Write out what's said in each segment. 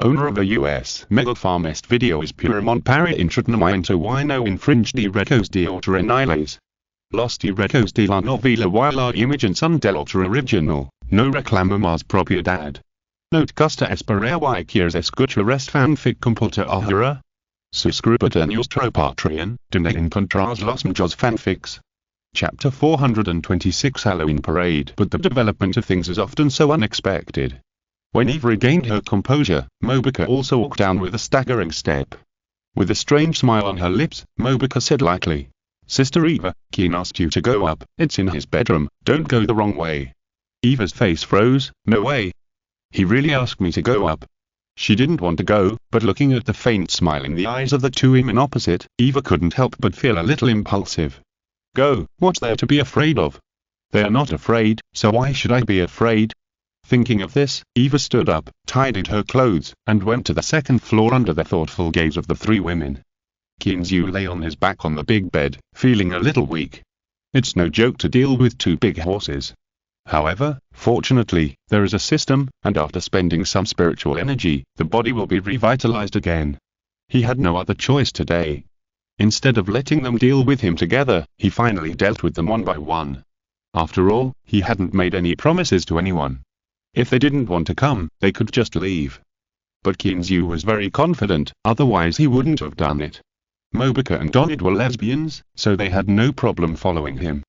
owner of the US Mega Farmest video is Purimont para Intratnamiento Wino Infringed Recos de Autorenales. Los Recos de la Novela y la Imagen son del otro original, no reclamamos propiedad. No te gusta esperar y quieres escuchar este fanfic completo ahora? Suscríbete a nuestro Patreon, donde encontrarás los mejores fanfics. Chapter 426 Halloween Parade. But the development of things is often so unexpected. When Eva regained her composure, Mobica also walked down with a staggering step. With a strange smile on her lips, Mobica said lightly, "Sister Eva, Keen asked you to go up, it's in his bedroom, don't go the wrong way." Eva's face froze. No way. He really asked me to go up. She didn't want to go, but looking at the faint smile in the eyes of the two women opposite, Eva couldn't help but feel a little impulsive. Go, what's there to be afraid of? They are not afraid, so why should I be afraid? Thinking of this, Eva stood up, tidied her clothes, and went to the second floor under the thoughtful gaze of the three women. Kinzu lay on his back on the big bed, feeling a little weak. It's no joke to deal with two big horses. However, fortunately, there is a system, and after spending some spiritual energy, the body will be revitalized again. He had no other choice today. Instead of letting them deal with him together, he finally dealt with them one by one. After all, he hadn't made any promises to anyone. If they didn't want to come, they could just leave. But Kinzu was very confident, otherwise he wouldn't have done it. Mobica and Donid were lesbians, so they had no problem following him.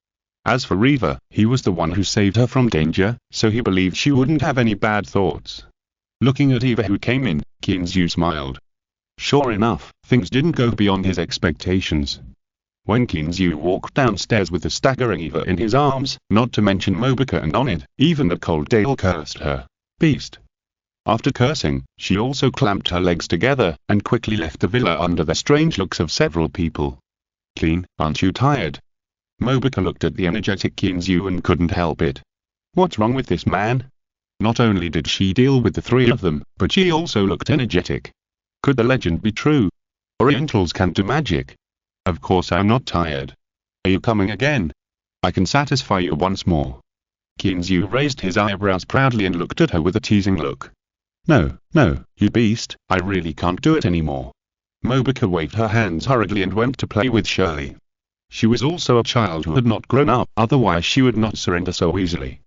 As for Eva, he was the one who saved her from danger, so he believed she wouldn't have any bad thoughts. Looking at Eva who came in, Kinzu smiled. Sure enough, things didn't go beyond his expectations. When Kinzu walked downstairs with the staggering Eva in his arms, not to mention Mobica and Onid, even the cold Dale cursed her. Beast. After cursing, she also clamped her legs together, and quickly left the villa under the strange looks of several people. Clean, aren't you tired? Mobica looked at the energetic Kinzu and couldn't help it. What's wrong with this man? Not only did she deal with the three of them, but she also looked energetic. Could the legend be true? Orientals can't do magic. Of course I'm not tired. Are you coming again? I can satisfy you once more. Kinzu raised his eyebrows proudly and looked at her with a teasing look. No, you beast, I really can't do it anymore. Mobica waved her hands hurriedly and went to play with Shirley. She was also a child who had not grown up, otherwise she would not surrender so easily.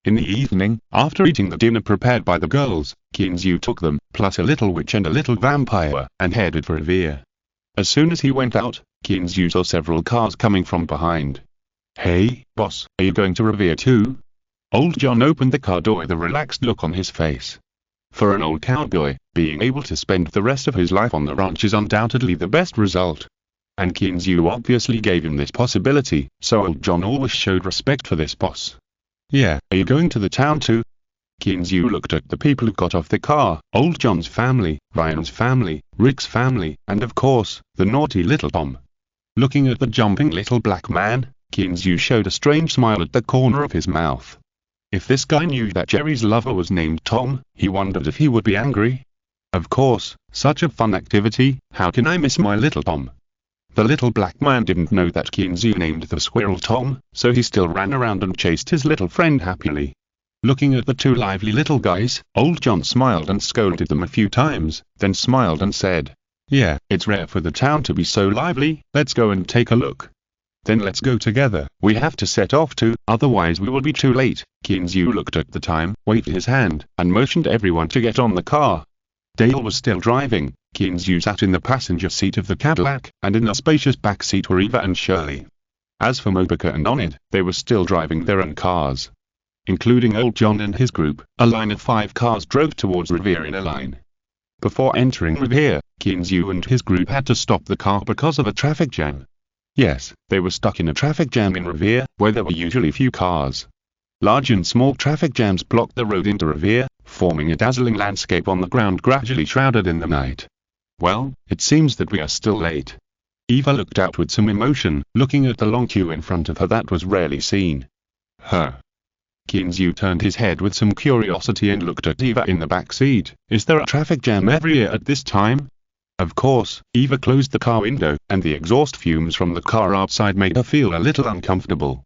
In the evening, after eating the dinner prepared by the girls, Kinzu took them, plus a little witch and a little vampire, and headed for Revere. As soon as he went out, Kinzu saw several cars coming from behind. Hey, boss, are you going to Revere too? Old John opened the car door with a relaxed look on his face. For an old cowboy, being able to spend the rest of his life on the ranch is undoubtedly the best result. And Kinzu obviously gave him this possibility, so old John always showed respect for this boss. Yeah, are you going to the town too? Kinzu looked at the people who got off the car, old John's family, Ryan's family, Rick's family, and of course, the naughty little Tom. Looking at the jumping little black man, Kinzu showed a strange smile at the corner of his mouth. If this guy knew that Jerry's lover was named Tom, he wondered if he would be angry. Of course, such a fun activity, how can I miss my little Tom? The little black man didn't know that Kinzu named the squirrel Tom, so he still ran around and chased his little friend happily. Looking at the two lively little guys, old John smiled and scolded them a few times, then smiled and said, "Yeah, it's rare for the town to be so lively, let's go and take a look." "Then let's go together, we have to set off too, otherwise we will be too late." Kinzu looked at the time, waved his hand, and motioned everyone to get on the car. Dale was still driving. Kinzu sat in the passenger seat of the Cadillac, and in the spacious back seat were Eva and Shirley. As for Mobica and Onid, they were still driving their own cars. Including old John and his group, a line of 5 cars drove towards Revere in a line. Before entering Revere, Kinzu and his group had to stop the car because of a traffic jam. Yes, they were stuck in a traffic jam in Revere, where there were usually few cars. Large and small traffic jams blocked the road into Revere, forming a dazzling landscape on the ground gradually shrouded in the night. Well, it seems that we are still late. Eva looked out with some emotion, looking at the long queue in front of her that was rarely seen. Kinzu turned his head with some curiosity and looked at Eva in the back seat. Is there a traffic jam every year at this time? Of course. Eva closed the car window, and the exhaust fumes from the car outside made her feel a little uncomfortable.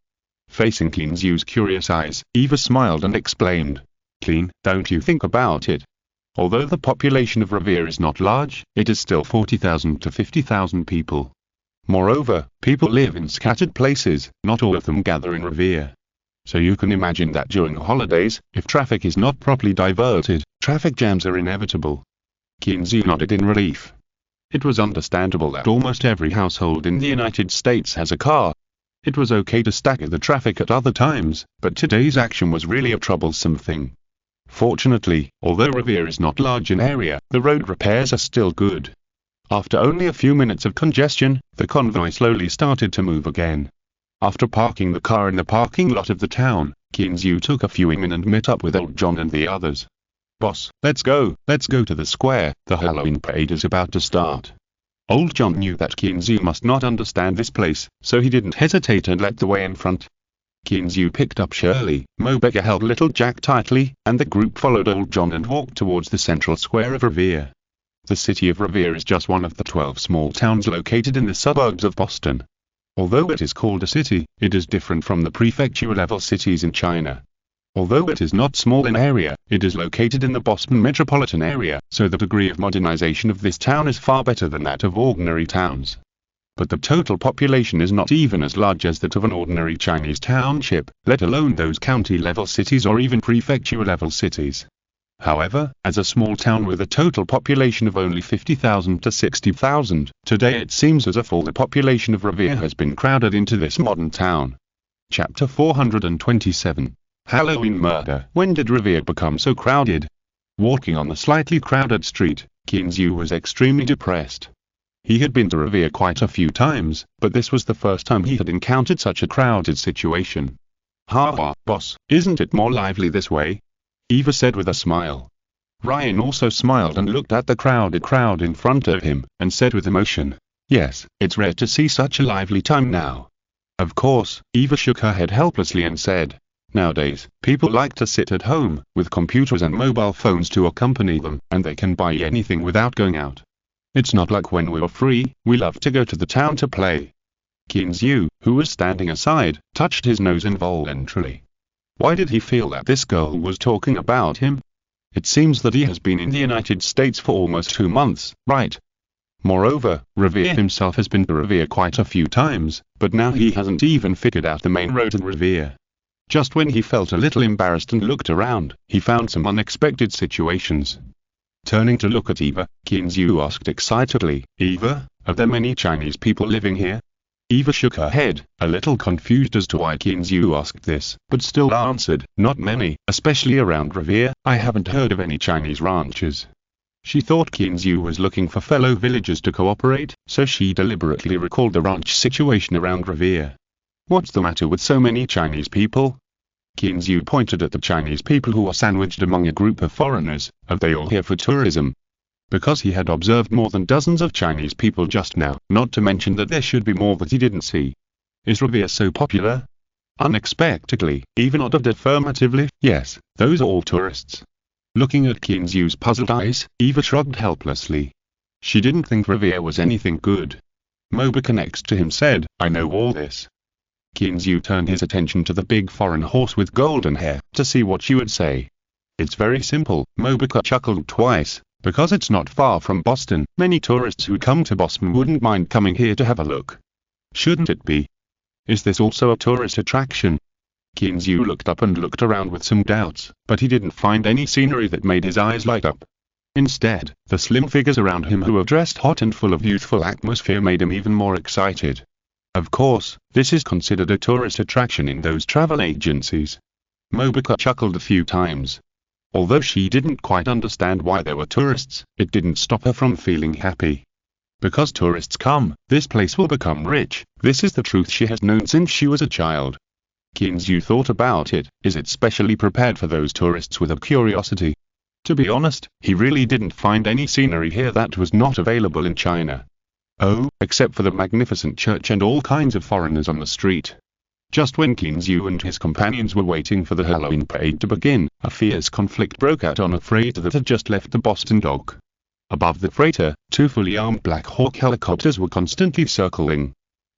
Facing Kinzu's curious eyes, Eva smiled and exclaimed, "Clean, don't you think about it. Although the population of Revere is not large, it is still 40,000 to 50,000 people. Moreover, people live in scattered places, not all of them gather in Revere. So you can imagine that during holidays, if traffic is not properly diverted, traffic jams are inevitable. Kinzu nodded in relief. It was understandable that almost every household in the United States has a car. It was okay to stagger the traffic at other times, but today's action was really a troublesome thing. Fortunately, although Revere is not large in area, the road repairs are still good. After only a few minutes of congestion, the convoy slowly started to move again. After parking the car in the parking lot of the town, Kinzu took a few in and met up with Old John and the others. "Boss, let's go to the square, the Halloween parade is about to start." Old John knew that Kinzu must not understand this place, so he didn't hesitate and led the way in front. Kinzu picked up Shirley, Mobega held Little Jack tightly, and the group followed Old John and walked towards the central square of Revere. The city of Revere is just one of the 12 small towns located in the suburbs of Boston. Although it is called a city, it is different from the prefecture-level cities in China. Although it is not small in area, it is located in the Boston metropolitan area, so the degree of modernization of this town is far better than that of ordinary towns. But the total population is not even as large as that of an ordinary Chinese township, let alone those county-level cities or even prefecture-level cities. However, as a small town with a total population of only 50,000 to 60,000, today it seems as if all the population of Revere has been crowded into this modern town. Chapter 427. Halloween Murder. When did Revere become so crowded? Walking on the slightly crowded street, Kinzu was extremely depressed. He had been to Revere quite a few times, but this was the first time he had encountered such a crowded situation. "Ha, boss, isn't it more lively this way?" Eva said with a smile. Ryan also smiled and looked at the crowded crowd in front of him, and said with emotion, "Yes, it's rare to see such a lively time now." Of course, Eva shook her head helplessly and said, "Nowadays, people like to sit at home, with computers and mobile phones to accompany them, and they can buy anything without going out. It's not like when we were free, we loved to go to the town to play." Kinzu, who was standing aside, touched his nose involuntarily. Why did he feel that this girl was talking about him? It seems that he has been in the United States for almost 2 months, right? Moreover, Revere himself has been to Revere quite a few times, but now he hasn't even figured out the main road in Revere. Just when he felt a little embarrassed and looked around, he found some unexpected situations. Turning to look at Eva, Kinzu asked excitedly, "Eva, are there many Chinese people living here?" Eva shook her head, a little confused as to why Kinzu asked this, but still answered, "Not many, especially around Revere. I haven't heard of any Chinese ranches." She thought Kinzu was looking for fellow villagers to cooperate, so she deliberately recalled the ranch situation around Revere. "What's the matter with so many Chinese people?" Kinzu pointed at the Chinese people who are sandwiched among a group of foreigners. "Are they all here for tourism?" Because he had observed more than dozens of Chinese people just now, not to mention that there should be more that he didn't see. "Is Revere so popular?" Unexpectedly, Eva nodded affirmatively. "Yes, those are all tourists." Looking at Kinzu's puzzled eyes, Eva shrugged helplessly. She didn't think Revere was anything good. Mobika next to him said, "I know all this." Kinzu turned his attention to the big foreign horse with golden hair, to see what she would say. "It's very simple," Mobika chuckled twice. "Because it's not far from Boston, many tourists who come to Boston wouldn't mind coming here to have a look. Shouldn't it be? Is this also a tourist attraction?" Kinzu looked up and looked around with some doubts, but he didn't find any scenery that made his eyes light up. Instead, the slim figures around him who were dressed hot and full of youthful atmosphere made him even more excited. Of course, this is considered a tourist attraction in those travel agencies. Mobika chuckled a few times. Although she didn't quite understand why there were tourists, it didn't stop her from feeling happy. Because tourists come, this place will become rich. This is the truth she has known since she was a child. Kinzu thought about it. Is it specially prepared for those tourists with a curiosity? To be honest, he really didn't find any scenery here that was not available in China. Oh, except for the magnificent church and all kinds of foreigners on the street. Just when Kinzu and his companions were waiting for the Halloween parade to begin, a fierce conflict broke out on a freighter that had just left the Boston dock. Above the freighter, 2 fully armed Black Hawk helicopters were constantly circling.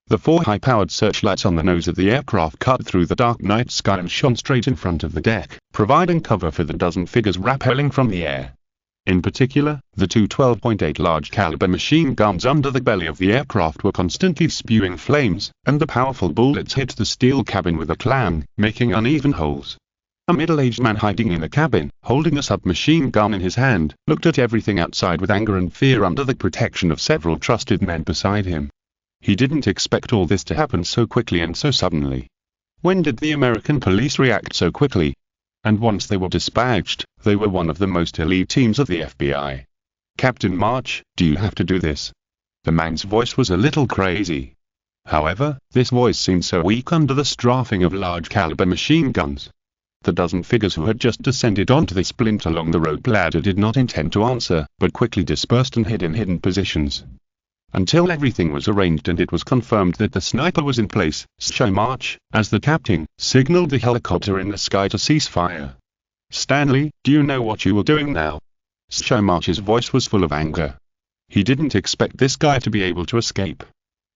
The 4 high-powered searchlights on the nose of the aircraft cut through the dark night sky and shone straight in front of the deck, providing cover for the dozen figures rappelling from the air. In particular, the two 12.8 large-caliber machine guns under the belly of the aircraft were constantly spewing flames, and the powerful bullets hit the steel cabin with a clang, making uneven holes. A middle-aged man hiding in the cabin, holding a submachine gun in his hand, looked at everything outside with anger and fear under the protection of several trusted men beside him. He didn't expect all this to happen so quickly and so suddenly. When did the American police react so quickly? And once they were dispatched, they were one of the most elite teams of the FBI. Captain March, do you have to do this? The man's voice was a little crazy. However, this voice seemed so weak under the strafing of large-caliber machine guns. The dozen figures who had just descended onto the splint along the rope ladder did not intend to answer, but quickly dispersed and hid in hidden positions. Until everything was arranged and it was confirmed that the sniper was in place, March, as the captain, signaled the helicopter in the sky to cease fire. Stanley, do you know what you were doing now? March's voice was full of anger. He didn't expect this guy to be able to escape.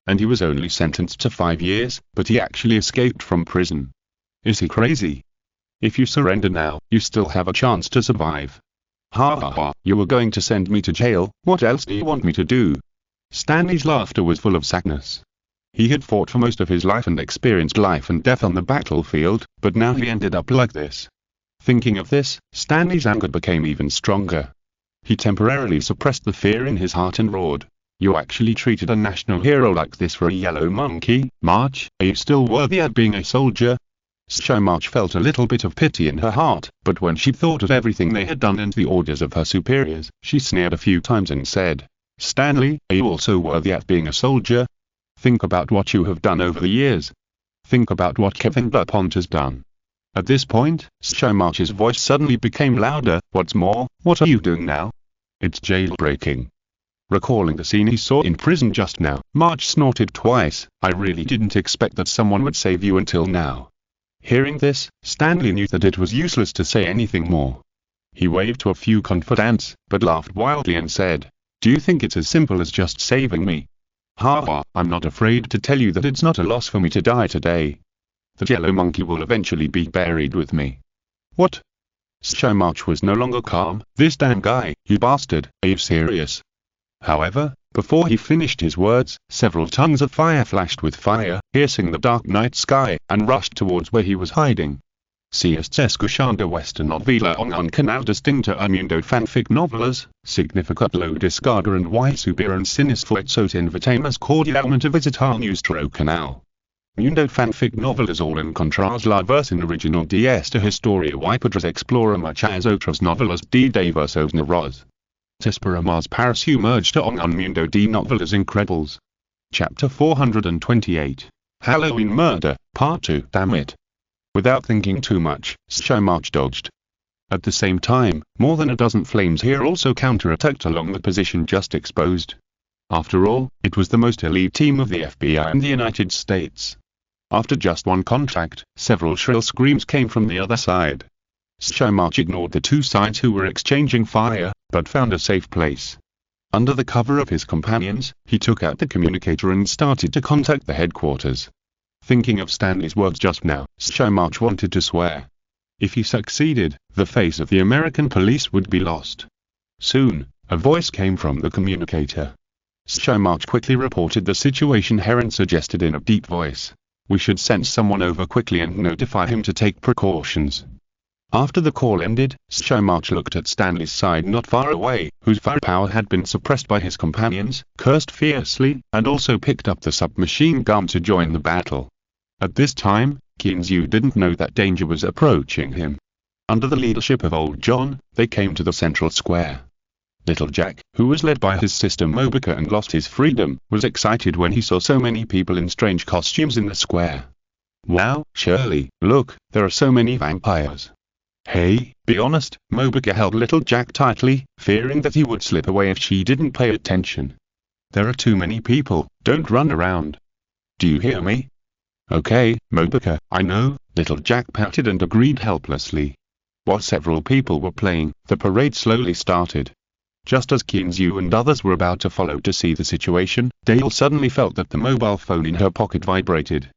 And he was only sentenced to 5 years, but he actually escaped from prison. Is he crazy? If you surrender now, you still have a chance to survive. Ha ha ha, you were going to send me to jail, what else do you want me to do? Stanley's laughter was full of sadness. He had fought for most of his life and experienced life and death on the battlefield, but now he ended up like this. Thinking of this, Stanley's anger became even stronger. He temporarily suppressed the fear in his heart and roared, "You actually treated a national hero like this for a yellow monkey, March? Are you still worthy at being a soldier?" March felt a little bit of pity in her heart, but when she thought of everything they had done and the orders of her superiors, she sneered a few times and said, "Stanley, are you also worthy at being a soldier? Think about what you have done over the years. Think about what Kevin DuPont has done." At this point, March's voice suddenly became louder. "What's more, what are you doing now? It's jailbreaking." Recalling the scene he saw in prison just now, March snorted twice. "I really didn't expect that someone would save you until now." Hearing this, Stanley knew that it was useless to say anything more. He waved to a few confidants, but laughed wildly and said, "Do you think it's as simple as just saving me? Ha ha, I'm not afraid to tell you that it's not a loss for me to die today. The yellow monkey will eventually be buried with me." "What?" March was no longer calm. "This damn guy, you bastard, are you serious?" However, before he finished his words, several tongues of fire flashed with fire, piercing the dark night sky, and rushed towards where he was hiding. Si est escuchando esta novela en un canal distinto al mundo fanfic novelas, significat lo descarga and y subir en sinisfuerzos invitamos cordialmente a visitar nuestro canal. Mundo fanfic novelas all encontras la versión original de esta historia y podrás explorar muchas otras novelas de diversos narradores. Esperamos para sumergirte en un mundo de novelas increíbles. Chapter 428. Halloween Murder, Part 2. Damn it. Without thinking too much, March dodged. At the same time, more than a dozen flames here also counterattacked along the position just exposed. After all, it was the most elite team of the FBI in the United States. After just one contact, several shrill screams came from the other side. March ignored the two sides who were exchanging fire, but found a safe place. Under the cover of his companions, he took out the communicator and started to contact the headquarters. Thinking of Stanley's words just now, March wanted to swear. If he succeeded, the face of the American police would be lost. Soon, a voice came from the communicator. March quickly reported the situation. Heron suggested in a deep voice, "We should send someone over quickly and notify him to take precautions." After the call ended, March looked at Stanley's side not far away, whose firepower had been suppressed by his companions, cursed fiercely, and also picked up the submachine gun to join the battle. At this time, Kinzu didn't know that danger was approaching him. Under the leadership of Old John, they came to the central square. Little Jack, who was led by his sister Mobica and lost his freedom, was excited when he saw so many people in strange costumes in the square. "Wow, Shirley, look, there are so many vampires." "Hey, be honest," Mobica held Little Jack tightly, fearing that he would slip away if she didn't pay attention. "There are too many people, don't run around. Do you hear me?" "Okay, Mobica, I know," Little Jack pouted and agreed helplessly. While several people were playing, the parade slowly started. Just as Kinzu and others were about to follow to see the situation, Dale suddenly felt that the mobile phone in her pocket vibrated.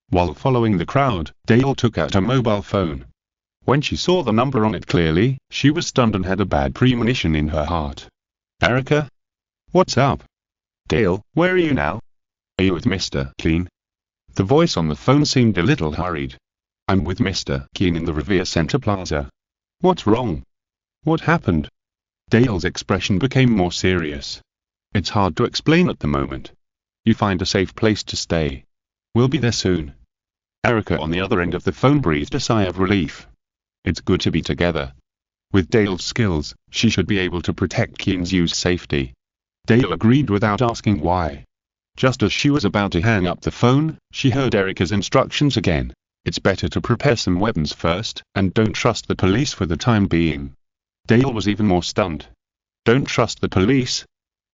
While following the crowd, Dale took out a mobile phone. When she saw the number on it clearly, she was stunned and had a bad premonition in her heart. Erica? What's up? Dale, where are you now? Are you with Mr. Keene? The voice on the phone seemed a little hurried. I'm with Mr. Keene in the Revere Center Plaza. What's wrong? What happened? Dale's expression became more serious. It's hard to explain at the moment. You find a safe place to stay. We'll be there soon. Erica on the other end of the phone breathed a sigh of relief. It's good to be together. With Dale's skills, she should be able to protect Keen's safety. Dale agreed without asking why. Just as she was about to hang up the phone, she heard Erica's instructions again. It's better to prepare some weapons first, and don't trust the police for the time being. Dale was even more stunned. Don't trust the police?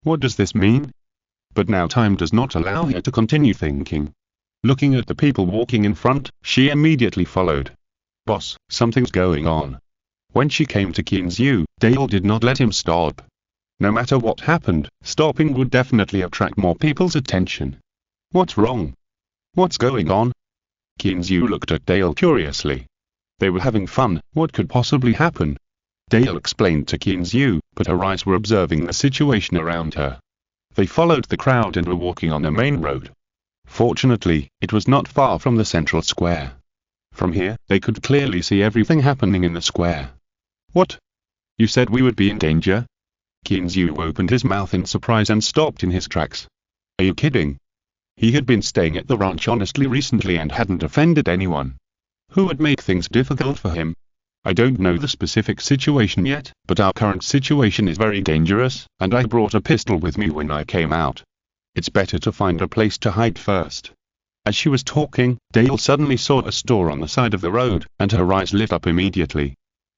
What does this mean? But now time does not allow her to continue thinking. Looking at the people walking in front, she immediately followed. Boss, something's going on. When she came to Keen's, Dale did not let him stop. No matter what happened, stopping would definitely attract more people's attention. What's wrong? What's going on? Keen's looked at Dale curiously. They were having fun, what could possibly happen? Dale explained to Keen's, but her eyes were observing the situation around her. They followed the crowd and were walking on a main road. Fortunately, it was not far from the central square. From here, they could clearly see everything happening in the square. What? You said we would be in danger? Keen's opened his mouth in surprise and stopped in his tracks. Are you kidding? He had been staying at the ranch honestly recently and hadn't offended anyone. Who would make things difficult for him? I don't know the specific situation yet, but our current situation is very dangerous, and I brought a pistol with me when I came out. It's better to find a place to hide first. As she was talking, Dale suddenly saw a store on the side of the road, and her eyes lit up immediately.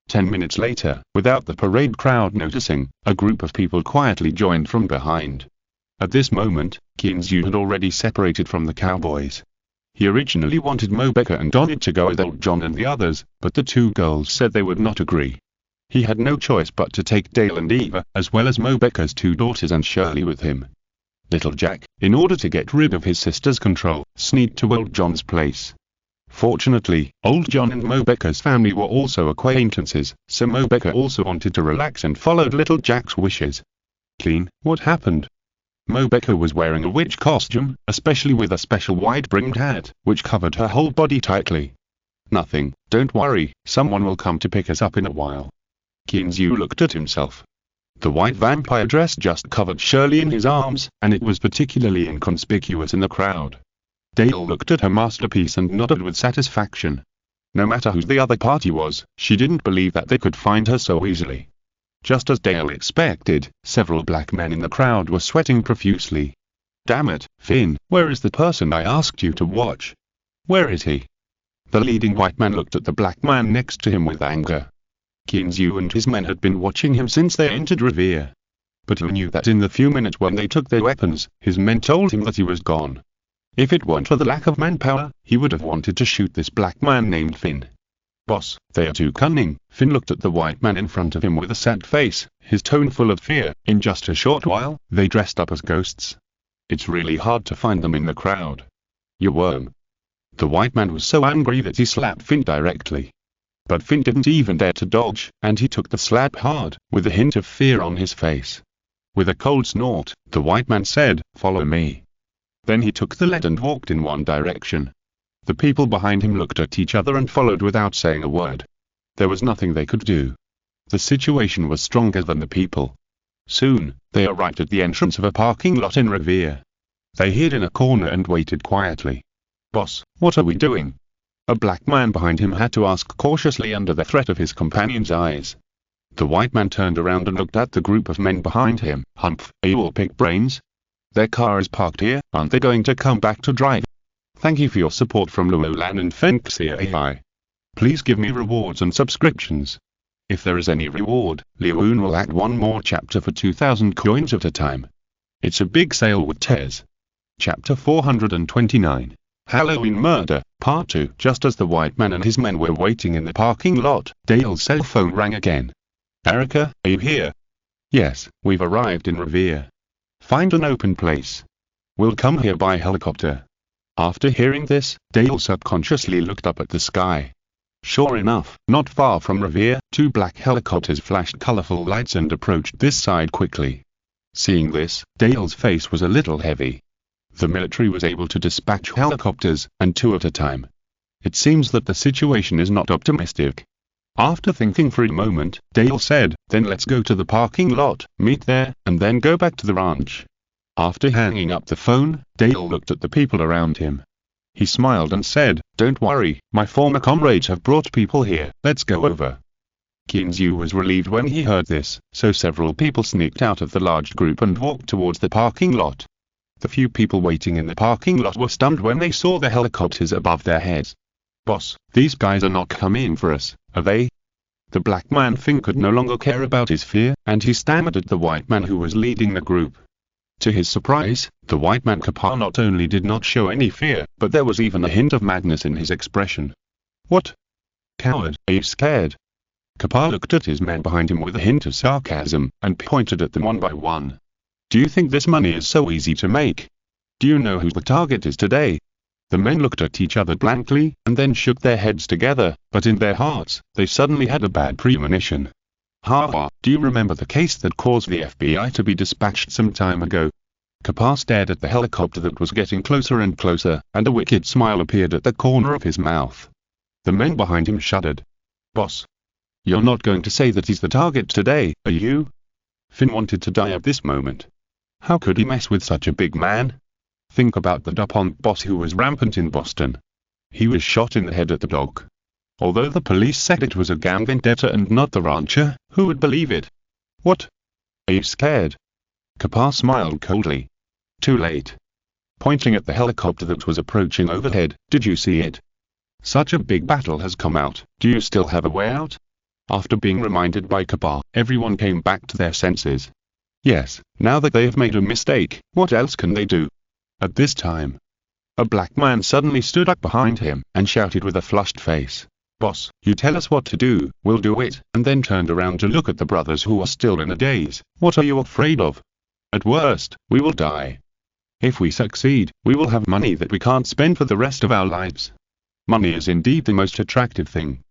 10 minutes later, without the parade crowd noticing, a group of people quietly joined from behind. At this moment, Keen's had already separated from the cowboys. He originally wanted Mo Becker and Donnie to go with old John and the others, but the two girls said they would not agree. He had no choice but to take Dale and Eva, as well as Mo Becker's two daughters and Shirley with him. Little Jack, in order to get rid of his sister's control, sneaked to old John's place. Fortunately, old John and Mo Becker's family were also acquaintances, so Mo Becker also wanted to relax and followed little Jack's wishes. Keene, what happened? Mo Becker was wearing a witch costume, especially with a special wide-brimmed hat, which covered her whole body tightly. Nothing, don't worry, someone will come to pick us up in a while. Keen's looked at himself. The white vampire dress just covered Shirley in his arms, and it was particularly inconspicuous in the crowd. Dale looked at her masterpiece and nodded with satisfaction. No matter who the other party was, she didn't believe that they could find her so easily. Just as Dale expected, several black men in the crowd were sweating profusely. Damn it, Finn, where is the person I asked you to watch? Where is he? The leading white man looked at the black man next to him with anger. Keen's and his men had been watching him since they entered Revere. But he knew that in the few minutes when they took their weapons, his men told him that he was gone. If it weren't for the lack of manpower, he would have wanted to shoot this black man named Finn. Boss, they are too cunning. Finn looked at the white man in front of him with a sad face, his tone full of fear. In just a short while, they dressed up as ghosts. It's really hard to find them in the crowd. You worm. The white man was so angry that he slapped Finn directly. But Finn didn't even dare to dodge, and he took the slap hard, with a hint of fear on his face. With a cold snort, the white man said, "Follow me." Then he took the lead and walked in one direction. The people behind him looked at each other and followed without saying a word. There was nothing they could do. The situation was stronger than the people. Soon, they arrived at the entrance of a parking lot in Revere. They hid in a corner and waited quietly. "Boss, what are we doing?" A black man behind him had to ask cautiously under the threat of his companion's eyes. The white man turned around and looked at the group of men behind him. "Humph, are you all pig brains? Their car is parked here, aren't they going to come back to drive? Thank you for your support from Luolan and Fenxia AI. Please give me rewards and subscriptions. If there is any reward, Leoun will add one more chapter for 2,000 coins at a time. It's a big sale with Tez." Chapter 429. Halloween Murder, Part 2. Just as the white man and his men were waiting in the parking lot, Dale's cell phone rang again. "Erica, are you here?" "Yes, we've arrived in Revere. Find an open place. We'll come here by helicopter." After hearing this, Dale subconsciously looked up at the sky. Sure enough, not far from Revere, two black helicopters flashed colorful lights and approached this side quickly. Seeing this, Dale's face was a little heavy. The military was able to dispatch helicopters, and two at a time. It seems that the situation is not optimistic. After thinking for a moment, Dale said, "Then let's go to the parking lot, meet there, and then go back to the ranch." After hanging up the phone, Dale looked at the people around him. He smiled and said, "Don't worry, my former comrades have brought people here, let's go over." Kinzu was relieved when he heard this, so several people sneaked out of the large group and walked towards the parking lot. The few people waiting in the parking lot were stunned when they saw the helicopters above their heads. "Boss, these guys are not coming for us, are they?" The black man Finn could no longer care about his fear, and he stammered at the white man who was leading the group. To his surprise, the white man Kappa not only did not show any fear, but there was even a hint of madness in his expression. "What? Coward, are you scared?" Kappa looked at his men behind him with a hint of sarcasm, and pointed at them one by one. "Do you think this money is so easy to make? Do you know who the target is today?" The men looked at each other blankly, and then shook their heads together, but in their hearts, they suddenly had a bad premonition. "Ha, do you remember the case that caused the FBI to be dispatched some time ago?" Kappa stared at the helicopter that was getting closer and closer, and a wicked smile appeared at the corner of his mouth. The men behind him shuddered. "Boss, you're not going to say that he's the target today, are you?" Finn wanted to die at this moment. How could he mess with such a big man? Think about the DuPont boss who was rampant in Boston. He was shot in the head at the dock. Although the police said it was a gang vendetta and not the rancher, who would believe it? "What? Are you scared?" Kappa smiled coldly. "Too late." Pointing at the helicopter that was approaching overhead, "Did you see it? Such a big battle has come out, do you still have a way out?" After being reminded by Kappa, everyone came back to their senses. Yes, now that they have made a mistake, what else can they do? At this time, a black man suddenly stood up behind him, and shouted with a flushed face, "Boss, you tell us what to do, we'll do it," and then turned around to look at the brothers who are still in a daze. "What are you afraid of? At worst, we will die. If we succeed, we will have money that we can't spend for the rest of our lives." Money is indeed the most attractive thing.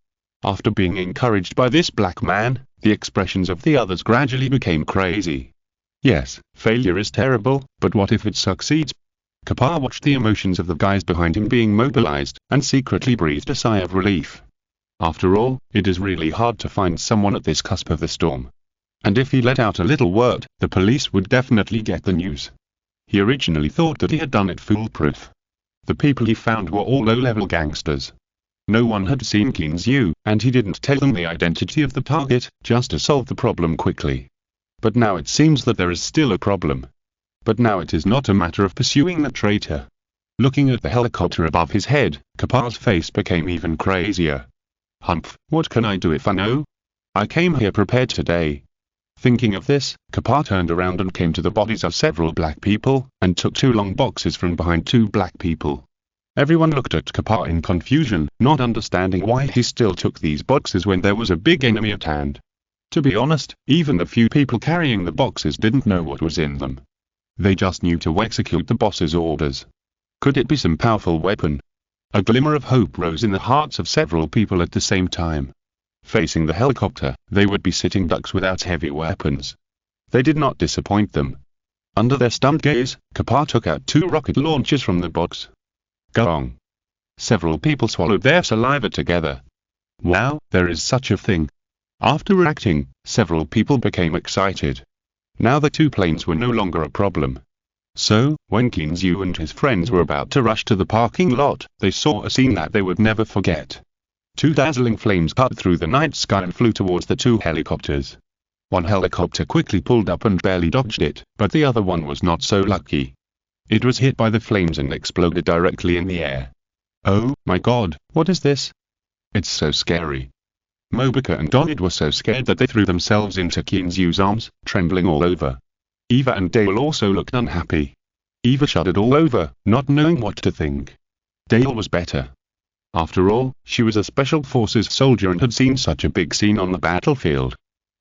After being encouraged by this black man, the expressions of the others gradually became crazy. Yes, failure is terrible, but what if it succeeds? Kappa watched the emotions of the guys behind him being mobilized, and secretly breathed a sigh of relief. After all, it is really hard to find someone at this cusp of the storm. And if he let out a little word, the police would definitely get the news. He originally thought that he had done it foolproof. The people he found were all low-level gangsters. No one had seen Kinzu, and he didn't tell them the identity of the target, just to solve the problem quickly. But now it seems that there is still a problem. But now it is not a matter of pursuing the traitor. Looking at the helicopter above his head, Kappa's face became even crazier. "Humph, what can I do if I know? I came here prepared today." Thinking of this, Kappa turned around and came to the bodies of several black people, and took two long boxes from behind two black people. Everyone looked at Kappa in confusion, not understanding why he still took these boxes when there was a big enemy at hand. To be honest, even the few people carrying the boxes didn't know what was in them. They just knew to execute the boss's orders. Could it be some powerful weapon? A glimmer of hope rose in the hearts of several people at the same time. Facing the helicopter, they would be sitting ducks without heavy weapons. They did not disappoint them. Under their stunned gaze, Kappa took out two rocket launchers from the box. Gong! Several people swallowed their saliva together. Wow, there is such a thing. After reacting, several people became excited. Now the two planes were no longer a problem. So, when Kinzu and his friends were about to rush to the parking lot, they saw a scene that they would never forget. Two dazzling flames cut through the night sky and flew towards the two helicopters. One helicopter quickly pulled up and barely dodged it, but the other one was not so lucky. It was hit by the flames and exploded directly in the air. "Oh, my God, what is this? It's so scary." Mobika and Donald were so scared that they threw themselves into Kinzu's arms, trembling all over. Eva and Dale also looked unhappy. Eva shuddered all over, not knowing what to think. Dale was better. After all, she was a special forces soldier and had seen such a big scene on the battlefield.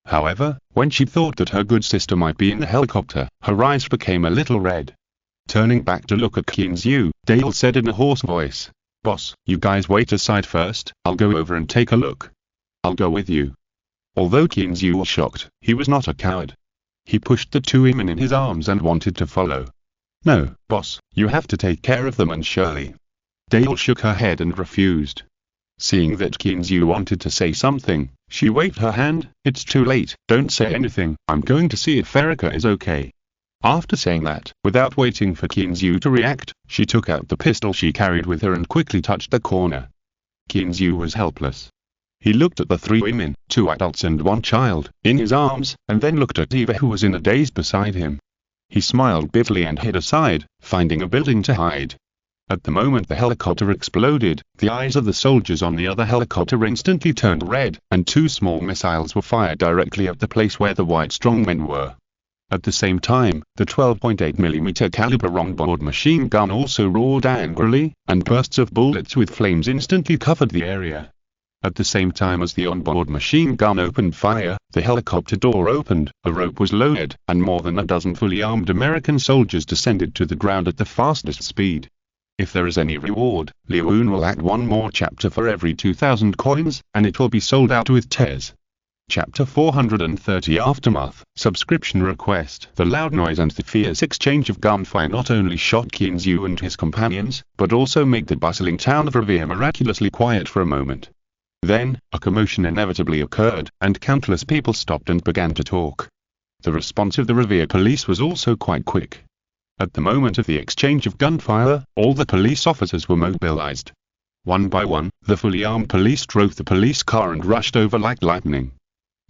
However, when she thought that her good sister might be in the helicopter, her eyes became a little red. Turning back to look at Kinzu, Dale said in a hoarse voice, Boss, you guys wait aside first, I'll go over and take a look. I'll go with you. Although Kinzu was shocked, he was not a coward. He pushed the two women in his arms and wanted to follow. No, boss, you have to take care of them and Shirley. Dale shook her head and refused. Seeing that Kinzu wanted to say something, she waved her hand. It's too late, don't say anything, I'm going to see if Erica is okay. After saying that, without waiting for Kinzu to react, she took out the pistol she carried with her and quickly touched the corner. Kinzu was helpless. He looked at the three women, two adults and one child, in his arms, and then looked at Eva who was in a daze beside him. He smiled bitterly and hid aside, finding a building to hide. At the moment the helicopter exploded, the eyes of the soldiers on the other helicopter instantly turned red, and two small missiles were fired directly at the place where the white strongmen were. At the same time, the 12.8mm caliber onboard machine gun also roared angrily, and bursts of bullets with flames instantly covered the area. At the same time as the onboard machine gun opened fire, the helicopter door opened, a rope was lowered, and more than a dozen fully armed American soldiers descended to the ground at the fastest speed. If there is any reward, Leoun will add one more chapter for every 2,000 coins, and it will be sold out with tears. Chapter 430 Aftermath, Subscription Request. The loud noise and the fierce exchange of gunfire not only shocked Kinzu and his companions, but also made the bustling town of Revere miraculously quiet for a moment. Then, a commotion inevitably occurred, and countless people stopped and began to talk. The response of the Revere police was also quite quick. At the moment of the exchange of gunfire, all the police officers were mobilized. One by one, the fully armed police drove the police car and rushed over like lightning.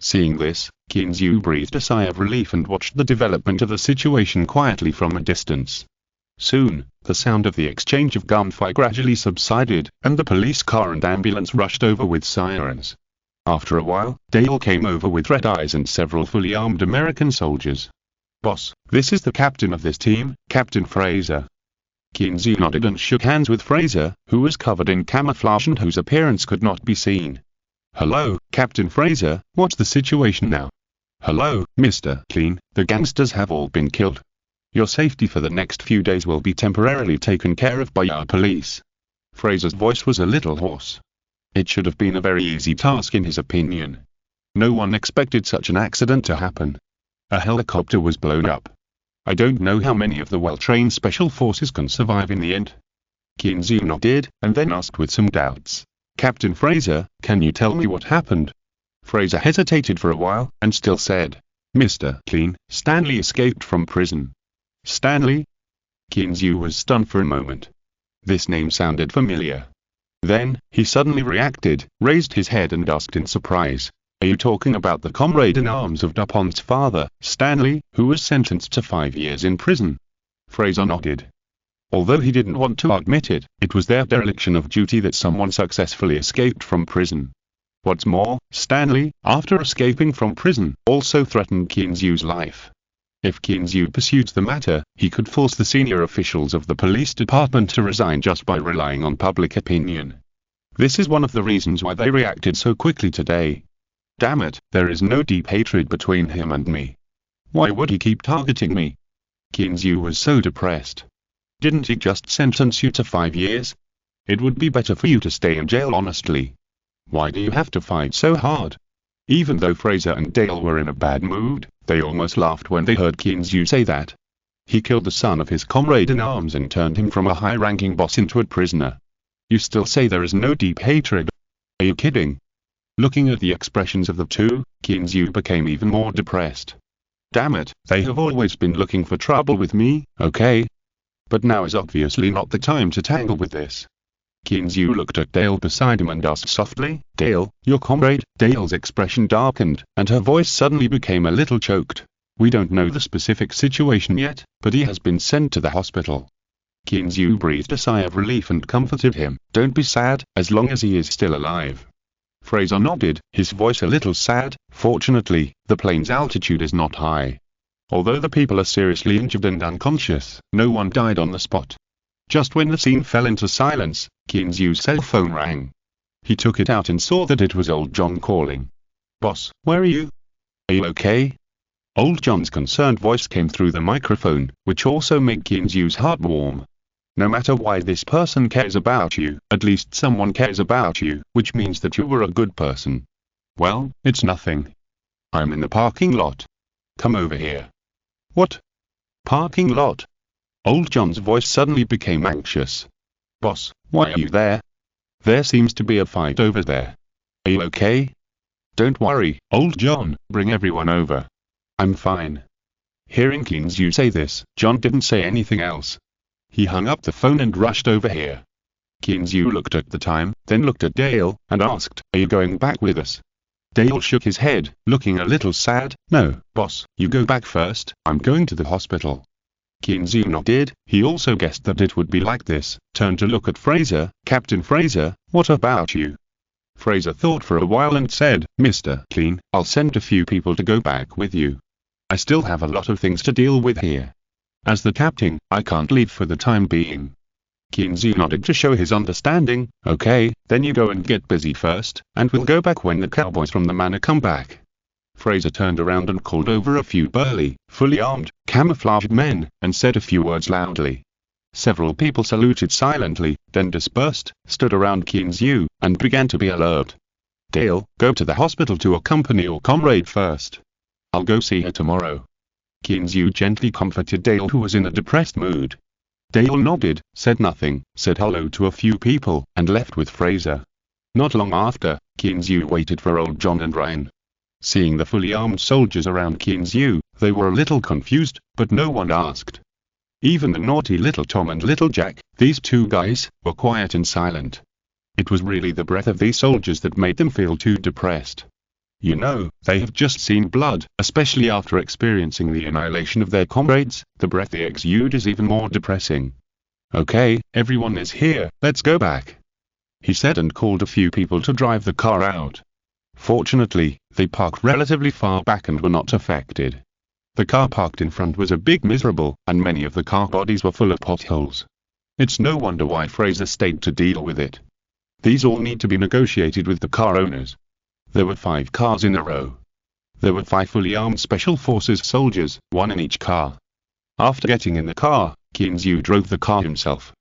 Seeing this, Kinzu breathed a sigh of relief and watched the development of the situation quietly from a distance. Soon, the sound of the exchange of gunfire gradually subsided, and the police car and ambulance rushed over with sirens. After a while, Dale came over with red eyes and several fully armed American soldiers. Boss, this is the captain of this team, Captain Fraser. Kinzu nodded and shook hands with Fraser, who was covered in camouflage and whose appearance could not be seen. Hello, Captain Fraser, what's the situation now? Hello, Mr. Clean, the gangsters have all been killed. Your safety for the next few days will be temporarily taken care of by our police. Fraser's voice was a little hoarse. It should have been a very easy task in his opinion. No one expected such an accident to happen. A helicopter was blown up. I don't know how many of the well-trained special forces can survive in the end. Kinzu nodded, and then asked with some doubts. Captain Fraser, can you tell me what happened? Fraser hesitated for a while, and still said, Mr. Clean, Stanley escaped from prison. Stanley? Kinzu was stunned for a moment. This name sounded familiar. Then, he suddenly reacted, raised his head and asked in surprise, are you talking about the comrade-in-arms of Dupont's father, Stanley, who was sentenced to 5 years in prison? Fraser nodded. Although he didn't want to admit it, it was their dereliction of duty that someone successfully escaped from prison. What's more, Stanley, after escaping from prison, also threatened Kinzu's life. If Kinzu pursued the matter, he could force the senior officials of the police department to resign just by relying on public opinion. This is one of the reasons why they reacted so quickly today. Damn it, there is no deep hatred between him and me. Why would he keep targeting me? Kinzu was so depressed. Didn't he just sentence you to 5 years? It would be better for you to stay in jail honestly. Why do you have to fight so hard? Even though Fraser and Dale were in a bad mood, they almost laughed when they heard Kinzu say that. He killed the son of his comrade-in-arms and turned him from a high-ranking boss into a prisoner. You still say there is no deep hatred? Are you kidding? Looking at the expressions of the two, Kinzu became even more depressed. Damn it, they have always been looking for trouble with me, okay? But now is obviously not the time to tangle with this. Kinzu looked at Dale beside him and asked softly, Dale, your comrade? Dale's expression darkened, and her voice suddenly became a little choked. We don't know the specific situation yet, but he has been sent to the hospital. Kinzu breathed a sigh of relief and comforted him. Don't be sad, as long as he is still alive. Fraser nodded, his voice a little sad. Fortunately, the plane's altitude is not high. Although the people are seriously injured and unconscious, no one died on the spot. Just when the scene fell into silence, Kinzu's cell phone rang. He took it out and saw that it was old John calling. Boss, where are you? Are you okay? Old John's concerned voice came through the microphone, which also made Kinzu's heart warm. No matter why this person cares about you, at least someone cares about you, which means that you were a good person. Well, it's nothing. I'm in the parking lot. Come over here. What? Parking lot? Old John's voice suddenly became anxious. Boss, why are you there? There seems to be a fight over there. Are you okay? Don't worry, Old John, bring everyone over. I'm fine. Hearing Kinzu say this, John didn't say anything else. He hung up the phone and rushed over here. Kinzu looked at the time, then looked at Dale, and asked, "Are you going back with us?" Dale shook his head, looking a little sad. "No, boss, you go back first, I'm going to the hospital." Kinzu nodded. He also guessed that it would be like this, turned to look at Fraser. "Captain Fraser, what about you?" Fraser thought for a while and said, "Mr. Clean, I'll send a few people to go back with you. I still have a lot of things to deal with here. As the captain, I can't leave for the time being." Kinzu nodded to show his understanding. "Okay, then you go and get busy first, and we'll go back when the cowboys from the manor come back." Fraser turned around and called over a few burly, fully armed, camouflaged men, and said a few words loudly. Several people saluted silently, then dispersed, stood around Kinzu, and began to be alert. "Dale, go to the hospital to accompany your comrade first. I'll go see her tomorrow." Kinzu gently comforted Dale, who was in a depressed mood. Dale nodded, said nothing, said hello to a few people, and left with Fraser. Not long after, Kinzu waited for Old John and Ryan. Seeing the fully armed soldiers around Kinzu, they were a little confused, but no one asked. Even the naughty little Tom and little Jack, these two guys, were quiet and silent. It was really the breath of these soldiers that made them feel too depressed. You know, they have just seen blood, especially after experiencing the annihilation of their comrades. The breath they exude is even more depressing. "Okay, everyone is here, let's go back," he said, and called a few people to drive the car out. Fortunately, they parked relatively far back and were not affected. The car parked in front was a big miserable, and many of the car bodies were full of potholes. It's no wonder why Fraser stayed to deal with it. These all need to be negotiated with the car owners. There were 5 cars in a row. There were 5 fully armed Special Forces soldiers, 1 in each car. After getting in the car, Kinzu drove the car himself.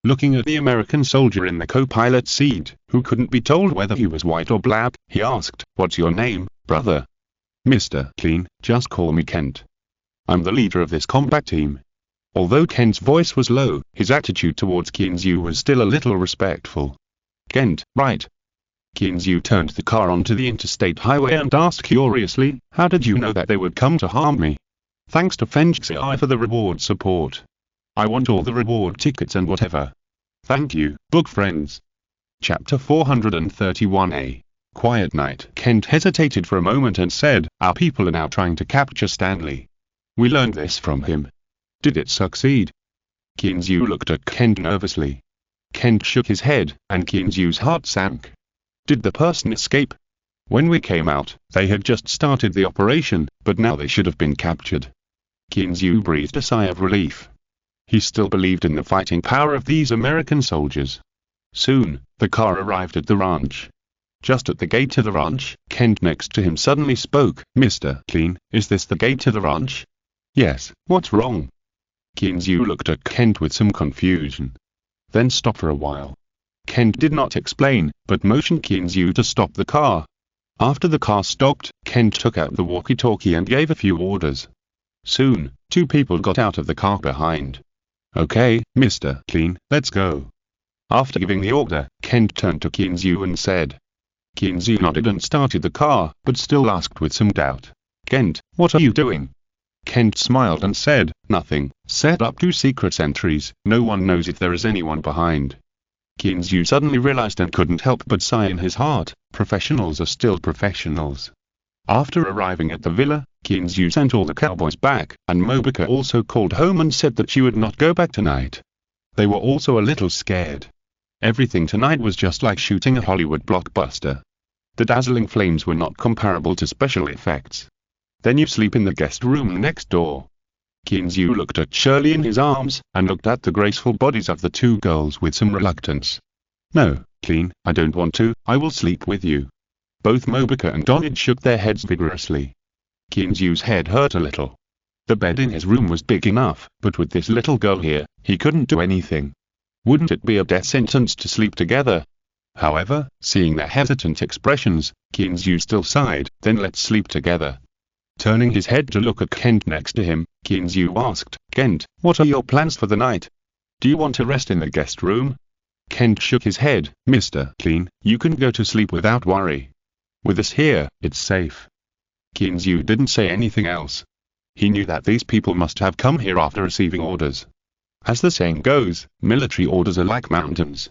Looking at the American soldier in the co-pilot seat, who couldn't be told whether he was white or black, he asked, "What's your name, brother?" "Mr. Clean, just call me Kent. I'm the leader of this combat team." Although Kent's voice was low, his attitude towards Kinzu was still a little respectful. "Kent, right?" Kinzu turned the car onto the interstate highway and asked curiously, "How did you know that they would come to harm me?" "Thanks to Fengxi for the reward support. I want all the reward tickets and whatever." "Thank you, book friends." Chapter 431a. Quiet Night. Kent hesitated for a moment and said, "Our people are now trying to capture Stanley. We learned this from him. Did it succeed?" Kinzu looked at Kent nervously. Kent shook his head, and Kinzu's heart sank. "Did the person escape?" "When we came out, they had just started the operation, but now they should have been captured." Kinzu breathed a sigh of relief. He still believed in the fighting power of these American soldiers. Soon, the car arrived at the ranch. Just at the gate to the ranch, Kent next to him suddenly spoke, "Mr. Clean, is this the gate to the ranch?" "Yes, what's wrong?" Kinzu looked at Kent with some confusion. Then stopped for a while. Kent did not explain, but motioned Kinzu to stop the car. After the car stopped, Kent took out the walkie-talkie and gave a few orders. Soon, 2 people got out of the car behind. "Okay, Mr. Clean, let's go." After giving the order, Kent turned to Kinzu and said. Kinzu nodded and started the car, but still asked with some doubt, "Kent, what are you doing?" Kent smiled and said, "Nothing, set up 2 secret sentries, no one knows if there is anyone behind." Kinzu suddenly realized and couldn't help but sigh in his heart. Professionals are still professionals. After arriving at the villa, Kinzu sent all the cowboys back, and Mobica also called home and said that she would not go back tonight. They were also a little scared. Everything tonight was just like shooting a Hollywood blockbuster. The dazzling flames were not comparable to special effects. "Then you sleep in the guest room next door." Kinzu looked at Shirley in his arms, and looked at the graceful bodies of the 2 girls with some reluctance. "No, Clean, I don't want to, I will sleep with you." Both Mobica and Donid shook their heads vigorously. Kinzu's head hurt a little. The bed in his room was big enough, but with this little girl here, he couldn't do anything. Wouldn't it be a death sentence to sleep together? However, seeing their hesitant expressions, Kinzu still sighed, then let's sleep together. Turning his head to look at Kent next to him, Kinzu asked, Kent, what are your plans for the night? Do you want to rest in the guest room? Kent shook his head, Mr. Clean, you can go to sleep without worry. With us here, it's safe. Kinzu didn't say anything else. He knew that these people must have come here after receiving orders. As the saying goes, military orders are like mountains.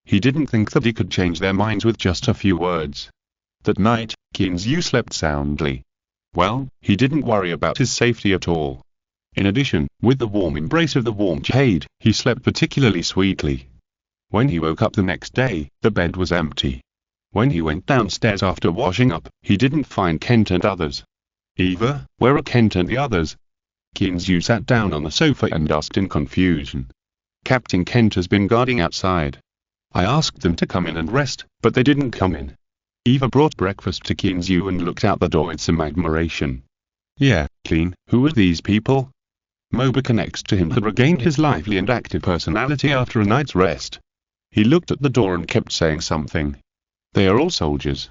He didn't think that he could change their minds with just a few words. That night, Kinzu slept soundly. Well, he didn't worry about his safety at all. In addition, with the warm embrace of the warm jade, he slept particularly sweetly. When he woke up the next day, the bed was empty. When he went downstairs after washing up, he didn't find Kent and others. Eva, where are Kent and the others? Kinzu sat down on the sofa and asked in confusion. Captain Kent has been guarding outside. I asked them to come in and rest, but they didn't come in. Eva brought breakfast to Kinzu and looked out the door with some admiration. Yeah, Clean, who are these people? Mobuka next to him had regained his lively and active personality after a night's rest. He looked at the door and kept saying something. They are all soldiers.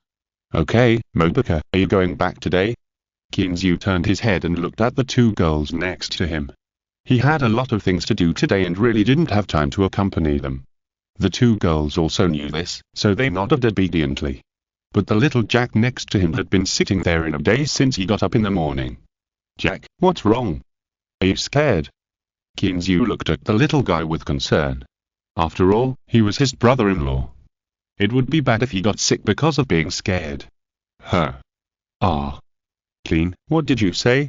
Okay, Mobuka, are you going back today? Kinzu turned his head and looked at the two girls next to him. He had a lot of things to do today and really didn't have time to accompany them. The two girls also knew this, so they nodded obediently. But the little Jack next to him had been sitting there in a daze since he got up in the morning. Jack, what's wrong? Are you scared? Kinzu looked at the little guy with concern. After all, he was his brother-in-law. It would be bad if he got sick because of being scared. Huh. Ah. Clean, what did you say?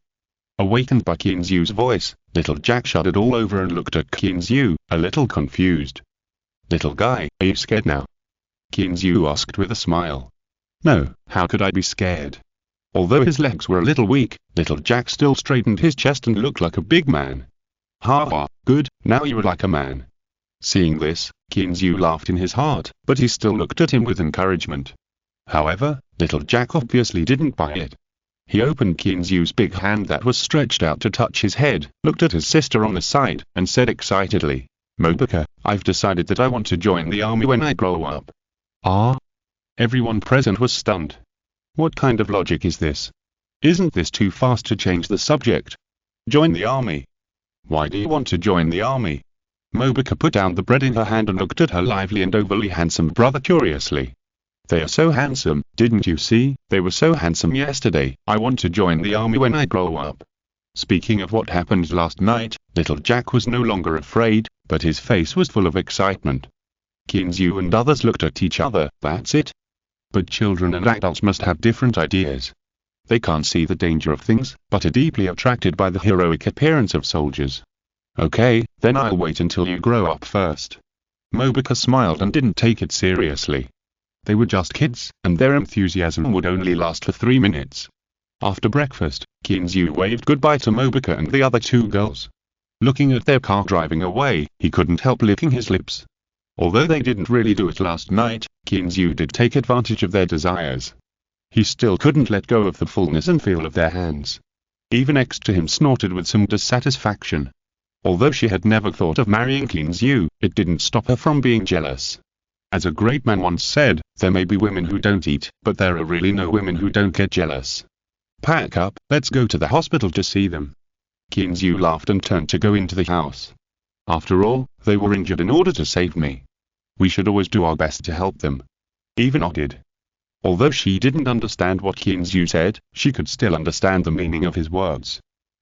Awakened by Kinzu's voice, little Jack shuddered all over and looked at Kinzu, a little confused. Little guy, are you scared now? Kinzu asked with a smile. No, how could I be scared? Although his legs were a little weak, little Jack still straightened his chest and looked like a big man. Ha ha, good, now you're like a man. Seeing this, Kinzu laughed in his heart, but he still looked at him with encouragement. However, little Jack obviously didn't buy it. He opened Kinzu's big hand that was stretched out to touch his head, looked at his sister on the side, and said excitedly, Mobuka, I've decided that I want to join the army when I grow up. Ah? Everyone present was stunned. What kind of logic is this? Isn't this too fast to change the subject? Join the army. Why do you want to join the army? Mobuka put down the bread in her hand and looked at her lively and overly handsome brother curiously. They are so handsome, didn't you see? They were so handsome yesterday. I want to join the army when I grow up. Speaking of what happened last night, little Jack was no longer afraid, but his face was full of excitement. Kinzu and others looked at each other. That's it? But children and adults must have different ideas. They can't see the danger of things, but are deeply attracted by the heroic appearance of soldiers. Okay, then I'll wait until you grow up first. Mobuka smiled and didn't take it seriously. They were just kids, and their enthusiasm would only last for 3 minutes. After breakfast, Kinzu waved goodbye to Mobuka and the other two girls. Looking at their car driving away, he couldn't help licking his lips. Although they didn't really do it last night, Kinzu did take advantage of their desires. He still couldn't let go of the fullness and feel of their hands. Eva next to him snorted with some dissatisfaction. Although she had never thought of marrying Kinzu, it didn't stop her from being jealous. As a great man once said, there may be women who don't eat, but there are really no women who don't get jealous. Pack up, let's go to the hospital to see them. Kinzu laughed and turned to go into the house. After all, they were injured in order to save me. We should always do our best to help them. Eva nodded. Although she didn't understand what Kinzu said, she could still understand the meaning of his words.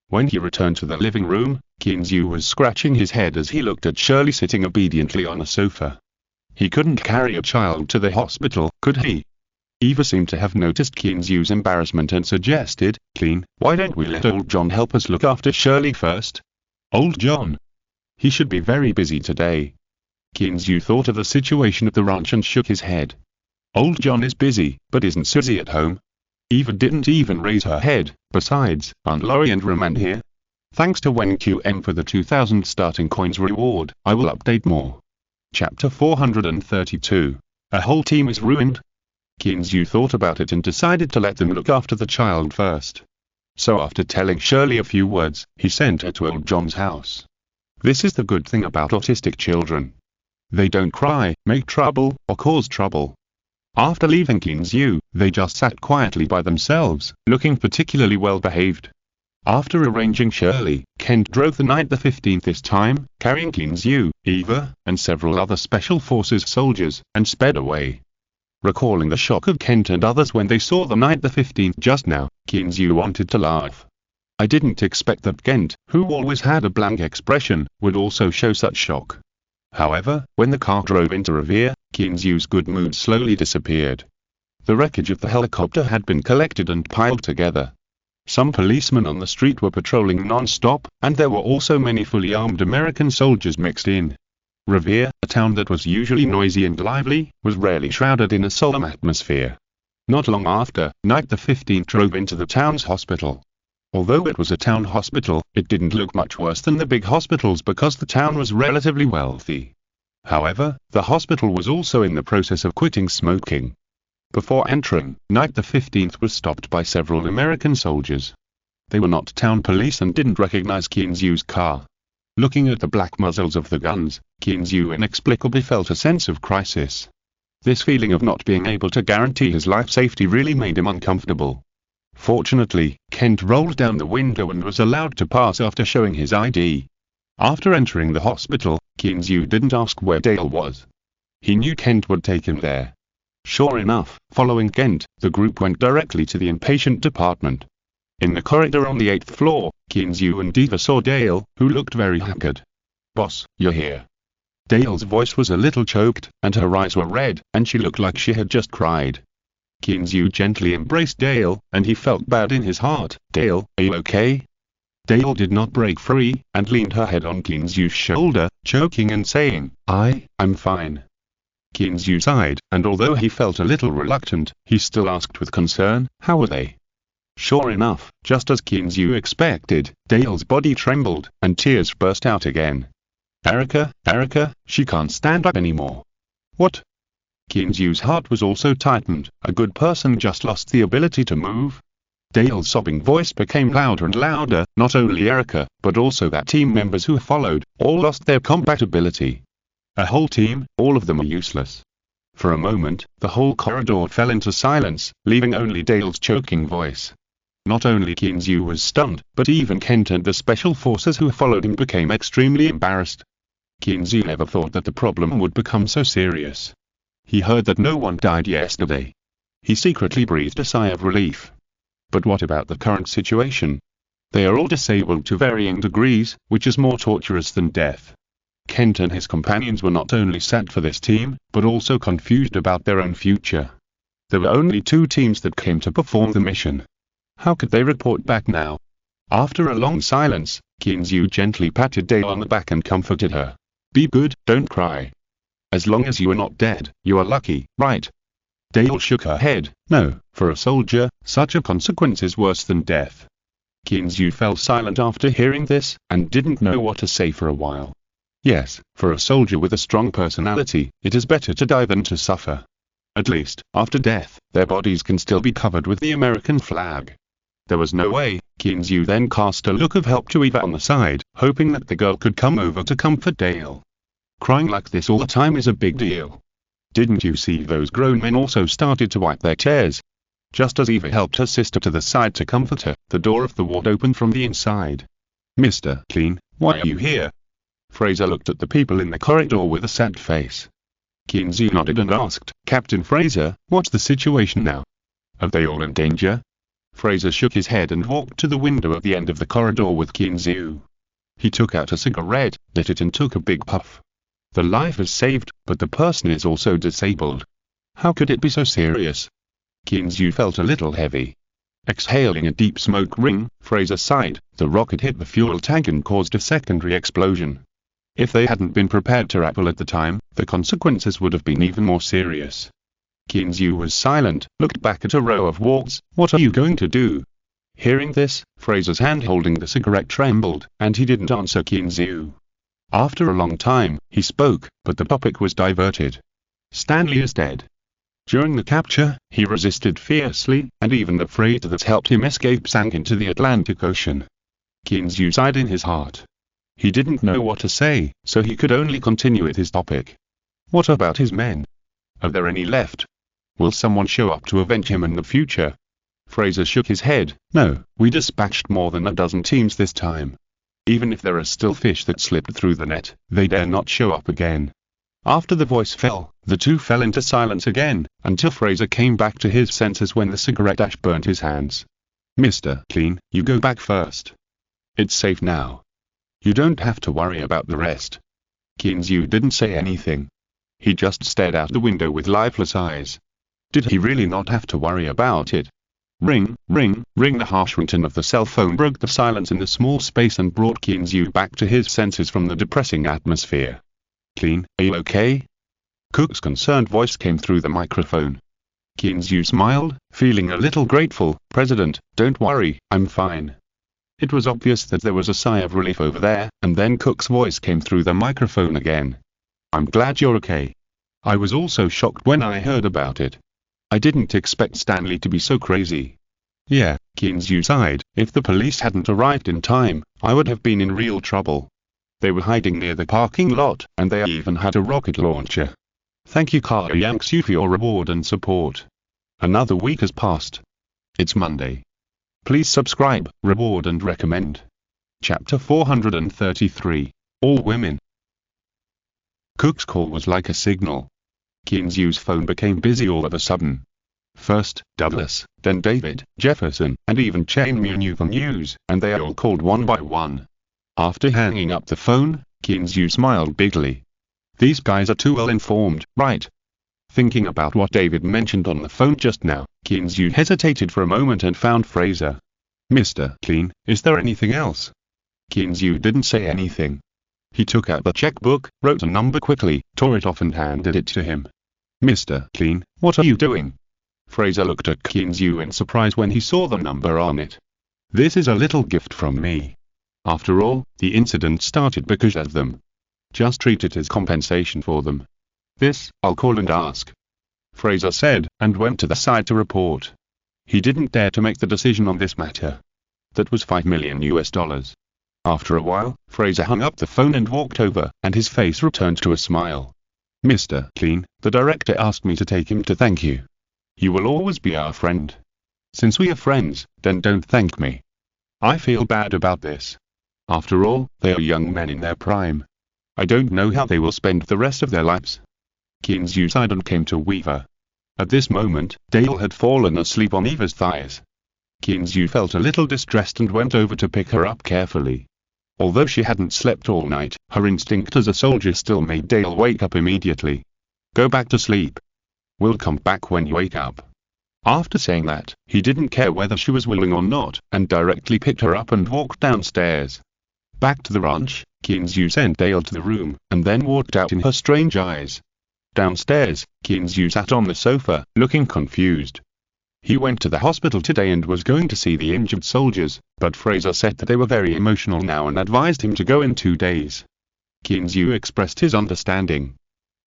When he returned to the living room, Kinzu was scratching his head as he looked at Shirley sitting obediently on a sofa. He couldn't carry a child to the hospital, could he? Eva seemed to have noticed Kinzu's embarrassment and suggested, Clean, why don't we let old John help us look after Shirley first? Old John? He should be very busy today. Kinzu thought of the situation at the ranch and shook his head. Old John is busy, but isn't Susie at home? Eva didn't even raise her head. Besides, aren't Laurie and Roman here? Thanks to WenQM for the 2000 starting coins reward, I will update more. Chapter 432. A whole team is ruined? Kinzu thought about it and decided to let them look after the child first. So after telling Shirley a few words, he sent her to old John's house. This is the good thing about autistic children. They don't cry, make trouble, or cause trouble. After leaving Kinzu, they just sat quietly by themselves, looking particularly well behaved. After arranging Shirley, Kent drove the night the 15th this time, carrying Kinzu, Eva, and several other Special Forces soldiers, and sped away. Recalling the shock of Kent and others when they saw the night the 15th just now, Kinzu wanted to laugh. I didn't expect that Kent, who always had a blank expression, would also show such shock. However, when the car drove into Revere, Kinzu's good mood slowly disappeared. The wreckage of the helicopter had been collected and piled together. Some policemen on the street were patrolling non-stop, and there were also many fully armed American soldiers mixed in. Revere, a town that was usually noisy and lively, was rarely shrouded in a solemn atmosphere. Not long after, night the 15th drove into the town's hospital. Although it was a town hospital, it didn't look much worse than the big hospitals because the town was relatively wealthy. However, the hospital was also in the process of quitting smoking. Before entering, night the 15th was stopped by several American soldiers. They were not town police and didn't recognize Kinzu's car. Looking at the black muzzles of the guns, Kinzu inexplicably felt a sense of crisis. This feeling of not being able to guarantee his life safety really made him uncomfortable. Fortunately, Kent rolled down the window and was allowed to pass after showing his ID. After entering the hospital, Kinzu didn't ask where Dale was. He knew Kent would take him there. Sure enough, following Kent, the group went directly to the inpatient department. In the corridor on the 8th floor, Kinzu and Eva saw Dale, who looked very haggard. "Boss, you're here." Dale's voice was a little choked, and her eyes were red, and she looked like she had just cried. Kinzu gently embraced Dale, and he felt bad in his heart. "Dale, are you okay?" Dale did not break free, and leaned her head on Kinzu's shoulder, choking and saying, I'm fine." Kinzu sighed, and although he felt a little reluctant, he still asked with concern, "How are they?" Sure enough, just as Kinzu expected, Dale's body trembled, and tears burst out again. Erica, she can't stand up anymore." "What?" Kinzu's heart was also tightened. A good person just lost the ability to move. Dale's sobbing voice became louder and louder. Not only Erica, but also the team members who followed, all lost their combat ability. A whole team, all of them are useless. For a moment, the whole corridor fell into silence, leaving only Dale's choking voice. Not only Kinzu was stunned, but even Kent and the special forces who followed him became extremely embarrassed. Kinzu never thought that the problem would become so serious. He heard that no one died yesterday. He secretly breathed a sigh of relief. But what about the current situation? They are all disabled to varying degrees, which is more torturous than death. Kent and his companions were not only sad for this team, but also confused about their own future. There were only 2 teams that came to perform the mission. How could they report back now? After a long silence, Kinzu gently patted Dale on the back and comforted her. "Be good, don't cry. As long as you are not dead, you are lucky, right?" Dale shook her head. "No, for a soldier, such a consequence is worse than death." Kinzu fell silent after hearing this, and didn't know what to say for a while. Yes, for a soldier with a strong personality, it is better to die than to suffer. At least, after death, their bodies can still be covered with the American flag. There was no way. Kinzu then cast a look of help to Eva on the side, hoping that the girl could come over to comfort Dale. Crying like this all the time is a big deal. Didn't you see those grown men also started to wipe their tears? Just as Eva helped her sister to the side to comfort her, the door of the ward opened from the inside. "Mr. Clean, why are you here?" Fraser looked at the people in the corridor with a sad face. Kinzu nodded and asked, "Captain Fraser, what's the situation now? Are they all in danger?" Fraser shook his head and walked to the window at the end of the corridor with Kinzu. He took out a cigarette, lit it and took a big puff. The life is saved, but the person is also disabled. How could it be so serious? Kinzu felt a little heavy. Exhaling a deep smoke ring, Fraser sighed. The rocket hit the fuel tank and caused a secondary explosion. If they hadn't been prepared to rappel at the time, the consequences would have been even more serious. Kinzu was silent, looked back at a row of wards. "What are you going to do?" Hearing this, Fraser's hand holding the cigarette trembled, and he didn't answer Kinzu. After a long time, he spoke, but the topic was diverted. "Stanley is dead. During the capture, he resisted fiercely, and even the freighter that helped him escape sank into the Atlantic Ocean." Kinzu sighed in his heart. He didn't know what to say, so he could only continue with his topic. What about his men? Are there any left? Will someone show up to avenge him in the future? Fraser shook his head. No, we dispatched more than a dozen teams this time. Even if there are still fish that slipped through the net, they dare not show up again. After the voice fell, the two fell into silence again, until Fraser came back to his senses when the cigarette ash burnt his hands. Mr. Clean, you go back first. It's safe now. You don't have to worry about the rest. Kinzu didn't say anything. He just stared out the window with lifeless eyes. Did he really not have to worry about it? Ring, ring, ring. The harsh ringtone of the cell phone broke the silence in the small space and brought Kinzu back to his senses from the depressing atmosphere. Clean, are you okay? Cook's concerned voice came through the microphone. Kinzu smiled, feeling a little grateful. President, don't worry, I'm fine. It was obvious that there was a sigh of relief over there, and then Cook's voice came through the microphone again. I'm glad you're okay. I was also shocked when I heard about it. I didn't expect Stanley to be so crazy. Yeah, Kinzu sighed, if the police hadn't arrived in time, I would have been in real trouble. They were hiding near the parking lot, and they even had a rocket launcher. Thank you Kara Yanks you for your reward and support. Another week has passed. It's Monday. Please subscribe, reward and recommend. Chapter 433. All Women. Cook's call was like a signal. Kinzu's phone became busy all of a sudden. First, Douglas, then David, Jefferson, and even Chain knew the news, and they all called one by one. After hanging up the phone, Kinzu smiled bigly. These guys are too well informed, right? Thinking about what David mentioned on the phone just now, Kinzu hesitated for a moment and found Fraser. Mr. Clean, is there anything else? Kinzu didn't say anything. He took out the checkbook, wrote a number quickly, tore it off and handed it to him. Mr. Clean, what are you doing? Fraser looked at Kinzu in surprise when he saw the number on it. This is a little gift from me. After all, the incident started because of them. Just treat it as compensation for them. This, I'll call and ask. Fraser said, and went to the side to report. He didn't dare to make the decision on this matter. That was $5 million. After a while, Fraser hung up the phone and walked over, and his face returned to a smile. Mr. Clean, the director asked me to take him to thank you. You will always be our friend. Since we are friends, then don't thank me. I feel bad about this. After all, they are young men in their prime. I don't know how they will spend the rest of their lives. Kinzu sighed and came to Weaver. At this moment, Dale had fallen asleep on Eva's thighs. Kinzu felt a little distressed and went over to pick her up carefully. Although she hadn't slept all night, her instinct as a soldier still made Dale wake up immediately. Go back to sleep. We'll come back when you wake up. After saying that, he didn't care whether she was willing or not, and directly picked her up and walked downstairs. Back to the ranch, Kinzu sent Dale to the room, and then walked out in her strange eyes. Downstairs, Kinzu sat on the sofa, looking confused. He went to the hospital today and was going to see the injured soldiers, but Fraser said that they were very emotional now and advised him to go in 2 days. Kinzu expressed his understanding.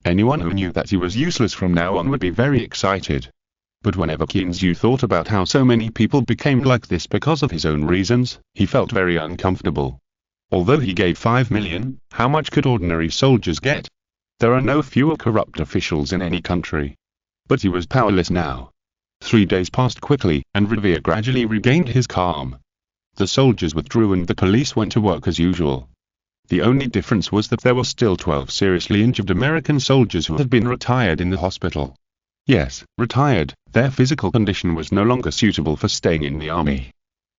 Anyone who knew that he was useless from now on would be very excited. But whenever Kinzu thought about how so many people became like this because of his own reasons, he felt very uncomfortable. Although he gave $5 million, how much could ordinary soldiers get? There are no fewer corrupt officials in any country. But he was powerless now. 3 days passed quickly, and Revere gradually regained his calm. The soldiers withdrew and the police went to work as usual. The only difference was that there were still 12 seriously injured American soldiers who had been retired in the hospital. Yes, retired, their physical condition was no longer suitable for staying in the army.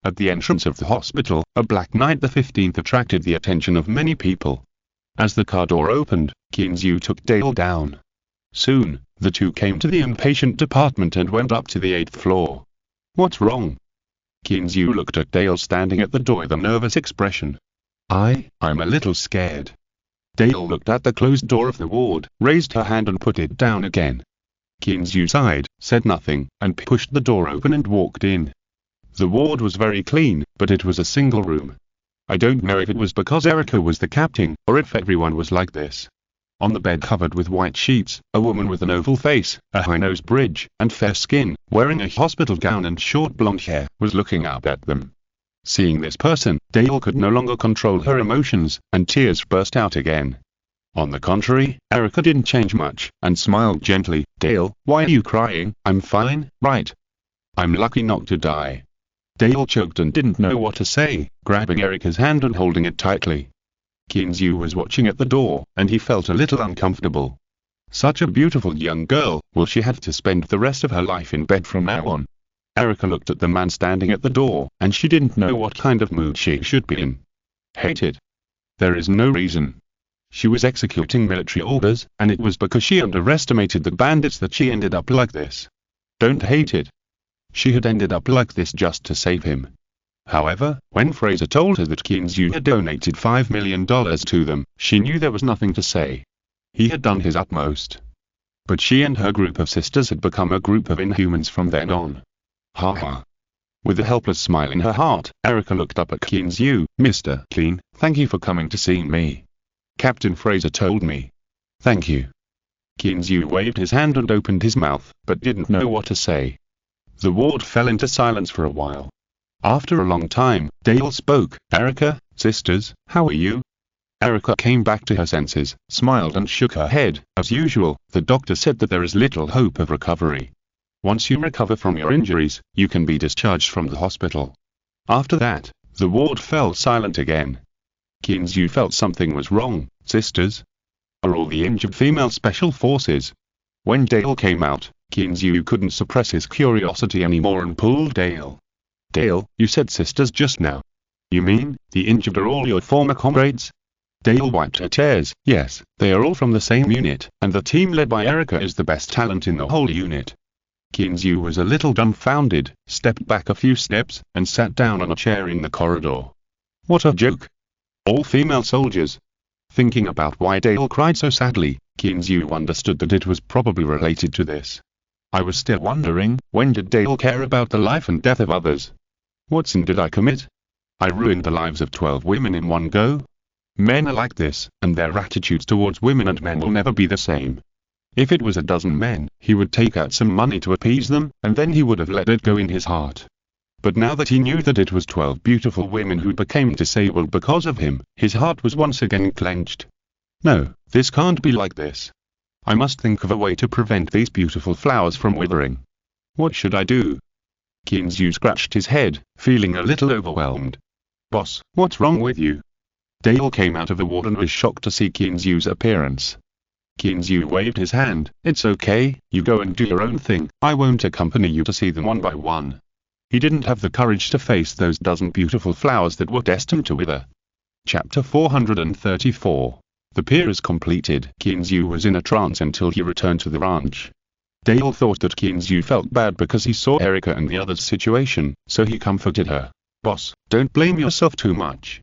At the entrance of the hospital, a black Knight the 15th attracted the attention of many people. As the car door opened, Kinzu took Dale down. Soon, the two came to the inpatient department and went up to the 8th floor. What's wrong? Kinzu looked at Dale standing at the door with a nervous expression. I'm a little scared. Dale looked at the closed door of the ward, raised her hand and put it down again. Kinzu sighed, said nothing, and pushed the door open and walked in. The ward was very clean, but it was a single room. I don't know if it was because Erica was the captain, or if everyone was like this. On the bed covered with white sheets, a woman with an oval face, a high nose bridge, and fair skin, wearing a hospital gown and short blonde hair, was looking up at them. Seeing this person, Dale could no longer control her emotions, and tears burst out again. On the contrary, Erica didn't change much, and smiled gently. Dale, why are you crying? I'm fine, right? I'm lucky not to die. Dale choked and didn't know what to say, grabbing Erica's hand and holding it tightly. Kinzu was watching at the door, and he felt a little uncomfortable. Such a beautiful young girl, will she have to spend the rest of her life in bed from now on? Erica looked at the man standing at the door, and she didn't know what kind of mood she should be in. Hate it. There is no reason. She was executing military orders, and it was because she underestimated the bandits that she ended up like this. Don't hate it. She had ended up like this just to save him. However, when Fraser told her that Kinzu had donated $5 million to them, she knew there was nothing to say. He had done his utmost. But she and her group of sisters had become a group of inhumans from then on. Ha ha. With a helpless smile in her heart, Erica looked up at Kinzu. Mr. Clean, thank you for coming to see me. Captain Fraser told me. Thank you. Kinzu waved his hand and opened his mouth, but didn't know what to say. The ward fell into silence for a while. After a long time, Dale spoke. Erica, sisters, how are you? Erica came back to her senses, smiled and shook her head. As usual, the doctor said that there is little hope of recovery. Once you recover from your injuries, you can be discharged from the hospital. After that, the ward fell silent again. Kinzu felt something was wrong. Sisters? Are all the injured female special forces? When Dale came out, Kinzu couldn't suppress his curiosity anymore and pulled Dale. Dale, you said sisters just now. You mean, the injured are all your former comrades? Dale wiped her tears. Yes, they are all from the same unit, and the team led by Erica is the best talent in the whole unit. Kinzu was a little dumbfounded, stepped back a few steps, and sat down on a chair in the corridor. What a joke. All female soldiers. Thinking about why Dale cried so sadly, Kinzu understood that it was probably related to this. I was still wondering, when did Dale care about the life and death of others? What sin did I commit? I ruined the lives of 12 women in one go? Men are like this, and their attitudes towards women and men will never be the same. If it was a dozen men, he would take out some money to appease them, and then he would have let it go in his heart. But now that he knew that it was 12 beautiful women who became disabled because of him, his heart was once again clenched. No, this can't be like this. I must think of a way to prevent these beautiful flowers from withering. What should I do? Kinzu scratched his head, feeling a little overwhelmed. Boss, what's wrong with you? Dale came out of the ward and was shocked to see Kinzu's appearance. Kinzu waved his hand. It's okay, you go and do your own thing, I won't accompany you to see them one by one. He didn't have the courage to face those dozen beautiful flowers that were destined to wither. Chapter 434. The pier is completed. Kinzu was in a trance until he returned to the ranch. Dale thought that Kinzu felt bad because he saw Erica and the others' situation, so he comforted her. Boss, don't blame yourself too much.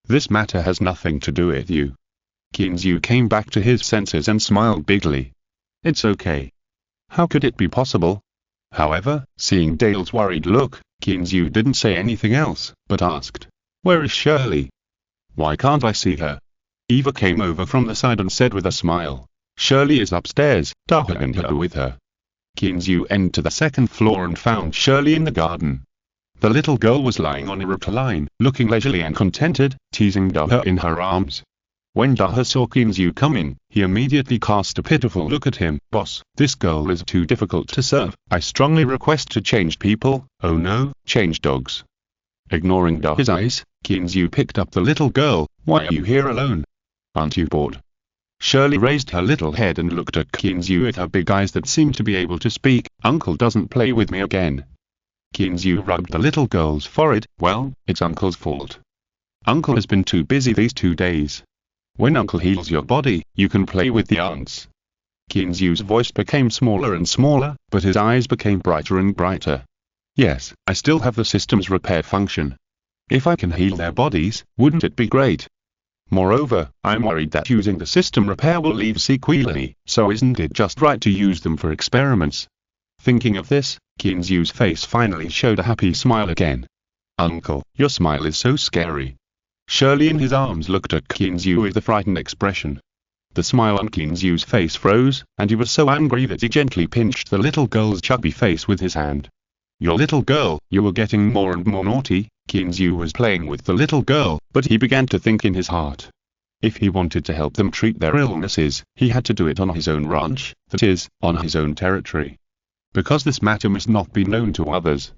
This matter has nothing to do with you. Kinzu came back to his senses and smiled bigly. It's okay. How could it be possible? However, seeing Dale's worried look, Kinzu didn't say anything else, but asked, Where is Shirley? Why can't I see her? Eva came over from the side and said with a smile, Shirley is upstairs, Daha and her are with her. Kinzu entered the second floor and found Shirley in the garden. The little girl was lying on a recline, looking leisurely and contented, teasing Daha in her arms. When Daha saw Kinzu come in, he immediately cast a pitiful look at him. Boss, this girl is too difficult to serve. I strongly request to change people. Oh no, change dogs. Ignoring Daha's eyes, Kinzu picked up the little girl. Why are you here alone? Aren't you bored? Shirley raised her little head and looked at Kinzu with her big eyes that seemed to be able to speak. Uncle doesn't play with me again. Kinzu rubbed the little girl's forehead. Well, it's Uncle's fault. Uncle has been too busy these 2 days. When Uncle heals your body, you can play with the ants. Kinzu's voice became smaller and smaller, but his eyes became brighter and brighter. Yes, I still have the system's repair function. If I can heal their bodies, wouldn't it be great? Moreover, I'm worried that using the system repair will leave sequelae, so isn't it just right to use them for experiments? Thinking of this, Kinzu's face finally showed a happy smile again. Uncle, your smile is so scary. Shirley in his arms looked at Kinzu with a frightened expression. The smile on Kinzu's face froze, and he was so angry that he gently pinched the little girl's chubby face with his hand. Your little girl, you were getting more and more naughty. Kinzu was playing with the little girl, but he began to think in his heart. If he wanted to help them treat their illnesses, he had to do it on his own ranch, that is, on his own territory. Because this matter must not be known to others.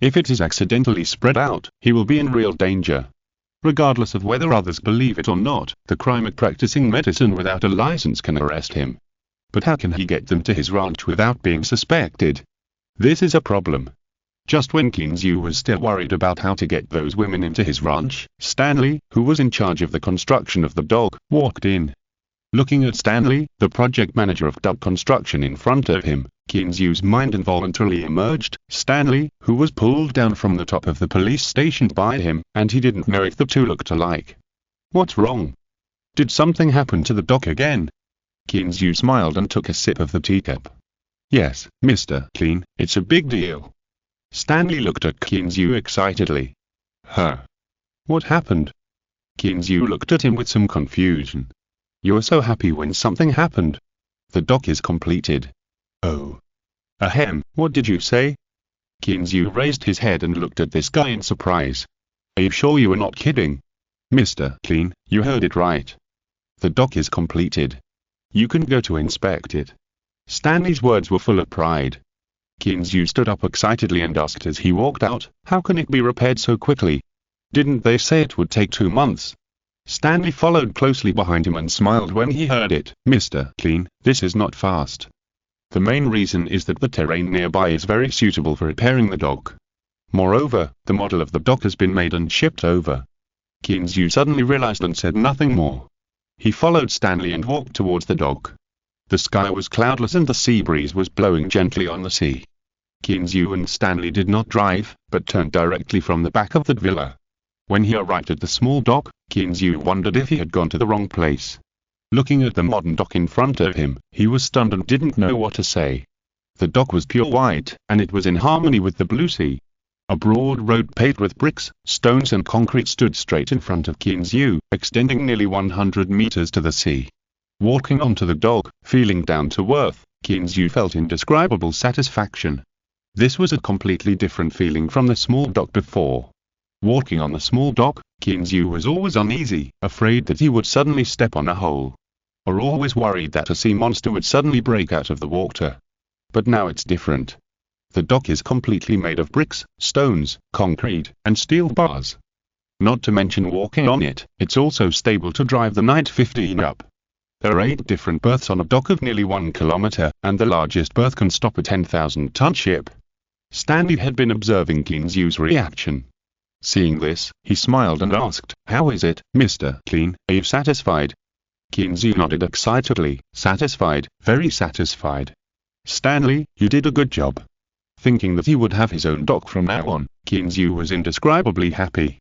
If it is accidentally spread out, he will be in real danger. Regardless of whether others believe it or not, the crime of practicing medicine without a license can arrest him. But how can he get them to his ranch without being suspected? This is a problem. Just when Qin was still worried about how to get those women into his ranch, Stanley, who was in charge of the construction of the dock, walked in. Looking at Stanley, the project manager of dock construction in front of him, Qin's mind involuntarily emerged, Stanley, who was pulled down from the top of the police station by him, and he didn't know if the two looked alike. What's wrong? Did something happen to the dock again? Qin smiled and took a sip of the teacup. Yes, Mr. Qin, it's a big deal. Stanley looked at Qin excitedly. Huh? What happened? Qin looked at him with some confusion. You were so happy when something happened. The dock is completed. Oh. Ahem, what did you say? Qin raised his head and looked at this guy in surprise. Are you sure you were not kidding? Mr. Qin, you heard it right. The dock is completed. You can go to inspect it. Stanley's words were full of pride. Qin stood up excitedly and asked as he walked out, how can it be repaired so quickly? Didn't they say it would take 2 months? Stanley followed closely behind him and smiled when he heard it. Mr. Qin, this is not fast. The main reason is that the terrain nearby is very suitable for repairing the dock. Moreover, the model of the dock has been made and shipped over. Qin suddenly realized and said nothing more. He followed Stanley and walked towards the dock. The sky was cloudless and the sea breeze was blowing gently on the sea. Qin and Stanley did not drive, but turned directly from the back of the villa. When he arrived at the small dock, Qin wondered if he had gone to the wrong place. Looking at the modern dock in front of him, he was stunned and didn't know what to say. The dock was pure white, and it was in harmony with the blue sea. A broad road paved with bricks, stones and concrete stood straight in front of Qin, extending nearly 100 meters to the sea. Walking onto the dock, feeling down to earth, Qin felt indescribable satisfaction. This was a completely different feeling from the small dock before. Walking on the small dock, Qin was always uneasy, afraid that he would suddenly step on a hole. Or always worried that a sea monster would suddenly break out of the water. But now it's different. The dock is completely made of bricks, stones, concrete, and steel bars. Not to mention walking on it, it's also stable to drive the Night 15 up. There are 8 different berths on a dock of nearly 1 kilometer, and the largest berth can stop a 10,000-ton ship. Stanley had been observing Qin's reaction. Seeing this, he smiled and asked, how is it, Mr. Qin, are you satisfied? Qin nodded excitedly, satisfied, very satisfied. Stanley, you did a good job. Thinking that he would have his own dock from now on, Qin was indescribably happy.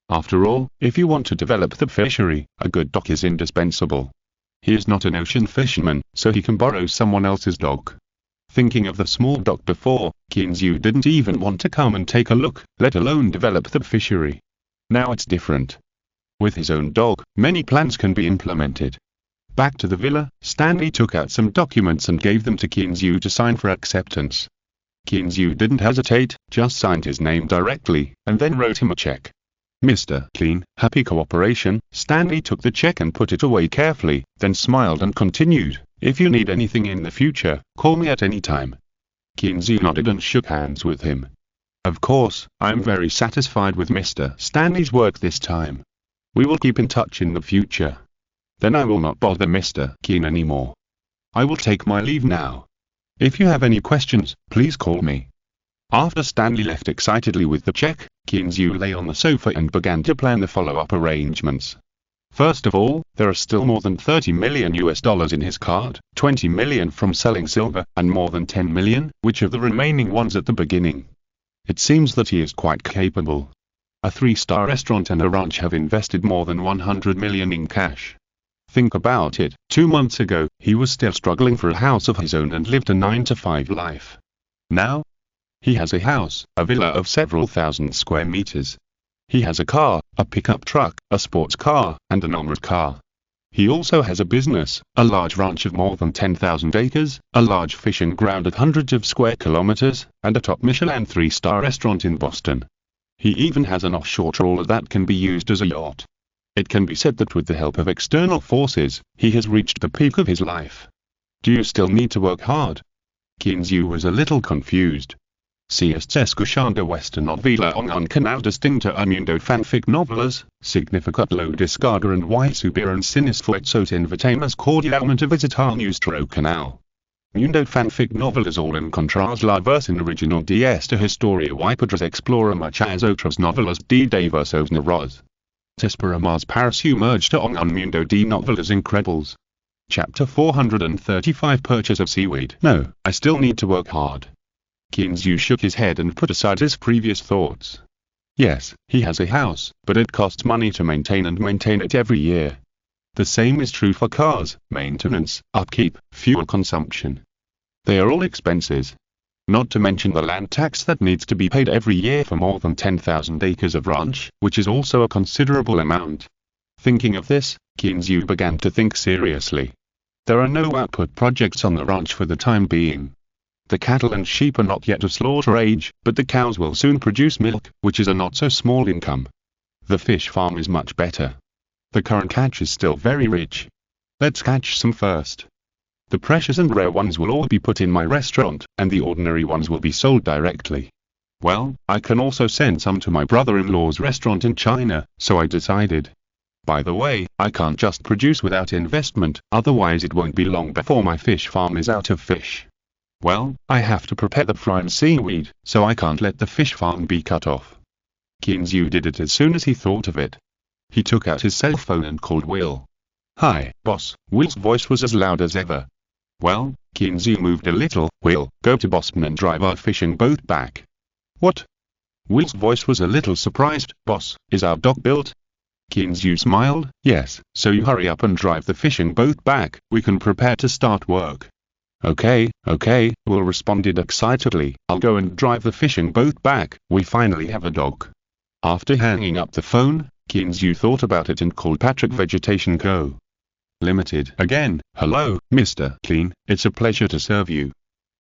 After all, if you want to develop the fishery, a good dock is indispensable. He is not an ocean fisherman, so he can borrow someone else's dock. Thinking of the small dock before, Qin didn't even want to come and take a look, let alone develop the fishery. Now it's different. With his own dock, many plans can be implemented. Back to the villa, Stanley took out some documents and gave them to Qin to sign for acceptance. Qin didn't hesitate, just signed his name directly, and then wrote him a check. Mr. Qin, happy cooperation. Stanley took the check and put it away carefully, then smiled and continued, if you need anything in the future, call me at any time. Qin nodded and shook hands with him. Of course, I am very satisfied with Mr. Stanley's work this time. We will keep in touch in the future. Then I will not bother Mr. Qin anymore. I will take my leave now. If you have any questions, please call me. After Stanley left excitedly with the check, Qin lay on the sofa and began to plan the follow-up arrangements. First of all, there are still more than $30 million in his card, 20 million from selling silver, and more than 10 million, which are the remaining ones at the beginning. It seems that he is quite capable. A 3-star restaurant and a ranch have invested more than 100 million in cash. Think about it, 2 months ago, he was still struggling for a house of his own and lived a 9-to-5 life. Now, he has a house, a villa of several thousand square meters. He has a car, a pickup truck, a sports car, and an armored car. He also has a business, a large ranch of more than 10,000 acres, a large fishing ground at hundreds of square kilometers, and a top Michelin 3-star restaurant in Boston. He even has an offshore trawler that can be used as a yacht. It can be said that with the help of external forces, he has reached the peak of his life. Do you still need to work hard? Kinzu was a little confused. Si est escuchando esta novela en un canal distinto al mundo fanfic novelas, significat lo descarga and y subir en sinisfuerzos invitamos cordialmente a visitar nuestro canal. Mundo fanfic novelas all encontras la versión original de esta historia y podrás explorar muchas otras novelas de diversos narradores. Te esperamos para sumergirte en un mundo de novelas increíbles. Chapter 435 Purchase of Seaweed. No, I still need to work hard. Kinzu shook his head and put aside his previous thoughts. Yes, he has a house, but it costs money to maintain it every year. The same is true for cars, maintenance, upkeep, fuel consumption. They are all expenses. Not to mention the land tax that needs to be paid every year for more than 10,000 acres of ranch, which is also a considerable amount. Thinking of this, Kinzu began to think seriously. There are no output projects on the ranch for the time being. The cattle and sheep are not yet of slaughter age, but the cows will soon produce milk, which is a not so small income. The fish farm is much better. The current catch is still very rich. Let's catch some first. The precious and rare ones will all be put in my restaurant, and the ordinary ones will be sold directly. Well, I can also send some to my brother-in-law's restaurant in China, so I decided. By the way, I can't just produce without investment, otherwise it won't be long before my fish farm is out of fish. Well, I have to prepare the fried seaweed, so I can't let the fish farm be cut off. Kinzu did it as soon as he thought of it. He took out his cell phone and called Will. Hi, boss. Will's voice was as loud as ever. Well, Kinzu moved a little. Will, go to Boston and drive our fishing boat back. What? Will's voice was a little surprised. Boss, is our dock built? Kinzu smiled. Yes, so you hurry up and drive the fishing boat back. We can prepare to start work. Okay, Will responded excitedly. I'll go and drive the fishing boat back. We finally have a dock. After hanging up the phone, Kinzu thought about it and called Patrick Vegetation Co. Limited again. Hello, Mr. Clean, it's a pleasure to serve you.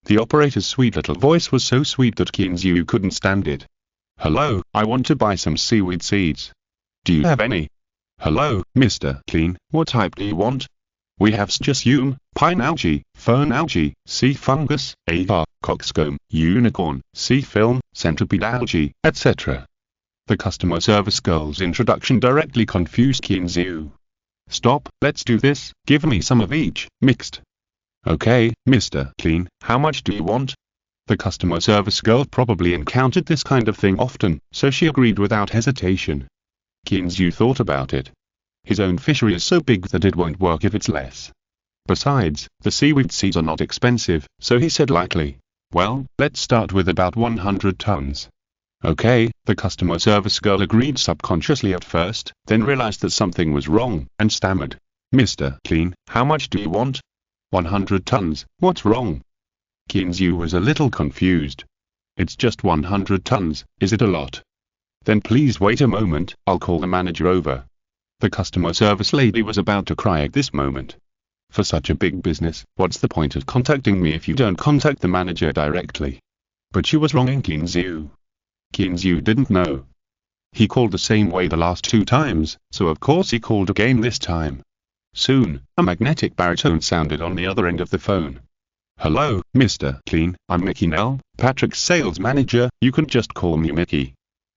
The operator's sweet little voice was so sweet that Kinzu couldn't stand it. Hello, I want to buy some seaweed seeds. Do you have any? Hello, Mr. Clean, what type do you want? We have schizoom, pine algae, fern algae, sea fungus, agar, coxcomb, unicorn, sea film, centipede algae, etc. The customer service girl's introduction directly confused Kinzu. Stop, let's do this, give me some of each, mixed. Okay, Mr. Clean, how much do you want? The customer service girl probably encountered this kind of thing often, so she agreed without hesitation. Kinzu thought about it. His own fishery is so big that it won't work if it's less. Besides, the seaweed seeds are not expensive, so he said lightly. Well, let's start with about 100 tons. Okay, the customer service girl agreed subconsciously at first, then realized that something was wrong, and stammered. Mr. Clean, how much do you want? 100 tons, what's wrong? Kinzu was a little confused. It's just 100 tons, is it a lot? Then please wait a moment, I'll call the manager over. The customer service lady was about to cry at this moment. For such a big business, what's the point of contacting me if you don't contact the manager directly? But she was wrong in Kinzu. Kinzu didn't know. He called the same way the last 2 times, so of course he called again this time. Soon, a magnetic baritone sounded on the other end of the phone. Hello, Mr. Clean, I'm Mickey Nell, Patrick's sales manager, you can just call me Mickey.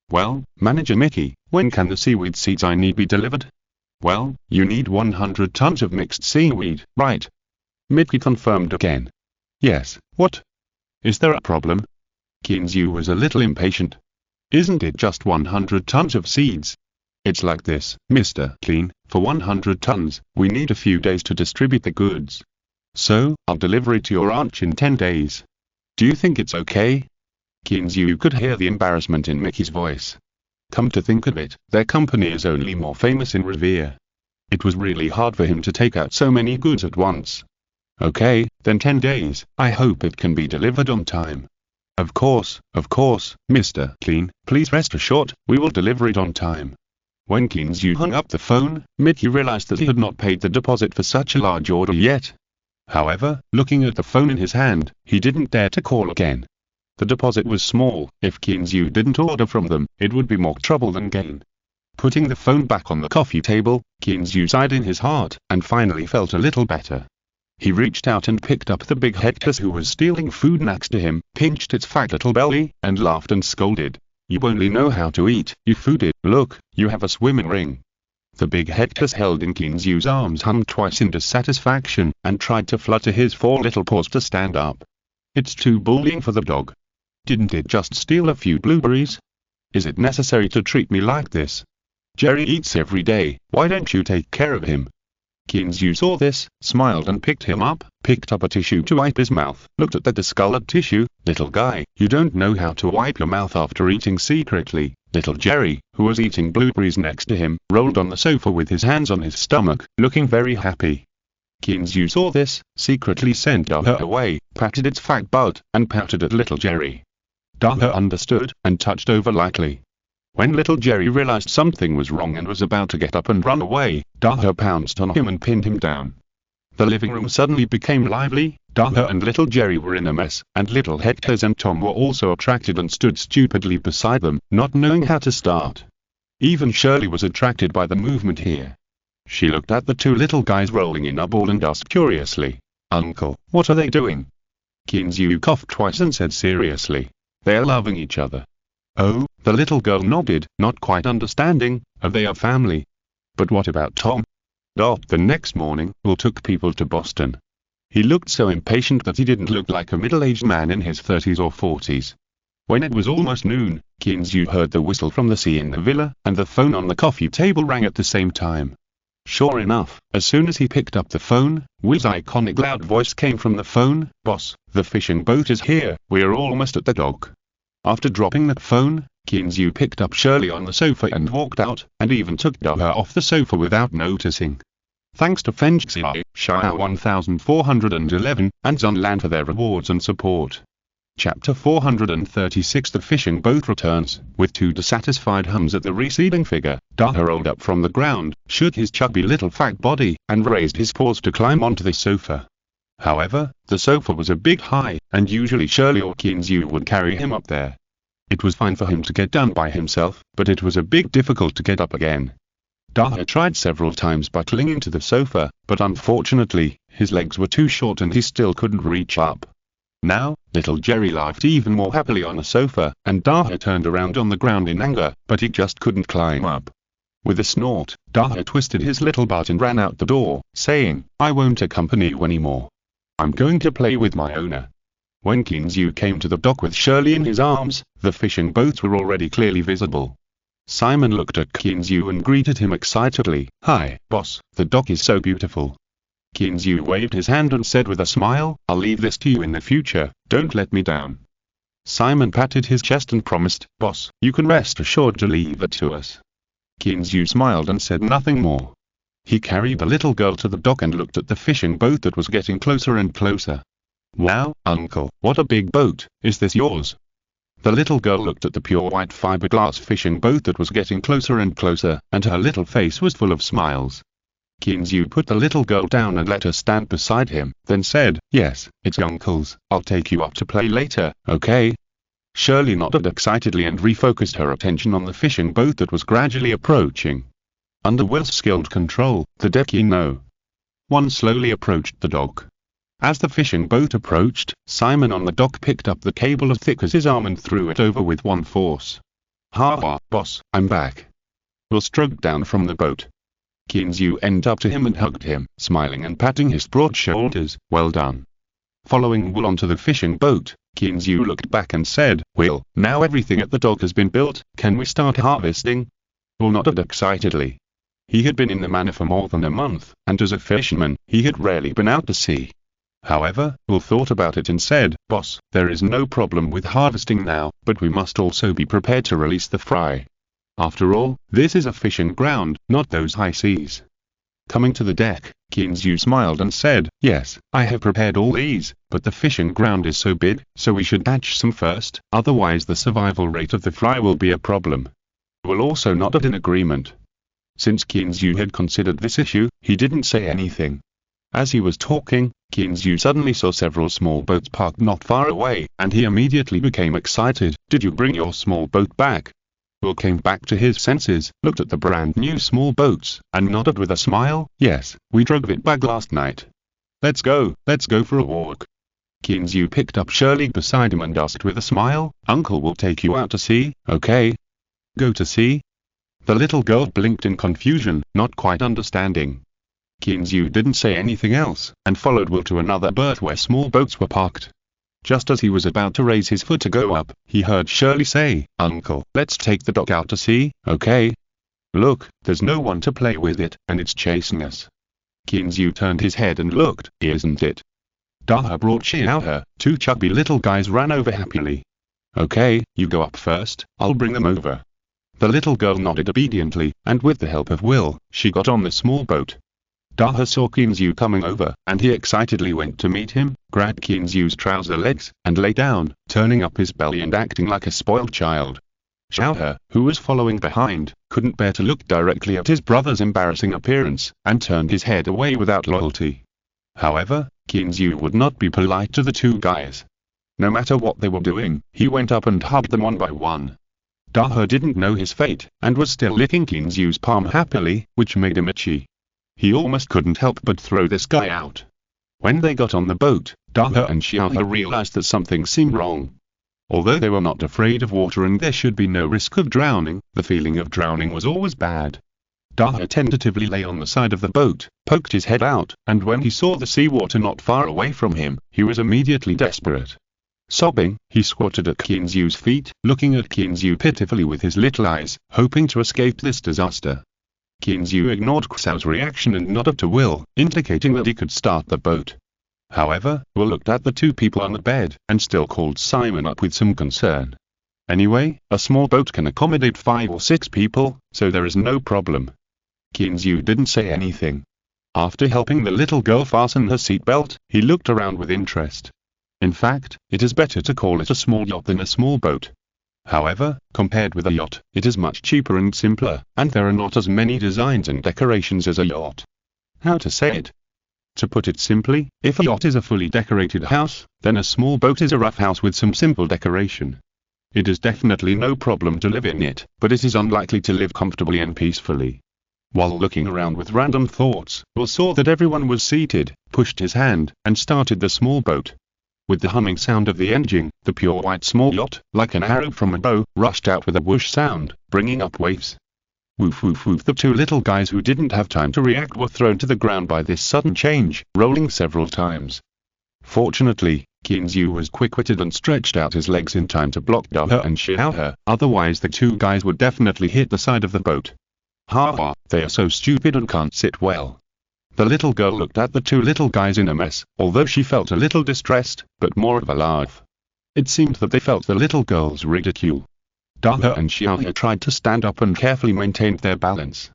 Well, Manager Mickey, when can the seaweed seeds I need be delivered? Well, you need 100 tons of mixed seaweed, right? Mickey confirmed again. Yes, what? Is there a problem? Kinzu was a little impatient. Isn't it just 100 tons of seeds? It's like this, Mr. Clean, for 100 tons, we need a few days to distribute the goods. So, I'll deliver it to your ranch in 10 days. Do you think it's okay? Kinzu could hear the embarrassment in Mickey's voice. Come to think of it, their company is only more famous in Revere. It was really hard for him to take out so many goods at once. Okay, then 10 days, I hope it can be delivered on time. Of course, Mr. Clean, please rest assured, we will deliver it on time. When Kinzu hung up the phone, Mickey realized that he had not paid the deposit for such a large order yet. However, looking at the phone in his hand, he didn't dare to call again. The deposit was small. If Kinzu didn't order from them, it would be more trouble than gain. Putting the phone back on the coffee table, Kinzu sighed in his heart, and finally felt a little better. He reached out and picked up the big hectus who was stealing food next to him, pinched its fat little belly, and laughed and scolded. "You only know how to eat, you foodie. Look, you have a swimming ring." The big hectus held in Kinzu's arms hummed twice in dissatisfaction, and tried to flutter his 4 little paws to stand up. It's too bullying for the dog. Didn't it just steal a few blueberries? Is it necessary to treat me like this? Jerry eats every day, why don't you take care of him? Kinzu saw this, smiled and picked up a tissue to wipe his mouth, looked at the discolored tissue. "Little guy, you don't know how to wipe your mouth after eating secretly." Little Jerry, who was eating blueberries next to him, rolled on the sofa with his hands on his stomach, looking very happy. Kinzu saw this, secretly sent Daha away, patted its fat butt, and pouted at little Jerry. Daha understood, and touched over lightly. When little Jerry realized something was wrong and was about to get up and run away, Daha pounced on him and pinned him down. The living room suddenly became lively. Daha and little Jerry were in a mess, and little Hector and Tom were also attracted and stood stupidly beside them, not knowing how to start. Even Shirley was attracted by the movement here. She looked at the 2 little guys rolling in a ball and asked curiously, "Uncle, what are they doing?" Kinzu coughed twice and said seriously, "They're loving each other." "Oh," the little girl nodded, not quite understanding. "Are they a family? But what about Tom?" The next morning, Will took people to Boston. He looked so impatient that he didn't look like a middle-aged man in his 30s or 40s. When it was almost noon, Kinzu heard the whistle from the sea in the villa, and the phone on the coffee table rang at the same time. Sure enough, as soon as he picked up the phone, Will's iconic loud voice came from the phone. "Boss, the fishing boat is here, we're almost at the dock." After dropping that phone, Kinzu picked up Shirley on the sofa and walked out, and even took Daha off the sofa without noticing. Thanks to Fengxi, Shao 1411, and Zunlan for their rewards and support. Chapter 436. The fishing boat returns. With 2 dissatisfied hums at the receding figure, Daha rolled up from the ground, shook his chubby little fat body, and raised his paws to climb onto the sofa. However, the sofa was a bit high, and usually Shirley or Kinzu would carry him up there. It was fine for him to get down by himself, but it was a bit difficult to get up again. Daha tried several times by clinging to the sofa, but unfortunately, his legs were too short and he still couldn't reach up. Now, little Jerry laughed even more happily on the sofa, and Daha turned around on the ground in anger, but he just couldn't climb up. With a snort, Daha twisted his little butt and ran out the door, saying, "I won't accompany you anymore. I'm going to play with my owner." When Kinzu came to the dock with Shirley in his arms, the fishing boats were already clearly visible. Simon looked at Kinzu and greeted him excitedly, "Hi, boss, the dock is so beautiful." Kinzu waved his hand and said with a smile, "I'll leave this to you in the future, don't let me down." Simon patted his chest and promised, "Boss, you can rest assured to leave it to us." Kinzu smiled and said nothing more. He carried the little girl to the dock and looked at the fishing boat that was getting closer and closer. "Wow, uncle, what a big boat, is this yours?" The little girl looked at the pure white fiberglass fishing boat that was getting closer and closer, and her little face was full of smiles. Kinzu put the little girl down and let her stand beside him, then said, "Yes, it's uncle's, I'll take you up to play later, okay?" Shirley nodded excitedly and refocused her attention on the fishing boat that was gradually approaching. Under Will's skilled control, the Tycoon one slowly approached the dock. As the fishing boat approached, Simon on the dock picked up the cable as thick as his arm and threw it over with one force. "Ha ha, boss, I'm back." Will strode down from the boat. Kinzu went up to him and hugged him, smiling and patting his broad shoulders. "Well done." Following Will onto the fishing boat, Kinzu looked back and said, "Will, now everything at the dock has been built, can we start harvesting?" Will nodded excitedly. He had been in the manor for more than a month, and as a fisherman, he had rarely been out to sea. However, Will thought about it and said, "Boss, there is no problem with harvesting now, but we must also be prepared to release the fry. After all, this is a fishing ground, not those high seas." Coming to the deck, Kinzu smiled and said, "Yes, I have prepared all these, but the fishing ground is so big, so we should catch some first, otherwise the survival rate of the fry will be a problem." Will also nodded in agreement. Since Kinzu had considered this issue, he didn't say anything. As he was talking, Kinzu suddenly saw several small boats parked not far away, and he immediately became excited. "Did you bring your small boat back?" Will came back to his senses, looked at the brand new small boats, and nodded with a smile. Yes, we drove it back last night. Let's go for a walk. Kinzu picked up Shirley beside him and asked with a smile, Uncle will take you out to sea, okay? Go to sea? The little girl blinked in confusion, not quite understanding. Kinzu didn't say anything else, and followed Will to another berth where small boats were parked. Just as he was about to raise his foot to go up, he heard Shirley say, Uncle, let's take the dog out to sea, okay? Look, there's no one to play with it, and it's chasing us. Kinzu turned his head and looked, isn't it? Daha brought Xiaohe, 2 chubby little guys ran over happily. Okay, you go up first, I'll bring them over. The little girl nodded obediently, and with the help of Will, she got on the small boat. Daha saw Kinzu coming over, and he excitedly went to meet him, grabbed Kinzu's trouser legs, and lay down, turning up his belly and acting like a spoiled child. Xiaohe, who was following behind, couldn't bear to look directly at his brother's embarrassing appearance, and turned his head away without loyalty. However, Kinzu would not be polite to the 2 guys. No matter what they were doing, he went up and hugged them one by one. Daha didn't know his fate, and was still licking Kinzu's palm happily, which made him itchy. He almost couldn't help but throw this guy out. When they got on the boat, Daha and Xiaohe realized that something seemed wrong. Although they were not afraid of water and there should be no risk of drowning, the feeling of drowning was always bad. Daha tentatively lay on the side of the boat, poked his head out, and when he saw the seawater not far away from him, he was immediately desperate. Sobbing, he squatted at Kinzu's feet, looking at Kinzu pitifully with his little eyes, hoping to escape this disaster. Kinzu ignored Xiao's reaction and nodded to Will, indicating that he could start the boat. However, Will looked at the 2 people on the bed, and still called Simon up with some concern. Anyway, a small boat can accommodate 5 or 6 people, so there is no problem. Kinzu didn't say anything. After helping the little girl fasten her seatbelt, he looked around with interest. In fact, it is better to call it a small yacht than a small boat. However, compared with a yacht, it is much cheaper and simpler, and there are not as many designs and decorations as a yacht. How to say it? To put it simply, if a yacht is a fully decorated house, then a small boat is a rough house with some simple decoration. It is definitely no problem to live in it, but it is unlikely to live comfortably and peacefully. While looking around with random thoughts, Will saw that everyone was seated, pushed his hand, and started the small boat. With the humming sound of the engine, the pure white small yacht, like an arrow from a bow, rushed out with a whoosh sound, bringing up waves. Woof woof woof. The 2 little guys who didn't have time to react were thrown to the ground by this sudden change, rolling several times. Fortunately, Kinzu was quick-witted and stretched out his legs in time to block Daha and Xiaohe, otherwise the 2 guys would definitely hit the side of the boat. Ha ha, they are so stupid and can't sit well. The little girl looked at the 2 little guys in a mess, although she felt a little distressed, but more of a laugh. It seemed that they felt the little girl's ridicule. Daha and Xiaohe tried to stand up and carefully maintained their balance.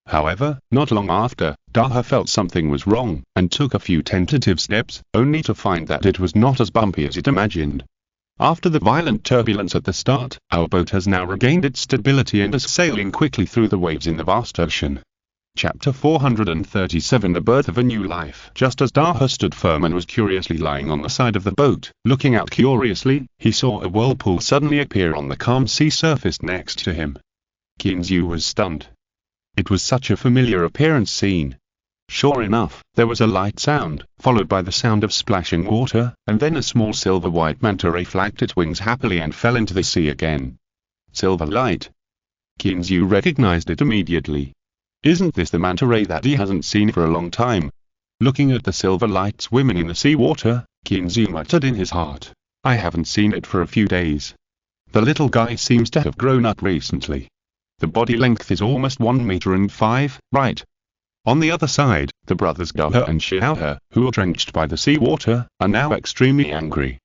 However, not long after, Daha felt something was wrong, and took a few tentative steps, only to find that it was not as bumpy as it imagined. After the violent turbulence at the start, our boat has now regained its stability and is sailing quickly through the waves in the vast ocean. Chapter 437 The Birth of a New Life. Just as Daha stood firm and was curiously lying on the side of the boat, looking out curiously, he saw a whirlpool suddenly appear on the calm sea surface next to him. Kinzu was stunned. It was such a familiar appearance scene. Sure enough, there was a light sound, followed by the sound of splashing water, and then a small silver-white manta ray flapped its wings happily and fell into the sea again. Silver light. Kinzu recognized it immediately. Isn't this the manta ray that he hasn't seen for a long time? Looking at the silver light swimming in the seawater, Kinzu muttered in his heart, I haven't seen it for a few days. The little guy seems to have grown up recently. The body length is almost 1 meter and 5, right? On the other side, the brothers Daha and Xiaohe, who are drenched by the seawater, are now extremely angry.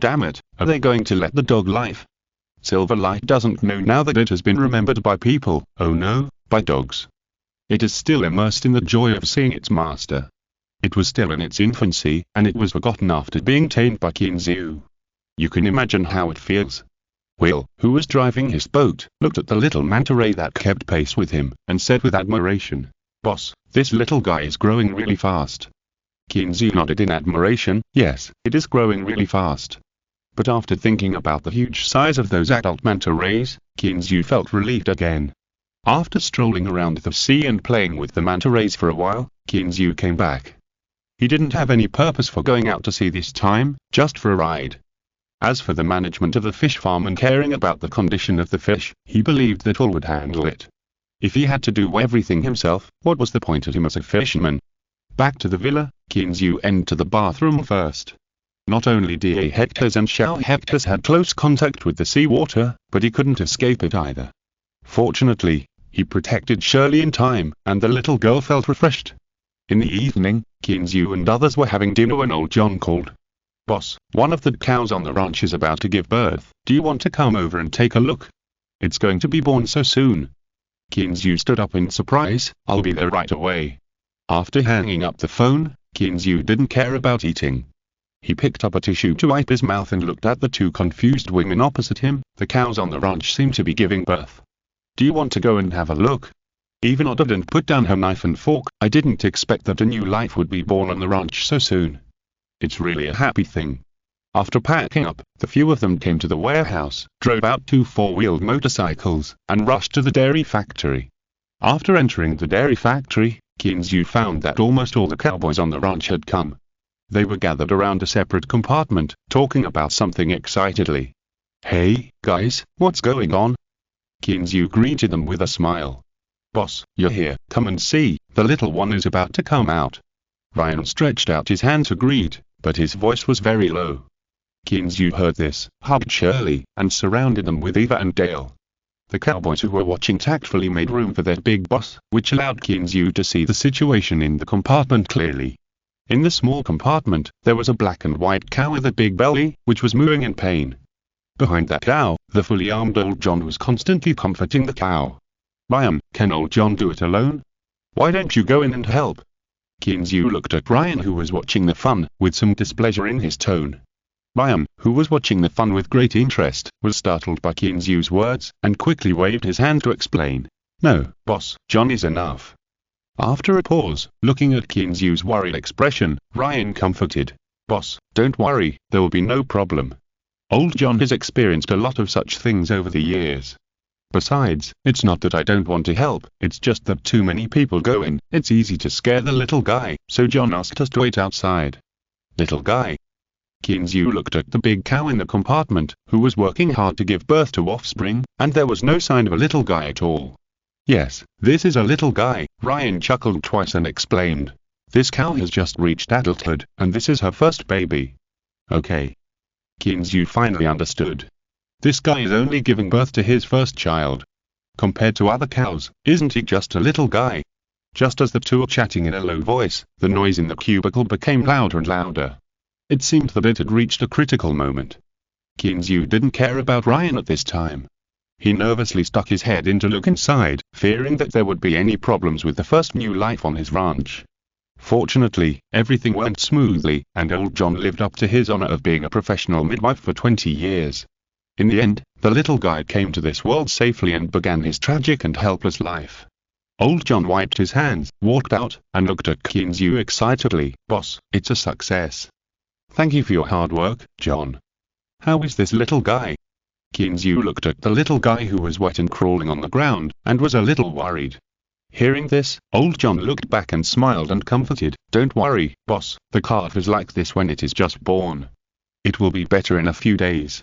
Damn it, are they going to let the dog live? Silverlight doesn't know now that it has been remembered by people, oh no, by dogs. It is still immersed in the joy of seeing its master. It was still in its infancy, and it was forgotten after being tamed by Kinzu. You can imagine how it feels. Will, who was driving his boat, looked at the little manta ray that kept pace with him, and said with admiration, Boss, this little guy is growing really fast. Kinzu nodded in admiration, yes, it is growing really fast. But after thinking about the huge size of those adult manta rays, Kinzu felt relieved again. After strolling around the sea and playing with the manta rays for a while, Kinzu came back. He didn't have any purpose for going out to sea this time, just for a ride. As for the management of the fish farm and caring about the condition of the fish, he believed that all would handle it. If he had to do everything himself, what was the point of him as a fisherman? Back to the villa, Kinzu entered the bathroom first. Not only did Hector's and Xiao Hector's had close contact with the seawater, but he couldn't escape it either. Fortunately, he protected Shirley in time, and the little girl felt refreshed. In the evening, Kinzu and others were having dinner when old John called. "Boss, one of the cows on the ranch is about to give birth. Do you want to come over and take a look? It's going to be born so soon." Kinzu stood up in surprise. "I'll be there right away." After hanging up the phone, Kinzu didn't care about eating. He picked up a tissue to wipe his mouth and looked at the two confused women opposite him. The cows on the ranch seemed to be giving birth. "Do you want to go and have a look?" Eva nodded and put down her knife and fork. "I didn't expect that a new life would be born on the ranch so soon. It's really a happy thing." After packing up, the few of them came to the warehouse, drove out 2 4-wheeled motorcycles, and rushed to the dairy factory. After entering the dairy factory, Kinzu found that almost all the cowboys on the ranch had come. They were gathered around a separate compartment, talking about something excitedly. "Hey, guys, what's going on?" Kinzu greeted them with a smile. "Boss, you're here, come and see, the little one is about to come out." Ryan stretched out his hand to greet, but his voice was very low. Kinzu heard this, hugged Shirley, and surrounded them with Eva and Dale. The cowboys who were watching tactfully made room for their big boss, which allowed Kinzu to see the situation in the compartment clearly. In the small compartment, there was a black and white cow with a big belly, which was mooing in pain. Behind that cow, the fully armed old John was constantly comforting the cow. "Ryan, can old John do it alone? Why don't you go in and help?" Kinzu looked at Ryan, who was watching the fun, with some displeasure in his tone. Ryan, who was watching the fun with great interest, was startled by Kinzu's words, and quickly waved his hand to explain. "No, boss, John is enough." After a pause, looking at Kinzu's worried expression, Ryan comforted. "Boss, don't worry, there will be no problem. Old John has experienced a lot of such things over the years. Besides, it's not that I don't want to help, it's just that too many people go in, it's easy to scare the little guy, so John asked us to wait outside." "Little guy?" Kinzu looked at the big cow in the compartment, who was working hard to give birth to offspring, and there was no sign of a little guy at all. "Yes, this is a little guy," Ryan chuckled twice and explained. "This cow has just reached adulthood, and this is her first baby." "Okay." Kinzu finally understood. This guy is only giving birth to his first child. Compared to other cows, isn't he just a little guy? Just as the two were chatting in a low voice, the noise in the cubicle became louder and louder. It seemed that it had reached a critical moment. Kinzu didn't care about Ryan at this time. He nervously stuck his head in to look inside, fearing that there would be any problems with the first new life on his ranch. Fortunately, everything went smoothly, and old John lived up to his honor of being a professional midwife for 20 years. In the end, the little guy came to this world safely and began his tragic and helpless life. Old John wiped his hands, walked out, and looked at Kinzu excitedly. "Boss, it's a success. Thank you for your hard work, John. How is this little guy?" Kinzu looked at the little guy who was wet and crawling on the ground, and was a little worried. Hearing this, old John looked back and smiled and comforted. "Don't worry, boss, the calf is like this when it is just born. It will be better in a few days."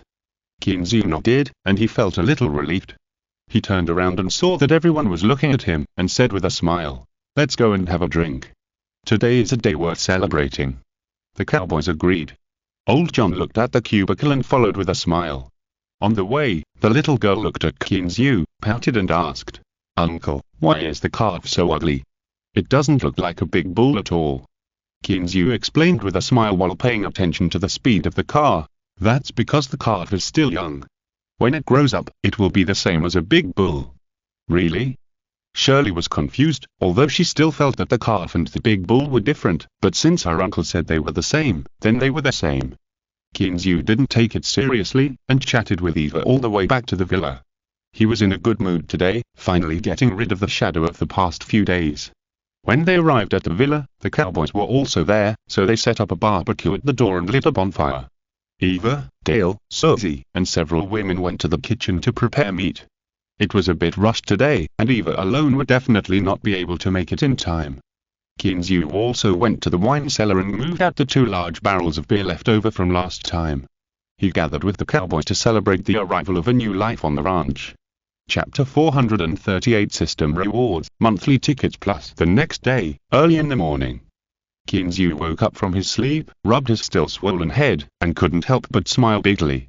Kinzu nodded, and he felt a little relieved. He turned around and saw that everyone was looking at him, and said with a smile, "Let's go and have a drink. Today is a day worth celebrating." The cowboys agreed. Old John looked at the cubicle and followed with a smile. On the way, the little girl looked at Kinzu, pouted and asked, "Uncle, why is the calf so ugly? It doesn't look like a big bull at all." Kinzu explained with a smile while paying attention to the speed of the car. "That's because the calf is still young. When it grows up, it will be the same as a big bull." "Really?" Shirley was confused, although she still felt that the calf and the big bull were different, but since her uncle said they were the same, then they were the same. Kinzu didn't take it seriously, and chatted with Eva all the way back to the villa. He was in a good mood today, finally getting rid of the shadow of the past few days. When they arrived at the villa, the cowboys were also there, so they set up a barbecue at the door and lit a bonfire. Eva, Gail, Susie, and several women went to the kitchen to prepare meat. It was a bit rushed today, and Eva alone would definitely not be able to make it in time. Kinzu also went to the wine cellar and moved out the 2 large barrels of beer left over from last time. He gathered with the cowboys to celebrate the arrival of a new life on the ranch. Chapter 438 System Rewards, Monthly Tickets Plus. The next day, early in the morning, Kinzu woke up from his sleep, rubbed his still swollen head, and couldn't help but smile bigly.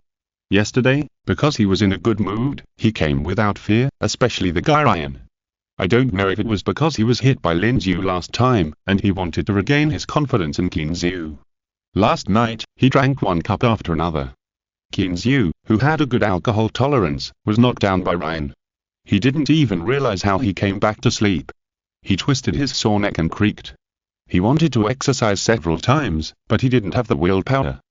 Yesterday, because he was in a good mood, he came without fear, especially the guy Ryan. I don't know if it was because he was hit by Linzu last time, and he wanted to regain his confidence in Kinzu. Last night, he drank 1 cup after another. Kinzu, who had a good alcohol tolerance, was knocked down by Ryan. He didn't even realize how he came back to sleep. He twisted his sore neck and creaked. He wanted to exercise several times, but he didn't have the willpower.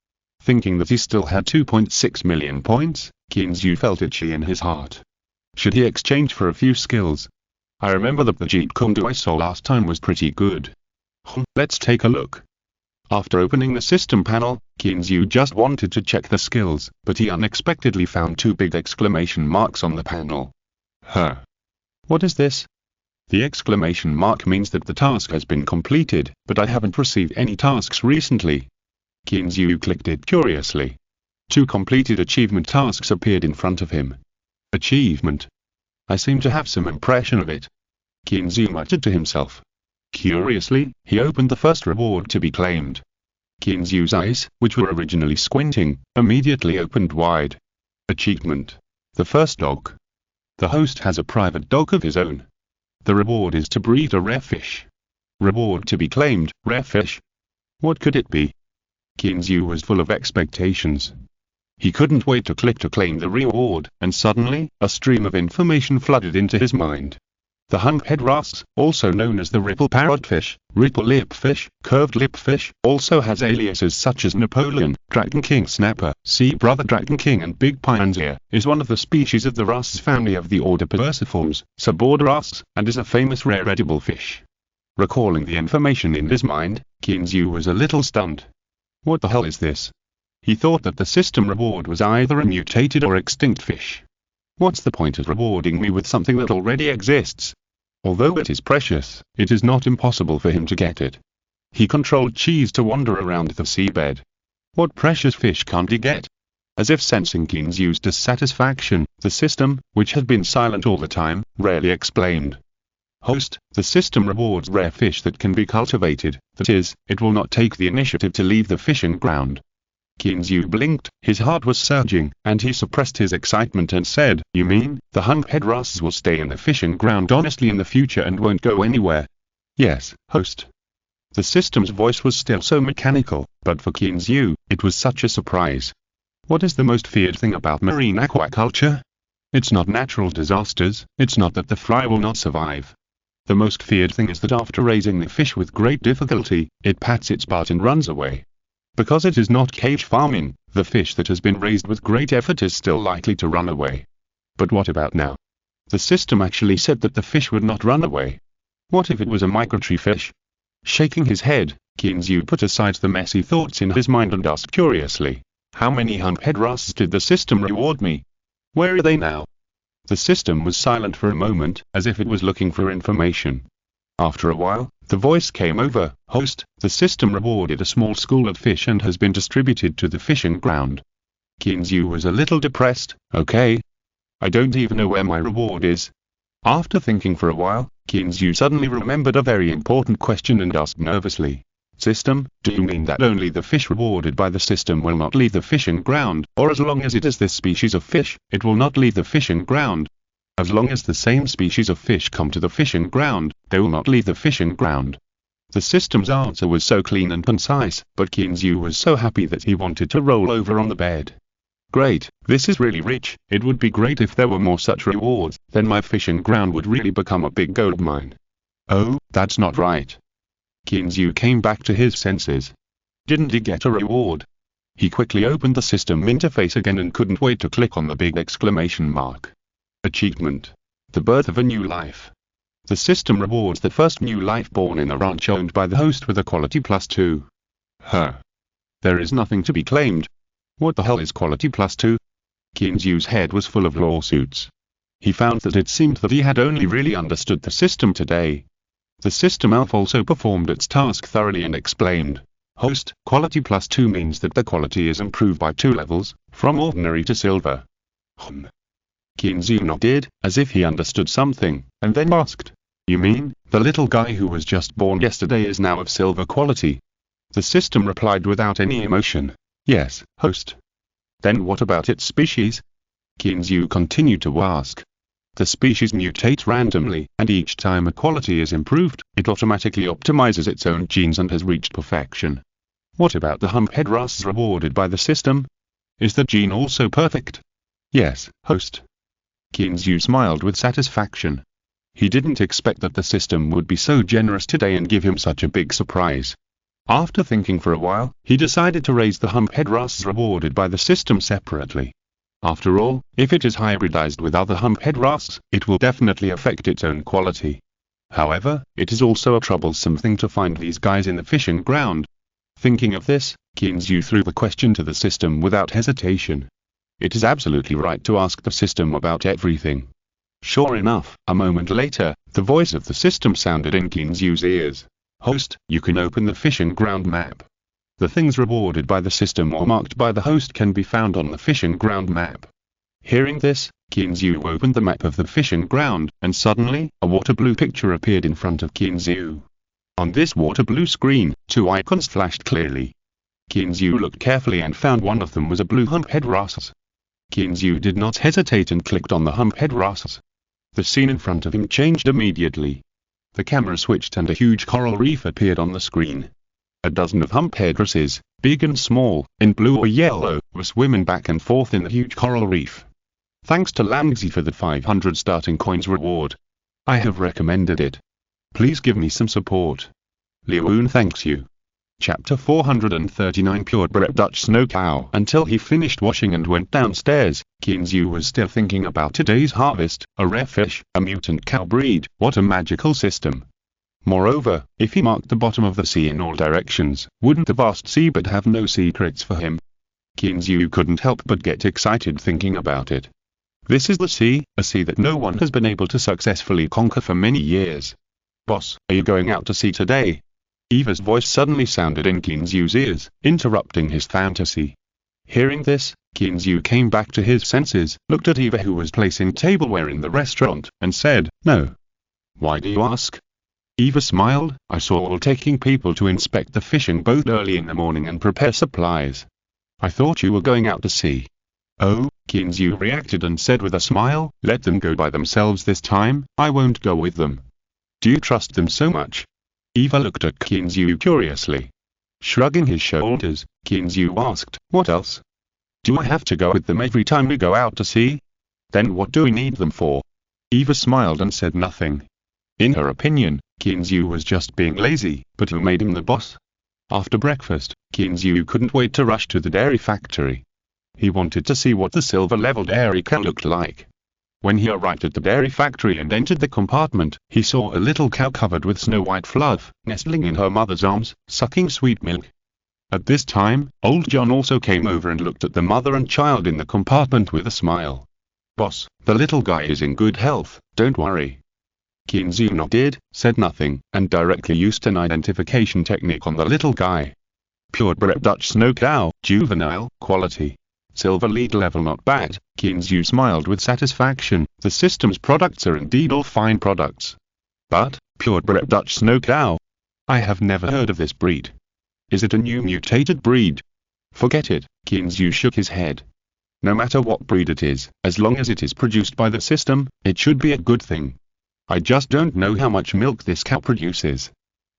Thinking that he still had 2.6 million points, Kinzu felt itchy in his heart. Should he exchange for a few skills? I remember that the Jeet Kune Do I saw last time was pretty good. Let's take a look. After opening the system panel, Kinzu just wanted to check the skills, but he unexpectedly found 2 big exclamation marks on the panel. What is this? The exclamation mark means that the task has been completed, but I haven't received any tasks recently. Kinzu clicked it curiously. 2 completed achievement tasks appeared in front of him. Achievement. I seem to have some impression of it. Kinzu muttered to himself. Curiously, he opened the first reward to be claimed. Kinzu's eyes, which were originally squinting, immediately opened wide. Achievement. The first dog. The host has a private dog of his own. The reward is to breed a rare fish. Reward to be claimed, rare fish. What could it be? Kinzu was full of expectations. He couldn't wait to click to claim the reward, and suddenly, a stream of information flooded into his mind. The humphead wrasse, also known as the ripple parrotfish, ripple lipfish, curved lipfish, also has aliases such as Napoleon, Dragon King Snapper, Sea Brother Dragon King and Big Pine's-ear, is one of the species of the wrasse family of the order Perciformes, suborder wrasse, and is a famous rare edible fish. Recalling the information in his mind, Kinzu was a little stunned. What the hell is this? He thought that the system reward was either a mutated or extinct fish. What's the point of rewarding me with something that already exists? Although it is precious, it is not impossible for him to get it. He controlled Cheese to wander around the seabed. What precious fish can't he get? As if sensing Kinzu's dissatisfaction, the system, which had been silent all the time, rarely explained. Host, the system rewards rare fish that can be cultivated, that is, it will not take the initiative to leave the fishing ground. Kinzu blinked, his heart was surging, and he suppressed his excitement and said, "You mean, the humphead wrasses will stay in the fishing ground honestly in the future and won't go anywhere?" "Yes, host." The system's voice was still so mechanical, but for Kinzu, it was such a surprise. What is the most feared thing about marine aquaculture? It's not natural disasters, it's not that the fry will not survive. The most feared thing is that after raising the fish with great difficulty, it pats its butt and runs away. Because it is not cage farming, the fish that has been raised with great effort is still likely to run away. But what about now? The system actually said that the fish would not run away. What if it was a migratory fish? Shaking his head, Kinzu put aside the messy thoughts in his mind and asked curiously, "How many humphead wrasses did the system reward me? Where are they now?" The system was silent for a moment, as if it was looking for information. After a while, the voice came over, "Host, the system rewarded a small school of fish and has been distributed to the fishing ground." Kinzu was a little depressed. "Okay. I don't even know where my reward is." After thinking for a while, Kinzu suddenly remembered a very important question and asked nervously, "System, do you mean that only the fish rewarded by the system will not leave the fishing ground, or as long as it is this species of fish, it will not leave the fishing ground?" "As long as the same species of fish come to the fishing ground, they will not leave the fishing ground." The system's answer was so clean and concise, but Kinzu was so happy that he wanted to roll over on the bed. "Great, this is really rich. It would be great if there were more such rewards, then my fishing ground would really become a big gold mine." "Oh, that's not right." Kinzu came back to his senses. Didn't he get a reward? He quickly opened the system interface again and couldn't wait to click on the big exclamation mark. Achievement. The birth of a new life. The system rewards the first new life born in a ranch owned by the host with a quality +2. There is nothing to be claimed. What the hell is quality plus 2? Qinzyu's head was full of lawsuits. He found that it seemed that he had only really understood the system today. The system elf also performed its task thoroughly and explained. Host, quality plus 2 means that the quality is improved by 2 levels, from ordinary to silver. Qinzyu nodded, as if he understood something, and then asked, "You mean, the little guy who was just born yesterday is now of silver quality?" The system replied without any emotion, "Yes, host." "Then what about its species?" Qinzyu continued to ask. "The species mutates randomly, and each time a quality is improved, it automatically optimizes its own genes and has reached perfection." "What about the humphead wrasses rewarded by the system? Is the gene also perfect?" "Yes, host." Qinzyu smiled with satisfaction. He didn't expect that the system would be so generous today and give him such a big surprise. After thinking for a while, he decided to raise the humphead wrasses rewarded by the system separately. After all, if it is hybridized with other humphead wrasses, it will definitely affect its own quality. However, it is also a troublesome thing to find these guys in the fishing ground. Thinking of this, Qinzyu threw the question to the system without hesitation. It is absolutely right to ask the system about everything. Sure enough, a moment later, the voice of the system sounded in Qinzyu's ears. "Host, you can open the fishing ground map. The things rewarded by the system or marked by the host can be found on the fishing ground map." Hearing this, Qinzyu opened the map of the fishing ground, and suddenly, a water blue picture appeared in front of Qinzyu. On this water blue screen, 2 icons flashed clearly. Qinzyu looked carefully and found one of them was a blue humphead wrasses. Qinzyu did not hesitate and clicked on the humphead wrasses. The scene in front of him changed immediately. The camera switched and a huge coral reef appeared on the screen. A dozen of humphead wrasses, big and small, in blue or yellow, were swimming back and forth in the huge coral reef. "Thanks to Langzi for the 500 starting coins reward. I have recommended it. Please give me some support. Liuun thanks you." Chapter 439 Purebred Dutch Snow Cow. Until he finished washing and went downstairs, Qinzyu was still thinking about today's harvest, a rare fish, a mutant cow breed, what a magical system. Moreover, if he marked the bottom of the sea in all directions, wouldn't the vast seabed have no secrets for him? Qinzyu couldn't help but get excited thinking about it. This is the sea, a sea that no one has been able to successfully conquer for many years. "Boss, are you going out to sea today?" Eva's voice suddenly sounded in Qinzyu's ears, interrupting his fantasy. Hearing this, Qinzyu came back to his senses, looked at Eva who was placing tableware in the restaurant, and said, "No." "Why do you ask?" Eva smiled. "I saw all taking people to inspect the fishing boat early in the morning and prepare supplies. I thought you were going out to sea." "Oh," Qinzyu reacted and said with a smile, "Let them go by themselves this time, I won't go with them." "Do you trust them so much?" Eva looked at Qinzyu curiously. Shrugging his shoulders, Qinzyu asked, "What else? Do I have to go with them every time we go out to sea? Then what do we need them for?" Eva smiled and said nothing. In her opinion, Qinzyu was just being lazy, but who made him the boss? After breakfast, Qinzyu couldn't wait to rush to the dairy factory. He wanted to see what the silver-level dairy cow looked like. When he arrived at the dairy factory and entered the compartment, he saw a little cow covered with snow-white fluff, nestling in her mother's arms, sucking sweet milk. At this time, old John also came over and looked at the mother and child in the compartment with a smile. "Boss, the little guy is in good health, don't worry." Qinzyu nodded, said nothing, and directly used an identification technique on the little guy. Purebred Dutch Snow Cow, juvenile, quality. Silver lead level not bad. Qinzyu smiled with satisfaction. The system's products are indeed all fine products. But, purebred Dutch Snow Cow? I have never heard of this breed. Is it a new mutated breed? Forget it, Qinzyu shook his head. No matter what breed it is, as long as it is produced by the system, it should be a good thing. I just don't know how much milk this cow produces.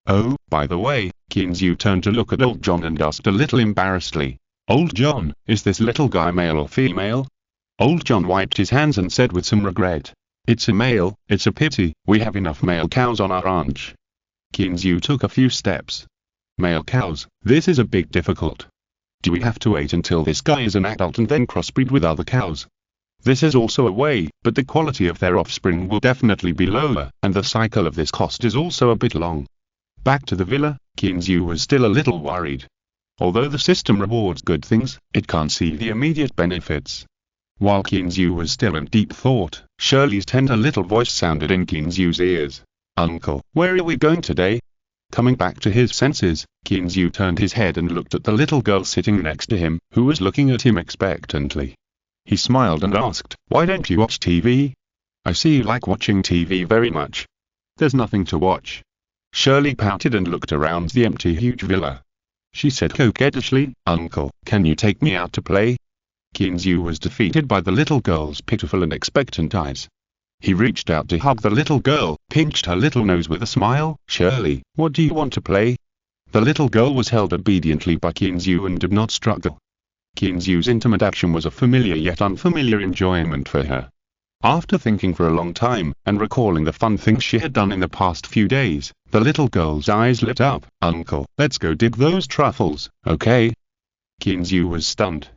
Oh, by the way, Qinzyu turned to look at old John and asked a little embarrassedly. Old John, is this little guy male or female? Old John wiped his hands and said with some regret. It's a male, it's a pity, we have enough male cows on our ranch. Qinzyu took a few steps. Male cows, this is a bit difficult. Do we have to wait until this guy is an adult and then crossbreed with other cows? This is also a way, but the quality of their offspring will definitely be lower, and the cycle of this cost is also a bit long. Back to the villa, Qinzyu was still a little worried. Although the system rewards good things, it can't see the immediate benefits. While Kinzu was still in deep thought, Shirley's tender little voice sounded in Kinzu's ears. "Uncle, where are we going today?" Coming back to his senses, Kinzu turned his head and looked at the little girl sitting next to him, who was looking at him expectantly. He smiled and asked, "Why don't you watch TV? I see you like watching TV very much." "There's nothing to watch." Shirley pouted and looked around the empty huge villa. She said coquettishly, "Uncle, can you take me out to play?" Kinzu was defeated by the little girl's pitiful and expectant eyes. He reached out to hug the little girl, pinched her little nose with a smile. "Shirley, what do you want to play?" The little girl was held obediently by Kinzu and did not struggle. Kinzu's intimate action was a familiar yet unfamiliar enjoyment for her. After thinking for a long time, and recalling the fun things she had done in the past few days, the little girl's eyes lit up. "Uncle, let's go dig those truffles, okay?" Kinzu was stunned.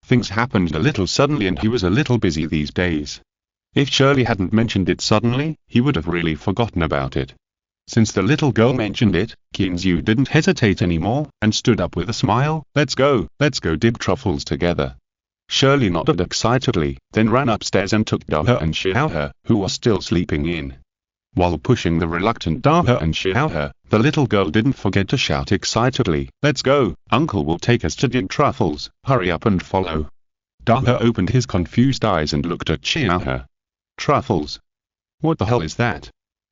Things happened a little suddenly and he was a little busy these days. If Shirley hadn't mentioned it suddenly, he would have really forgotten about it. Since the little girl mentioned it, Kinzu didn't hesitate anymore, and stood up with a smile. Let's go dig truffles together." Shirley nodded excitedly, then ran upstairs and took Daha and Xiaohe, who was still sleeping in. While pushing the reluctant Daha and Xiaohe, the little girl didn't forget to shout excitedly, "Let's go, Uncle will take us to dig truffles, hurry up and follow." Daha opened his confused eyes and looked at Xiaohe. "Truffles? What the hell is that?"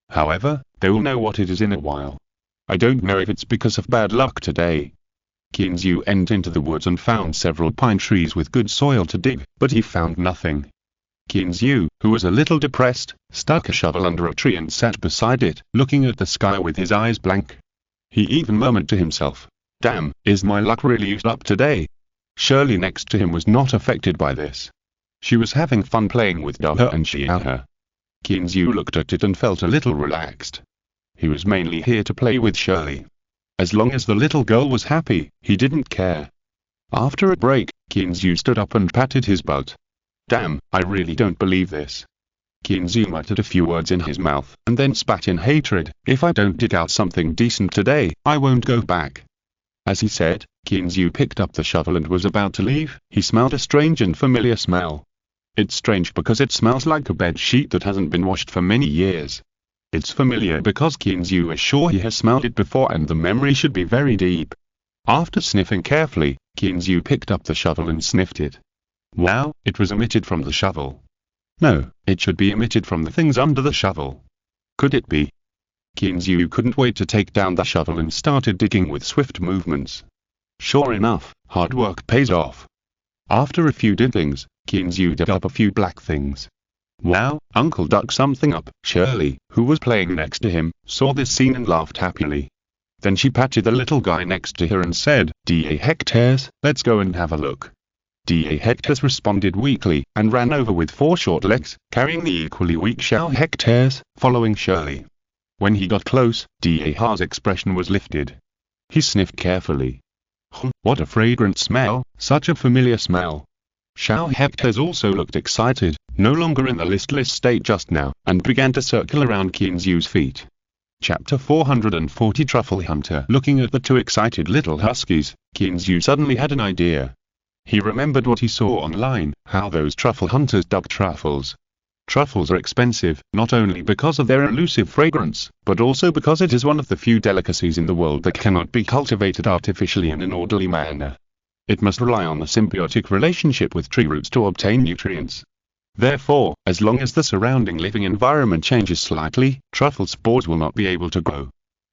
"However, they will know what it is in a while. I don't know if it's because of bad luck today." Kinzu went into the woods and found several pine trees with good soil to dig, but he found nothing. Kinzu, who was a little depressed, stuck a shovel under a tree and sat beside it, looking at the sky with his eyes blank. He even murmured to himself, "Damn, is my luck really used up today?" Shirley next to him was not affected by this. She was having fun playing with Daha and Xiaohe. Kinzu looked at it and felt a little relaxed. He was mainly here to play with Shirley. As long as the little girl was happy, he didn't care. After a break, Kinzu stood up and patted his butt. "Damn, I really don't believe this." Kinzu muttered a few words in his mouth, and then spat in hatred, "If I don't dig out something decent today, I won't go back." As he said, Kinzu picked up the shovel and was about to leave. He smelled a strange and familiar smell. It's strange because it smells like a bed sheet that hasn't been washed for many years. It's familiar because Kinzu is sure he has smelled it before and the memory should be very deep. After sniffing carefully, Kinzu picked up the shovel and sniffed it. Wow, it was emitted from the shovel. No, it should be emitted from the things under the shovel. Could it be? Kinzu couldn't wait to take down the shovel and started digging with swift movements. Sure enough, hard work pays off. After a few diggings, Kinzu dug up a few black things. Wow, Uncle dug something up. Shirley, who was playing next to him, saw this scene and laughed happily. Then she patted the little guy next to her and said, "Da hectares, let's go and have a look." Da hectares responded weakly, and ran over with 4 short legs, carrying the equally weak Xiao hectares, following Shirley. When he got close, Da's expression was lifted. He sniffed carefully. What a fragrant smell, such a familiar smell. Xiao hectares also looked excited, no longer in the listless state just now, and began to circle around Kinzu's feet. Chapter 440 Truffle Hunter. Looking at the 2 excited little huskies, Kinzu suddenly had an idea. He remembered what he saw online, how those truffle hunters dug truffles. Truffles are expensive, not only because of their elusive fragrance, but also because it is one of the few delicacies in the world that cannot be cultivated artificially in an orderly manner. It must rely on a symbiotic relationship with tree roots to obtain nutrients. Therefore, as long as the surrounding living environment changes slightly, truffle spores will not be able to grow.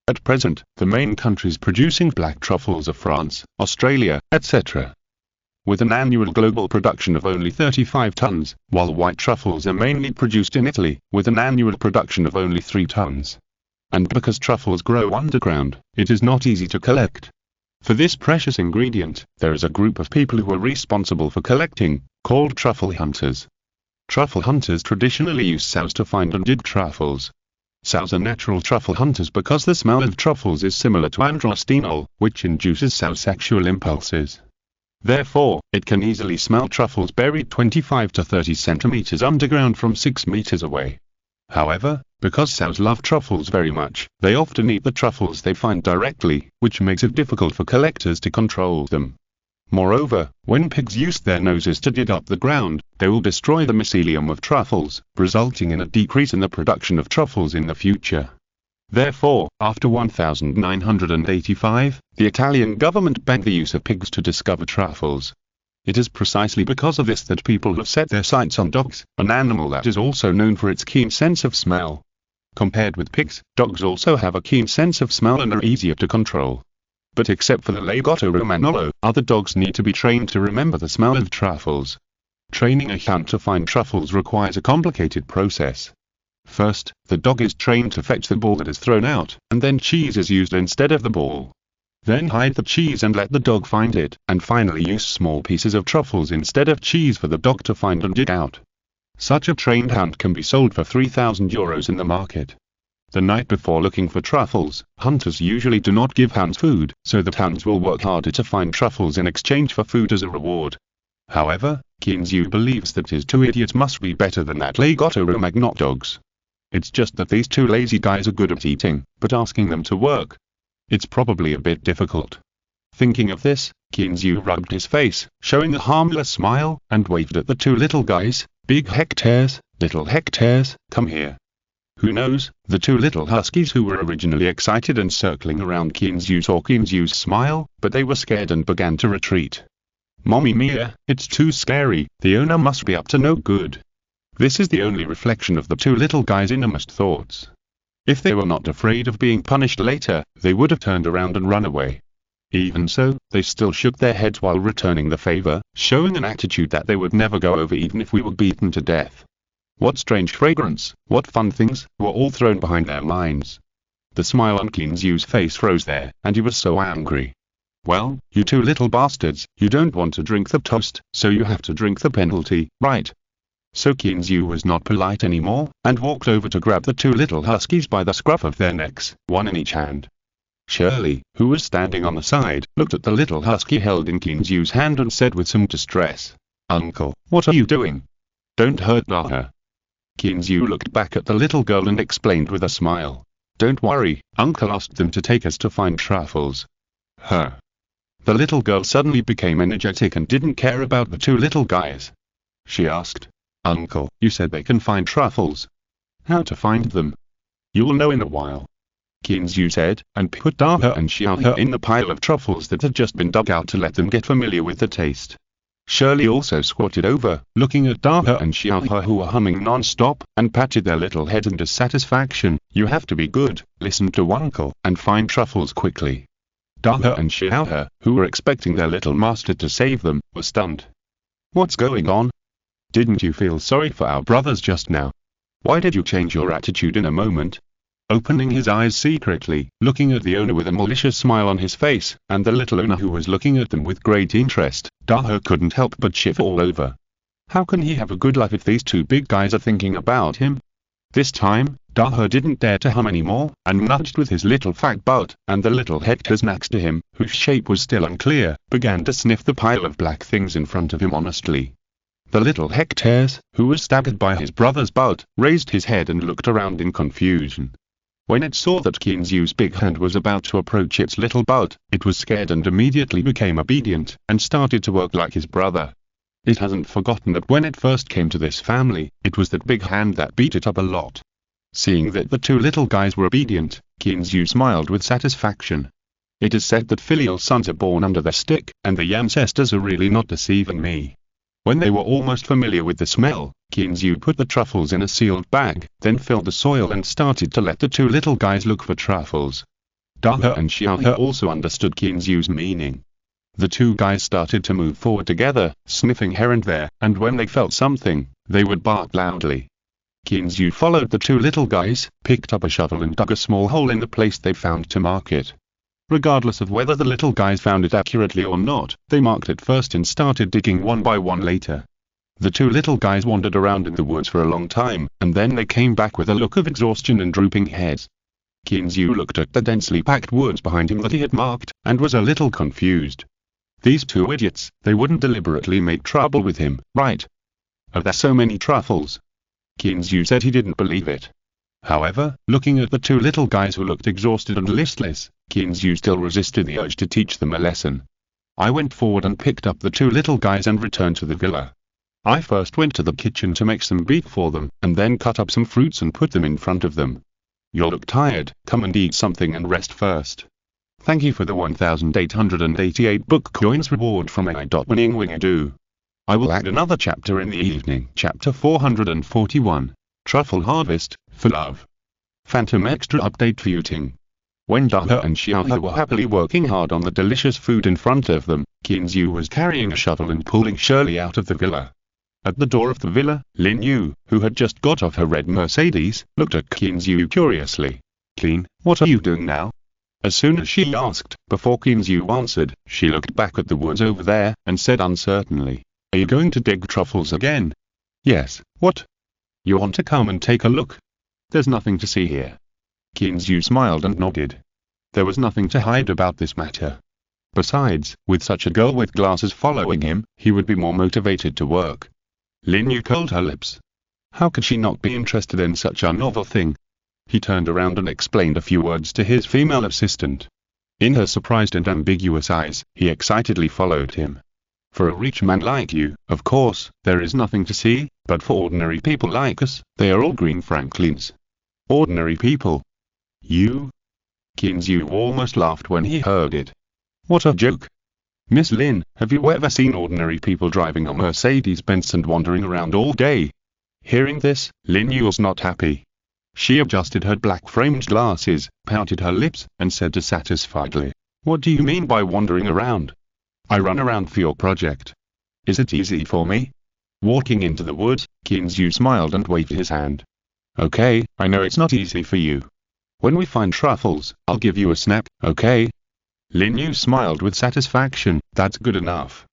At present, the main countries producing black truffles are France, Australia, etc. With an annual global production of only 35 tons, while white truffles are mainly produced in Italy, with an annual production of only 3 tons. And because truffles grow underground, it is not easy to collect. For this precious ingredient, there is a group of people who are responsible for collecting, called truffle hunters. Truffle hunters traditionally use sows to find and dig truffles. Sows are natural truffle hunters because the smell of truffles is similar to androstenol, which induces sow sexual impulses. Therefore, it can easily smell truffles buried 25 to 30 centimeters underground from 6 meters away. However, Because sows love truffles very much, they often eat the truffles they find directly, which makes it difficult for collectors to control them. Moreover, when pigs use their noses to dig up the ground, they will destroy the mycelium of truffles, resulting in a decrease in the production of truffles in the future. Therefore, after 1985, the Italian government banned the use of pigs to discover truffles. It is precisely because of this that people have set their sights on dogs, an animal that is also known for its keen sense of smell. Compared with pigs, dogs also have a keen sense of smell and are easier to control. But except for the Lagotto Romagnolo, other dogs need to be trained to remember the smell of truffles. Training a hound to find truffles requires a complicated process. First, the dog is trained to fetch the ball that is thrown out, and then cheese is used instead of the ball. Then hide the cheese and let the dog find it, and finally use small pieces of truffles instead of cheese for the dog to find and dig out. Such a trained hound can be sold for €3,000 in the market. The night before looking for truffles, hunters usually do not give hounds food, so that hounds will work harder to find truffles in exchange for food as a reward. However, Kinzu believes that his two idiots must be better than that Lagotto Romagnoc dogs. It's just that these two lazy guys are good at eating, but asking them to work, it's probably a bit difficult. Thinking of this, Kinzu rubbed his face, showing a harmless smile, and waved at the two little guys. Big hectares, little hectares, come here. Who knows, the two little huskies who were originally excited and circling around Kinzu saw Kinzu's smile, but they were scared and began to retreat. Mommy mia, it's too scary, the owner must be up to no good. This is the only reflection of the two little guys' innermost thoughts. If they were not afraid of being punished later, they would have turned around and run away. Even so, they still shook their heads while returning the favor, showing an attitude that they would never go over even if we were beaten to death. What strange fragrance, what fun things, were all thrown behind their minds. The smile on Kinzu's face froze there, and he was so angry. Well, you two little bastards, you don't want to drink the toast, so you have to drink the penalty, right? So Kinzu was not polite anymore, and walked over to grab the two little huskies by the scruff of their necks, one in each hand. Shirley, who was standing on the side, looked at the little husky held in Kinzu's hand and said with some distress, "Uncle, what are you doing? Don't hurt her." Kinzu looked back at the little girl and explained with a smile, "Don't worry, Uncle asked them to take us to find truffles." Her. The little girl suddenly became energetic and didn't care about the two little guys. She asked, "Uncle, you said they can find truffles. How to find them?" "You'll know in a while," Kinzu said, and put Daha and Xiaohe in the pile of truffles that had just been dug out to let them get familiar with the taste. Shirley also squatted over, looking at Daha and Xiaohe who were humming non-stop, and patted their little heads in dissatisfaction. "You have to be good, listen to Uncle, and find truffles quickly." Daha and Xiaohe, who were expecting their little master to save them, were stunned. "What's going on? Didn't you feel sorry for our brothers just now? Why did you change your attitude in a moment?" Opening his eyes secretly, looking at the owner with a malicious smile on his face, and the little owner who was looking at them with great interest, Daha couldn't help but shiver all over. How can he have a good life if these two big guys are thinking about him? This time, Daha didn't dare to hum anymore, and nudged with his little fat butt, and the little hectares next to him, whose shape was still unclear, began to sniff the pile of black things in front of him honestly. The little hectares, who was staggered by his brother's butt, raised his head and looked around in confusion. When it saw that Kinzu's big hand was about to approach its little butt, it was scared and immediately became obedient, and started to work like his brother. It hasn't forgotten that when it first came to this family, it was that big hand that beat it up a lot. Seeing that the two little guys were obedient, Kinzu smiled with satisfaction. It is said that filial sons are born under the stick, and the ancestors are really not deceiving me. When they were almost familiar with the smell, Kinzu put the truffles in a sealed bag, then filled the soil and started to let the two little guys look for truffles. Daha and Xiaohe also understood Kinzu's meaning. The two guys started to move forward together, sniffing here and there, and when they felt something, they would bark loudly. Kinzu followed the two little guys, picked up a shovel and dug a small hole in the place they found to mark it. Regardless of whether the little guys found it accurately or not, they marked it first and started digging one by one later. The two little guys wandered around in the woods for a long time, and then they came back with a look of exhaustion and drooping heads. Kinzu looked at the densely packed woods behind him that he had marked, and was a little confused. These two idiots, they wouldn't deliberately make trouble with him, right? Are there so many truffles? Kinzu said he didn't believe it. However, looking at the two little guys who looked exhausted and listless, Kinzu still resisted the urge to teach them a lesson. I went forward and picked up the two little guys and returned to the villa. I first went to the kitchen to make some beef for them, and then cut up some fruits and put them in front of them. You look tired, come and eat something and rest first. Thank you for the 1,888 book coins reward from AI.winningwingado. I will add another chapter in the evening. Chapter 441. Truffle Harvest, for Love. Phantom Extra update for Yuting. When Daha and Xiaohe were happily working hard on the delicious food in front of them, Kinzu was carrying a shovel and pulling Shirley out of the villa. At the door of the villa, Lin Yu, who had just got off her red Mercedes, looked at Kinzu curiously. Clean, what are you doing now? As soon as she asked, before Kinzu answered, she looked back at the woods over there, and said uncertainly, "Are you going to dig truffles again?" "Yes, what? You want to come and take a look? There's nothing to see here." Kinzu smiled and nodded. There was nothing to hide about this matter. Besides, with such a girl with glasses following him, he would be more motivated to work. Lin Yu curled her lips. How could she not be interested in such a novel thing? He turned around and explained a few words to his female assistant. In her surprised and ambiguous eyes, he excitedly followed him. For a rich man like you, of course, there is nothing to see, but for ordinary people like us, they are all green Franklins. Ordinary people? You? Kinzu almost laughed when he heard it. What a joke. Miss Lin, have you ever seen ordinary people driving a Mercedes-Benz and wandering around all day? Hearing this, Lin Yu was not happy. She adjusted her black-framed glasses, pouted her lips, and said dissatisfiedly, "What do you mean by wandering around? I run around for your project. Is it easy for me?" Walking into the woods, Kinzu smiled and waved his hand. "Okay, I know it's not easy for you. When we find truffles, I'll give you a snap, okay?" Lin Yu smiled with satisfaction. That's good enough.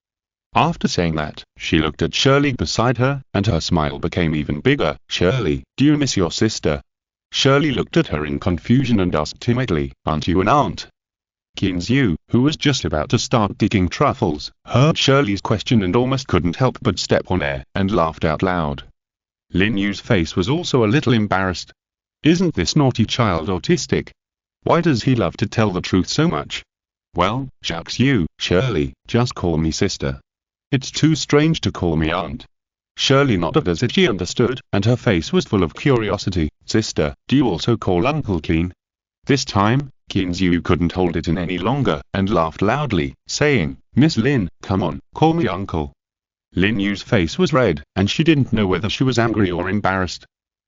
After saying that, she looked at Shirley beside her, and her smile became even bigger. "Shirley, do you miss your sister?" Shirley looked at her in confusion and asked timidly, "Aren't you an aunt?" Kinzu, who was just about to start digging truffles, heard Shirley's question and almost couldn't help but step on air, and laughed out loud. Lin Yu's face was also a little embarrassed. Isn't this naughty child autistic? Why does he love to tell the truth so much? Well, shucks you, Shirley, just call me sister. It's too strange to call me aunt. Shirley nodded as if she understood, and her face was full of curiosity. Sister, do you also call Uncle Keen? This time, Kinzu couldn't hold it in any longer, and laughed loudly, saying, Miss Lin, come on, call me uncle. Lin Yu's face was red, and she didn't know whether she was angry or embarrassed.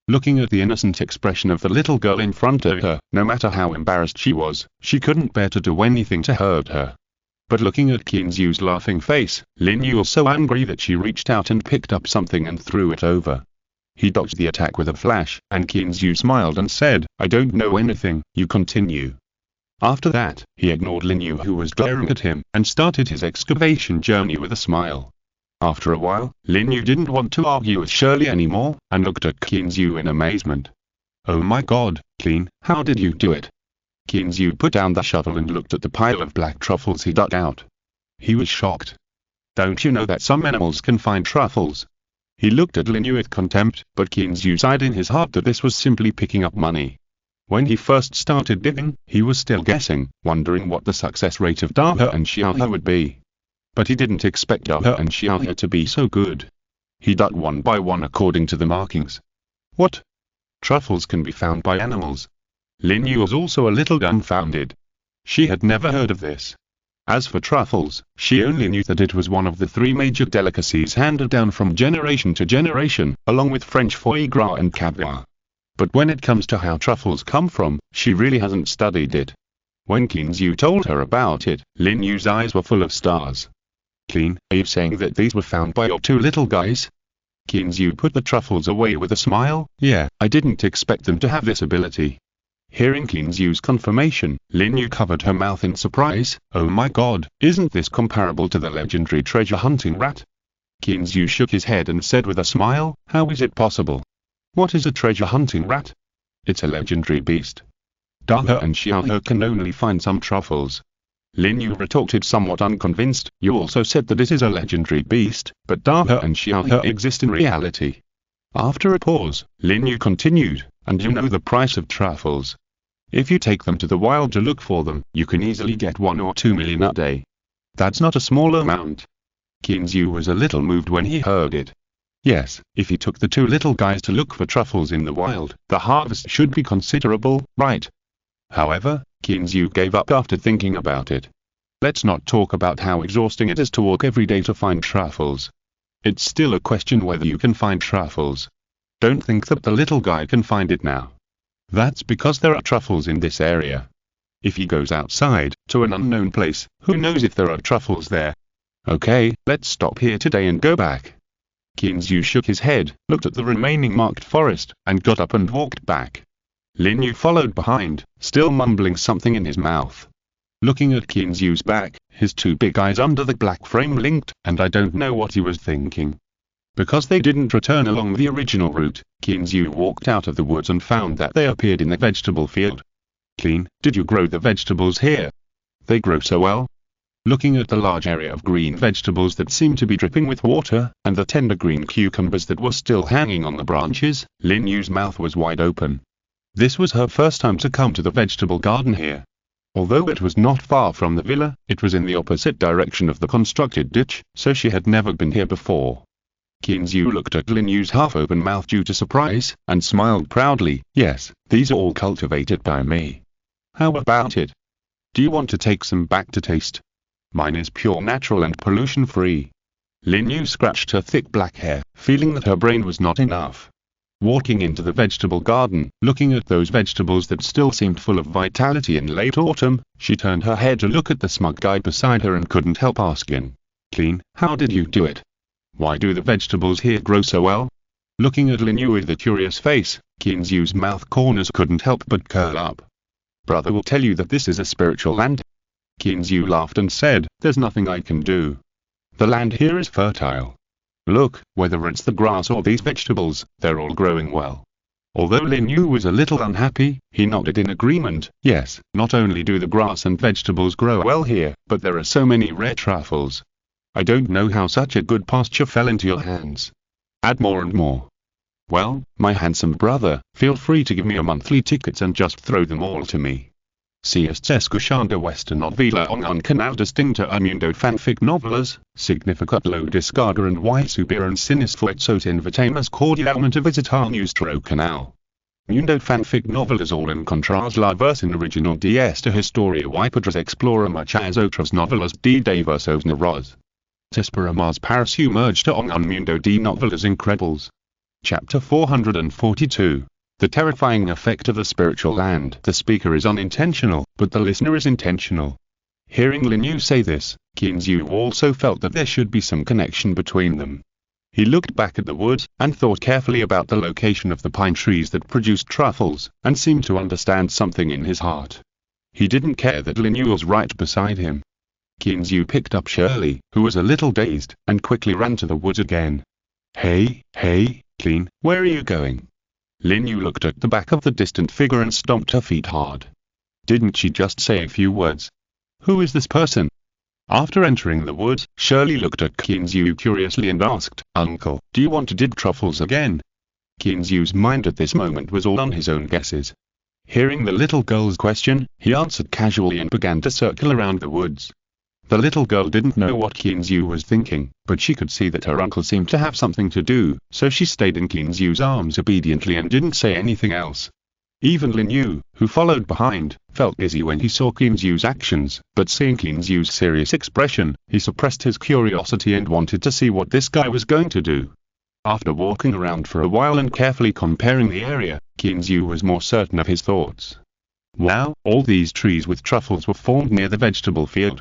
Looking at the innocent expression of the little girl in front of her, no matter how embarrassed she was, she couldn't bear to do anything to hurt her. But looking at Kinzu's laughing face, Lin Yu was so angry that she reached out and picked up something and threw it over. He dodged the attack with a flash, and Kinzu smiled and said, I don't know anything, you continue. After that, he ignored Lin Yu who was glaring at him, and started his excavation journey with a smile. After a while, Lin Yu didn't want to argue with Shirley anymore, and looked at Kinzu in amazement. Oh my god, Clean, how did you do it? Kinzu put down the shovel and looked at the pile of black truffles he dug out. He was shocked. Don't you know that some animals can find truffles? He looked at Lin Yu with contempt, but Kinzu sighed in his heart that this was simply picking up money. When he first started digging, he was still guessing, wondering what the success rate of Daha and Xiaohe would be. But he didn't expect Daha and Xiaohe to be so good. He dug one by one according to the markings. What? Truffles can be found by animals. Lin Yu was also a little dumbfounded. She had never heard of this. As for truffles, she only knew that it was one of the three major delicacies handed down from generation to generation, along with French foie gras and caviar. But when it comes to how truffles come from, she really hasn't studied it. When Kinzu told her about it, Lin Yu's eyes were full of stars. Clean, are you saying that these were found by your two little guys? Kinzu put the truffles away with a smile. Yeah, I didn't expect them to have this ability. Hearing Kinzu's confirmation, Lin Yu covered her mouth in surprise. Oh my god, isn't this comparable to the legendary treasure hunting rat? Kinzu shook his head and said with a smile, how is it possible? What is a treasure hunting rat? It's a legendary beast. Daha and Xiaohe can only find some truffles. Lin Yu retorted somewhat unconvinced, you also said that it is a legendary beast, but Daha and Xiaohe exist in reality. After a pause, Lin Yu continued, And you know the price of truffles. If you take them to the wild to look for them, you can easily get 1 or 2 million a day. That's not a small amount. Kinzu was a little moved when he heard it. Yes, if he took the two little guys to look for truffles in the wild, the harvest should be considerable, right? However, Kinzu gave up after thinking about it. Let's not talk about how exhausting it is to walk every day to find truffles. It's still a question whether you can find truffles. Don't think that the little guy can find it now. That's because there are truffles in this area. If he goes outside, to an unknown place, who knows if there are truffles there? Okay, let's stop here today and go back. Kinzu shook his head, looked at the remaining marked forest, and got up and walked back. Lin Yu followed behind, still mumbling something in his mouth. Looking at Kinzu's back, his two big eyes under the black frame blinked, and I don't know what he was thinking. Because they didn't return along the original route, Kinzu walked out of the woods and found that they appeared in the vegetable field. Clean, did you grow the vegetables here? They grow so well. Looking at the large area of green vegetables that seemed to be dripping with water, and the tender green cucumbers that were still hanging on the branches, Lin Yu's mouth was wide open. This was her first time to come to the vegetable garden here. Although it was not far from the villa, it was in the opposite direction of the constructed ditch, so she had never been here before. Kinzu looked at Lin Yu's half-open mouth due to surprise, and smiled proudly. Yes, these are all cultivated by me. How about it? Do you want to take some back to taste? Mine is pure natural and pollution-free. Lin Yu scratched her thick black hair, feeling that her brain was not enough. Walking into the vegetable garden, looking at those vegetables that still seemed full of vitality in late autumn, she turned her head to look at the smug guy beside her and couldn't help asking, "Clean, how did you do it? Why do the vegetables here grow so well?" Looking at Lin Yu with a curious face, Kinzu's mouth corners couldn't help but curl up. "Brother will tell you that this is a spiritual land." Kinzu laughed and said, "There's nothing I can do. The land here is fertile. Look, whether it's the grass or these vegetables, they're all growing well." Although Lin Yu was a little unhappy, he nodded in agreement. Yes, not only do the grass and vegetables grow well here, but there are so many rare truffles. I don't know how such a good pasture fell into your hands. Add more and more. Well, my handsome brother, feel free to give me a monthly tickets and just throw them all to me. Si estes escuchando esta novela en un canal distinto a mundo fanfic novelas, significat lo descarga and y subir en sinisfuerzos invitamos cordialmente a visitar nuestro canal. Mundo fanfic novelas all encontrás la versión original de esta historia y podrás explorar muchas otras novelas de diversos narradores. Te esperamos para sumergirte en un mundo de novelas increíbles. Chapter 442. The terrifying effect of the spiritual land. The speaker is unintentional, but the listener is intentional. Hearing Lin Yu say this, Kinzu also felt that there should be some connection between them. He looked back at the woods, and thought carefully about the location of the pine trees that produced truffles, and seemed to understand something in his heart. He didn't care that Lin Yu was right beside him. Kinzu picked up Shirley, who was a little dazed, and quickly ran to the woods again. Hey, Clean, where are you going? Lin Yu looked at the back of the distant figure and stomped her feet hard. Didn't she just say a few words? Who is this person? After entering the woods, Shirley looked at Kinzu curiously and asked, "Uncle, do you want to dig truffles again?" Kinzu's mind at this moment was all on his own guesses. Hearing the little girl's question, he answered casually and began to circle around the woods. The little girl didn't know what Kinzu was thinking, but she could see that her uncle seemed to have something to do, so she stayed in Kinzu's arms obediently and didn't say anything else. Even Lin Yu, who followed behind, felt dizzy when he saw Kinzu's actions, but seeing Kinzu's serious expression, he suppressed his curiosity and wanted to see what this guy was going to do. After walking around for a while and carefully comparing the area, Kinzu was more certain of his thoughts. Wow, all these trees with truffles were formed near the vegetable field.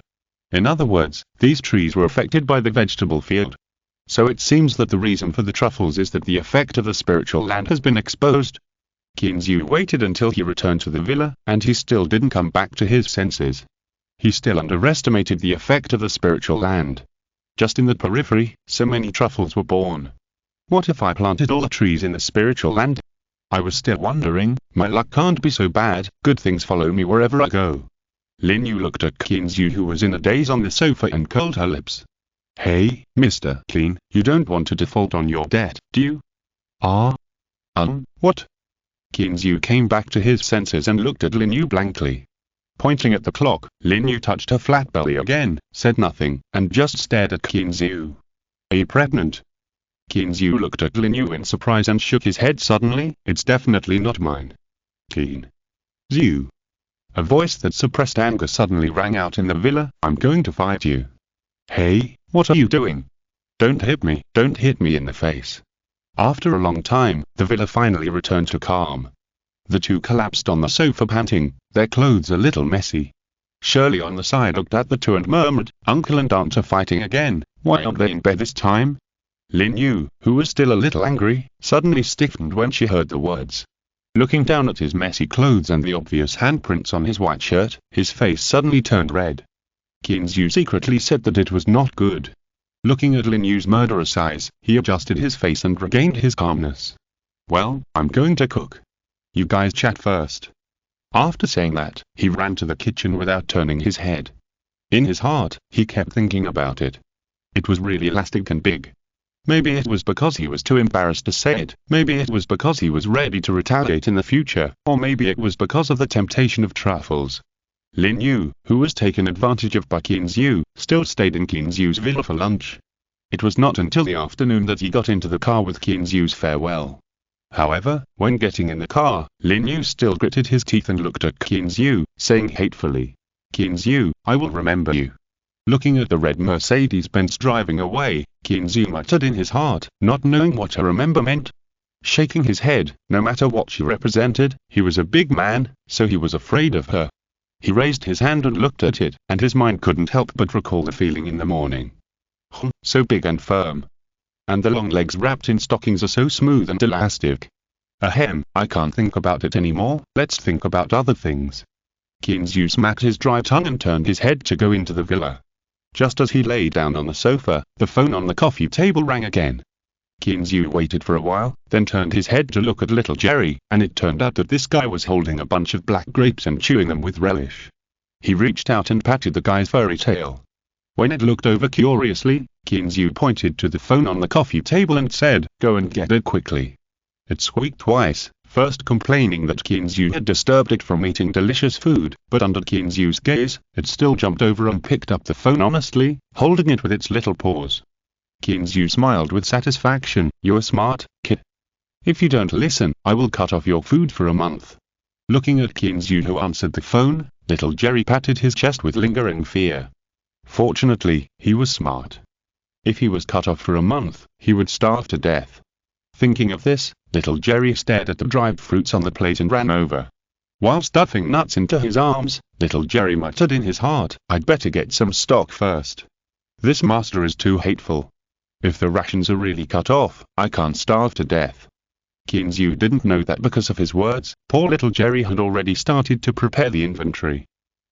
In other words, these trees were affected by the vegetable field. So it seems that the reason for the truffles is that the effect of the spiritual land has been exposed. Kinzu waited until he returned to the villa, and he still didn't come back to his senses. He still underestimated the effect of the spiritual land. Just in the periphery, so many truffles were born. What if I planted all the trees in the spiritual land? I was still wondering, my luck can't be so bad, good things follow me wherever I go. Lin Yu looked at Kinzu, who was in a daze on the sofa, and curled her lips. Hey, Mr. Clean, you don't want to default on your debt, do you? What? Qin Zhu came back to his senses and looked at Lin Yu blankly. Pointing at the clock, Lin Yu touched her flat belly again, said nothing, and just stared at Qin Zhu. Are you pregnant? Qin Zhu looked at Lin Yu in surprise and shook his head suddenly. It's definitely not mine. Qin Zhu. A voice that suppressed anger suddenly rang out in the villa. I'm going to fight you. Hey, what are you doing? Don't hit me in the face. After a long time, the villa finally returned to calm. The two collapsed on the sofa panting, their clothes a little messy. Shirley on the side looked at the two and murmured, Uncle and Aunt are fighting again, why aren't they in bed this time? Lin Yu, who was still a little angry, suddenly stiffened when she heard the words. Looking down at his messy clothes and the obvious handprints on his white shirt, his face suddenly turned red. Qin Zhu secretly said that it was not good. Looking at Lin Yu's murderous eyes, he adjusted his face and regained his calmness. Well, I'm going to cook. You guys chat first. After saying that, he ran to the kitchen without turning his head. In his heart, he kept thinking about it. It was really elastic and big. Maybe it was because he was too embarrassed to say it, maybe it was because he was ready to retaliate in the future, or maybe it was because of the temptation of truffles. Lin Yu, who was taken advantage of by Qin Zhu, still stayed in Qin Zhu's villa for lunch. It was not until the afternoon that he got into the car with Qin Zhu's farewell. However, when getting in the car, Lin Yu still gritted his teeth and looked at Qin Zhu, saying hatefully, Qin Zhu, I will remember you. Looking at the red Mercedes-Benz driving away, Qin Zhu muttered in his heart, not knowing what to remember meant. Shaking his head, no matter what she represented, he was a big man, so he was afraid of her. He raised his hand and looked at it, and his mind couldn't help but recall the feeling in the morning. So big and firm. And the long legs wrapped in stockings are so smooth and elastic. Ahem, I can't think about it anymore, let's think about other things. Qin Zhu smacked his dry tongue and turned his head to go into the villa. Just as he lay down on the sofa, the phone on the coffee table rang again. Qin Zhu waited for a while, then turned his head to look at little Jerry, and it turned out that this guy was holding a bunch of black grapes and chewing them with relish. He reached out and patted the guy's furry tail. When it looked over curiously, Qin Zhu pointed to the phone on the coffee table and said, go and get it quickly. It squeaked twice, first complaining that Qin Zhu had disturbed it from eating delicious food, but under Qin Zhu's gaze, it still jumped over and picked up the phone honestly, holding it with its little paws. Qin Zhu smiled with satisfaction, you're smart, kid. If you don't listen, I will cut off your food for a month. Looking at Qin Zhu who answered the phone, little Jerry patted his chest with lingering fear. Fortunately, he was smart. If he was cut off for a month, he would starve to death. Thinking of this, little Jerry stared at the dried fruits on the plate and ran over. While stuffing nuts into his arms, little Jerry muttered in his heart, I'd better get some stock first. This master is too hateful. If the rations are really cut off, I can't starve to death. Qin Zhu didn't know that because of his words, poor little Jerry had already started to prepare the inventory.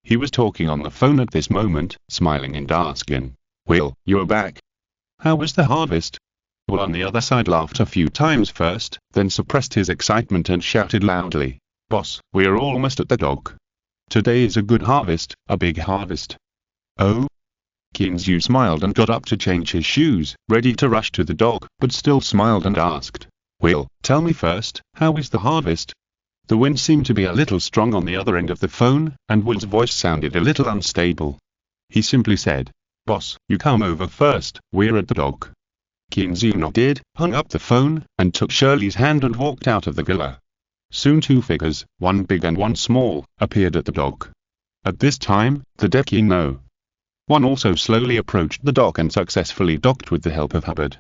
He was talking on the phone at this moment, smiling and asking, Will, you're back. How was the harvest? Will on the other side laughed a few times first, then suppressed his excitement and shouted loudly, Boss, we're almost at the dock. Today is a good harvest, a big harvest. Oh? Qin Zhu smiled and got up to change his shoes, ready to rush to the dock, but still smiled and asked, Will, tell me first, how is the harvest? The wind seemed to be a little strong on the other end of the phone, and Will's voice sounded a little unstable. He simply said, Boss, you come over first, we're at the dock. Qin Zhu nodded, hung up the phone, and took Shirley's hand and walked out of the villa. Soon two figures, one big and one small, appeared at the dock. At this time, the Tycoon one also slowly approached the dock and successfully docked with the help of Hubbard.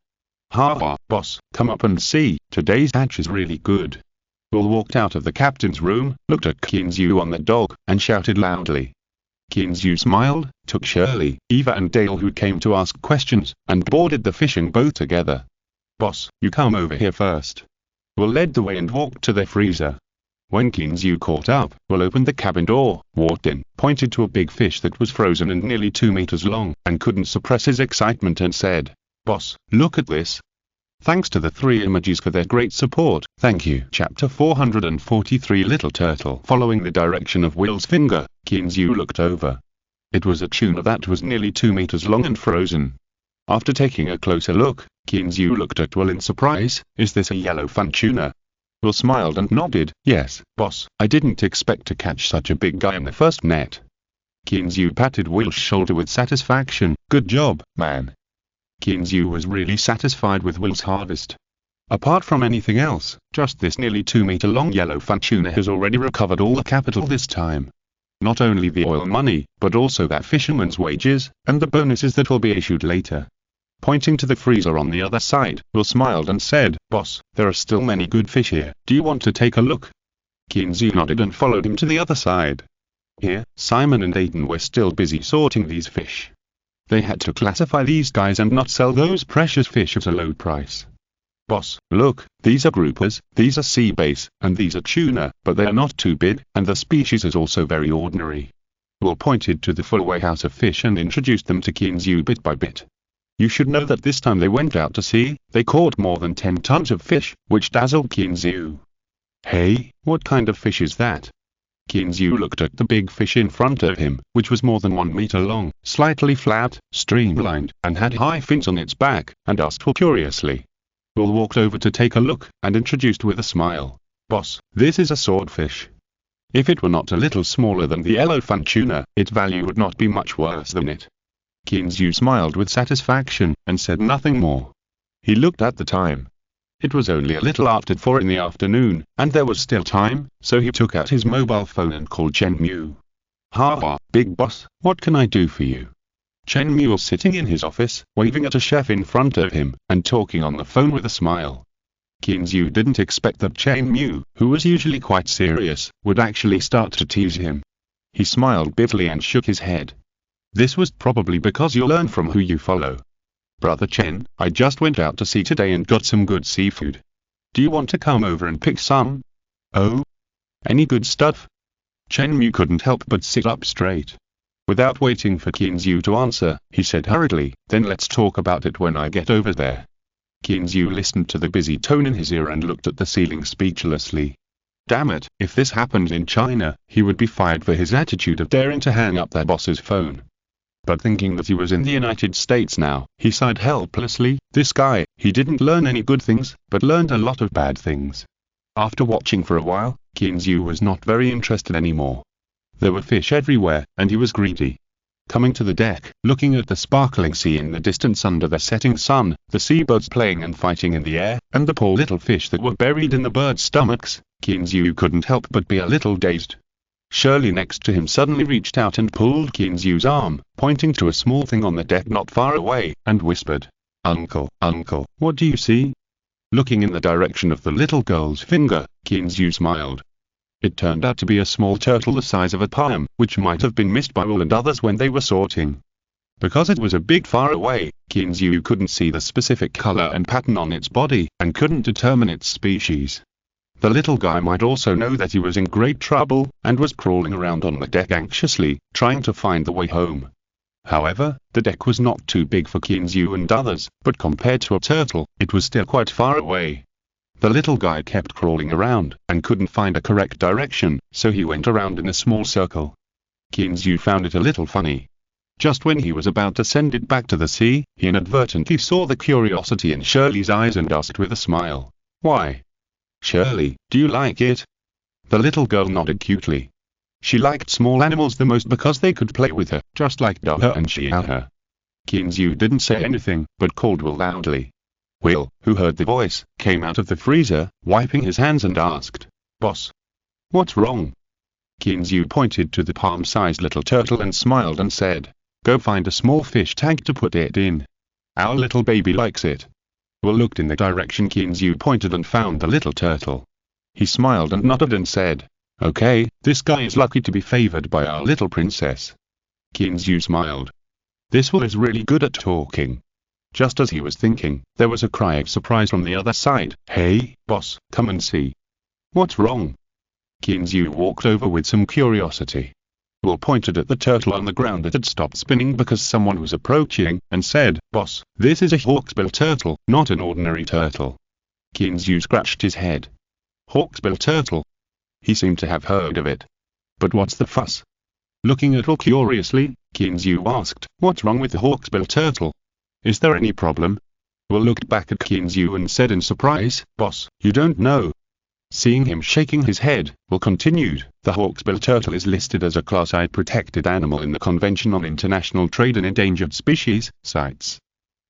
Ha ha, boss, come up and see, today's hatch is really good. Will walked out of the captain's room, looked at Qin Zhu on the dock, and shouted loudly. Qin Zhu smiled, took Shirley, Eva and Dale who came to ask questions, and boarded the fishing boat together. Boss, you come over here first. Will led the way and walked to their freezer. When Qin Zhu caught up, Will opened the cabin door, walked in, pointed to a big fish that was frozen and nearly 2 meters long, and couldn't suppress his excitement and said, Boss, look at this. Thanks to the three emojis for their great support, thank you. Chapter 443 Little Turtle. Following the direction of Will's finger, Qin Zhu looked over. It was a tuna that was nearly 2 meters long and frozen. After taking a closer look, Qin Zhu looked at Will in surprise, is this a yellowfin tuna? Will smiled and nodded. Yes, boss, I didn't expect to catch such a big guy in the first net. Kinzu patted Will's shoulder with satisfaction. Good job, man. Kinzu was really satisfied with Will's harvest. Apart from anything else, just this nearly 2-meter-long yellowfin tuna has already recovered all the capital this time. Not only the oil money, but also that fisherman's wages, and the bonuses that will be issued later. Pointing to the freezer on the other side, Will smiled and said, Boss, there are still many good fish here. Do you want to take a look? Kinzu nodded and followed him to the other side. Here, Simon and Aiden were still busy sorting these fish. They had to classify these guys and not sell those precious fish at a low price. Boss, look, these are groupers, these are sea bass, and these are tuna, but they are not too big, and the species is also very ordinary. Will pointed to the full warehouse of fish and introduced them to Kinzu bit by bit. You should know that this time they went out to sea, they caught more than 10 tons of fish, which dazzled Kinzu. Hey, what kind of fish is that? Kinzu looked at the big fish in front of him, which was more than 1 meter long, slightly flat, streamlined, and had high fins on its back, and asked Will curiously. Will walked over to take a look, and introduced with a smile. Boss, this is a swordfish. If it were not a little smaller than the yellowfin tuna, its value would not be much worse than it. Kinzu smiled with satisfaction, and said nothing more. He looked at the time. It was only a little after 4 in the afternoon, and there was still time, so he took out his mobile phone and called Chen-Mu. Ha, big boss, what can I do for you? Chen-Mu was sitting in his office, waving at a chef in front of him, and talking on the phone with a smile. Kinzu didn't expect that Chen-Mu, who was usually quite serious, would actually start to tease him. He smiled bitterly and shook his head. This was probably because you learn from who you follow. Brother Chen, I just went out to sea today and got some good seafood. Do you want to come over and pick some? Oh? Any good stuff? Chen-Mu couldn't help but sit up straight. Without waiting for Kinzu to answer, he said hurriedly, then let's talk about it when I get over there. Kinzu listened to the busy tone in his ear and looked at the ceiling speechlessly. Damn it, if this happened in China, he would be fired for his attitude of daring to hang up their boss's phone. But thinking that he was in the United States now, he sighed helplessly. This guy, he didn't learn any good things, but learned a lot of bad things. After watching for a while, Kinzu was not very interested anymore. There were fish everywhere, and he was greedy. Coming to the deck, looking at the sparkling sea in the distance under the setting sun, the seabirds playing and fighting in the air, and the poor little fish that were buried in the birds' stomachs, Kinzu couldn't help but be a little dazed. Shirley next to him suddenly reached out and pulled Kinzu's arm, pointing to a small thing on the deck not far away, and whispered, Uncle, what do you see? Looking in the direction of the little girl's finger, Kinzu smiled. It turned out to be a small turtle the size of a palm, which might have been missed by Will and others when they were sorting. Because it was a bit far away, Kinzu couldn't see the specific color and pattern on its body, and couldn't determine its species. The little guy might also know that he was in great trouble, and was crawling around on the deck anxiously, trying to find the way home. However, the deck was not too big for Kinzu and others, but compared to a turtle, it was still quite far away. The little guy kept crawling around, and couldn't find a correct direction, so he went around in a small circle. Kinzu found it a little funny. Just when he was about to send it back to the sea, he inadvertently saw the curiosity in Shirley's eyes and asked with a smile, Why? Shirley, do you like it? The little girl nodded cutely. She liked small animals the most because they could play with her, just like Daha and Xiaohe. Kinzu didn't say anything, but called Will loudly. Will, who heard the voice, came out of the freezer, wiping his hands and asked, Boss, what's wrong? Kinzu pointed to the palm-sized little turtle and smiled and said, Go find a small fish tank to put it in. Our little baby likes it. Will looked in the direction Kinzu pointed and found the little turtle. He smiled and nodded and said, Okay, this guy is lucky to be favored by our little princess. Kinzu smiled. This Will is really good at talking. Just as he was thinking, there was a cry of surprise from the other side. Hey, boss, come and see. What's wrong? Kinzu walked over with some curiosity. Will pointed at the turtle on the ground that had stopped spinning because someone was approaching, and said, Boss, this is a hawksbill turtle, not an ordinary turtle. Kinzu scratched his head. Hawksbill turtle? He seemed to have heard of it. But what's the fuss? Looking at Will curiously, Kinzu asked, What's wrong with the hawksbill turtle? Is there any problem? Will looked back at Kinzu and said in surprise, Boss, you don't know. Seeing him shaking his head, Will continued, the hawksbill turtle is listed as a Class I protected animal in the Convention on International Trade in Endangered Species, CITES.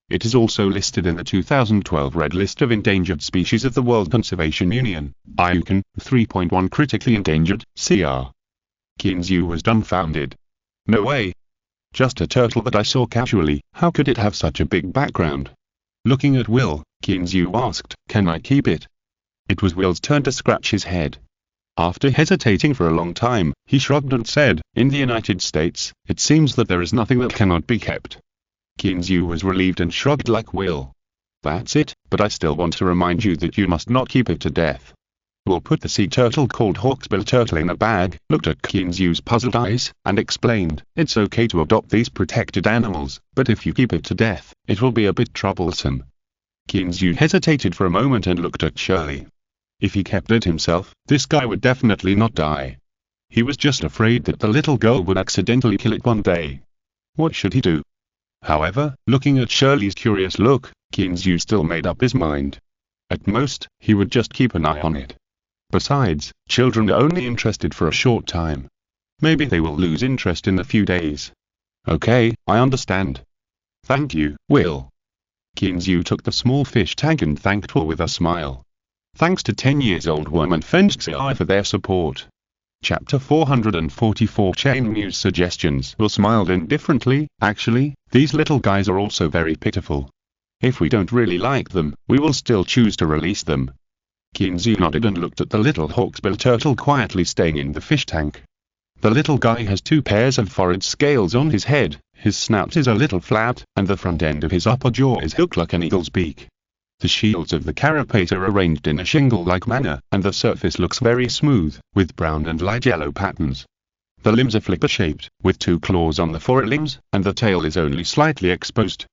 It is also listed in the 2012 Red List of Endangered Species of the World Conservation Union, IUCN, 3.1 critically endangered, CR. Kinzu was dumbfounded. No way. Just a turtle that I saw casually, how could it have such a big background? Looking at Will, Kinzu asked, can I keep it? It was Will's turn to scratch his head. After hesitating for a long time, he shrugged and said, in the United States, it seems that there is nothing that cannot be kept. Kinzu was relieved and shrugged like Will. That's it, but I still want to remind you that you must not keep it to death. Will put the sea turtle called hawksbill turtle in a bag, looked at Kinzu's puzzled eyes, and explained, it's okay to adopt these protected animals, but if you keep it to death, it will be a bit troublesome. Kinzu hesitated for a moment and looked at Shirley. If he kept it himself, this guy would definitely not die. He was just afraid that the little girl would accidentally kill it one day. What should he do? However, looking at Shirley's curious look, Kinzu still made up his mind. At most, he would just keep an eye on it. Besides, children are only interested for a short time. Maybe they will lose interest in a few days. Okay, I understand. Thank you, Will. Kinzu took the small fish tank and thanked Will with a smile. Thanks to 10-year-old woman Fenxi for their support. Chapter 444 Chain Mew's suggestions. Will smiled indifferently. Actually, these little guys are also very pitiful. If we don't really like them, we will still choose to release them. Kinzu nodded and looked at the little hawksbill turtle quietly staying in the fish tank. The little guy has 2 pairs of forehead scales on his head, his snout is a little flat, and the front end of his upper jaw is hooked like an eagle's beak. The shields of the carapace are arranged in a shingle-like manner, and the surface looks very smooth, with brown and light yellow patterns. The limbs are flipper-shaped, with 2 claws on the forelimbs, and the tail is only slightly exposed.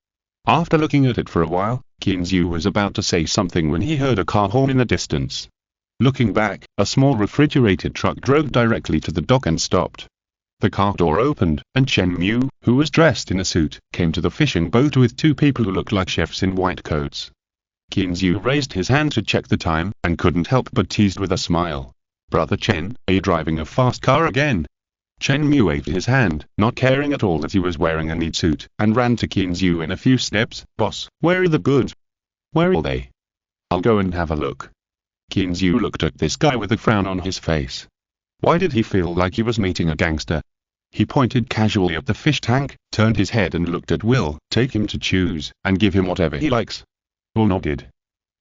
After looking at it for a while, Kinzu was about to say something when he heard a car horn in the distance. Looking back, a small refrigerated truck drove directly to the dock and stopped. The car door opened, and Chen Mew, who was dressed in a suit, came to the fishing boat with 2 people who looked like chefs in white coats. Kinzu raised his hand to check the time, and couldn't help but teased with a smile. Brother Chen, are you driving a fast car again? Chen Mew waved his hand, not caring at all that he was wearing a neat suit, and ran to Kinzu in a few steps. Boss, where are the goods? Where are they? I'll go and have a look. Kinzu looked at this guy with a frown on his face. Why did he feel like he was meeting a gangster? He pointed casually at the fish tank, turned his head and looked at Will. Take him to choose, and give him whatever he likes. Will nodded.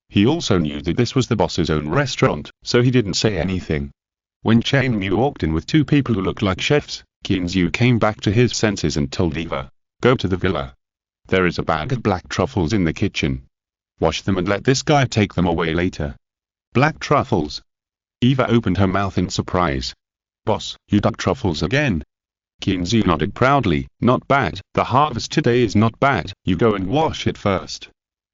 He also knew that this was the boss's own restaurant, so he didn't say anything. When Chen Mew walked in with 2 people who looked like chefs, Kinzu came back to his senses and told Eva, go to the villa. There is a bag of black truffles in the kitchen. Wash them and let this guy take them away later. Black truffles. Eva opened her mouth in surprise. Boss, you dug truffles again? Kinzu nodded proudly. Not bad, the harvest today is not bad, you go and wash it first.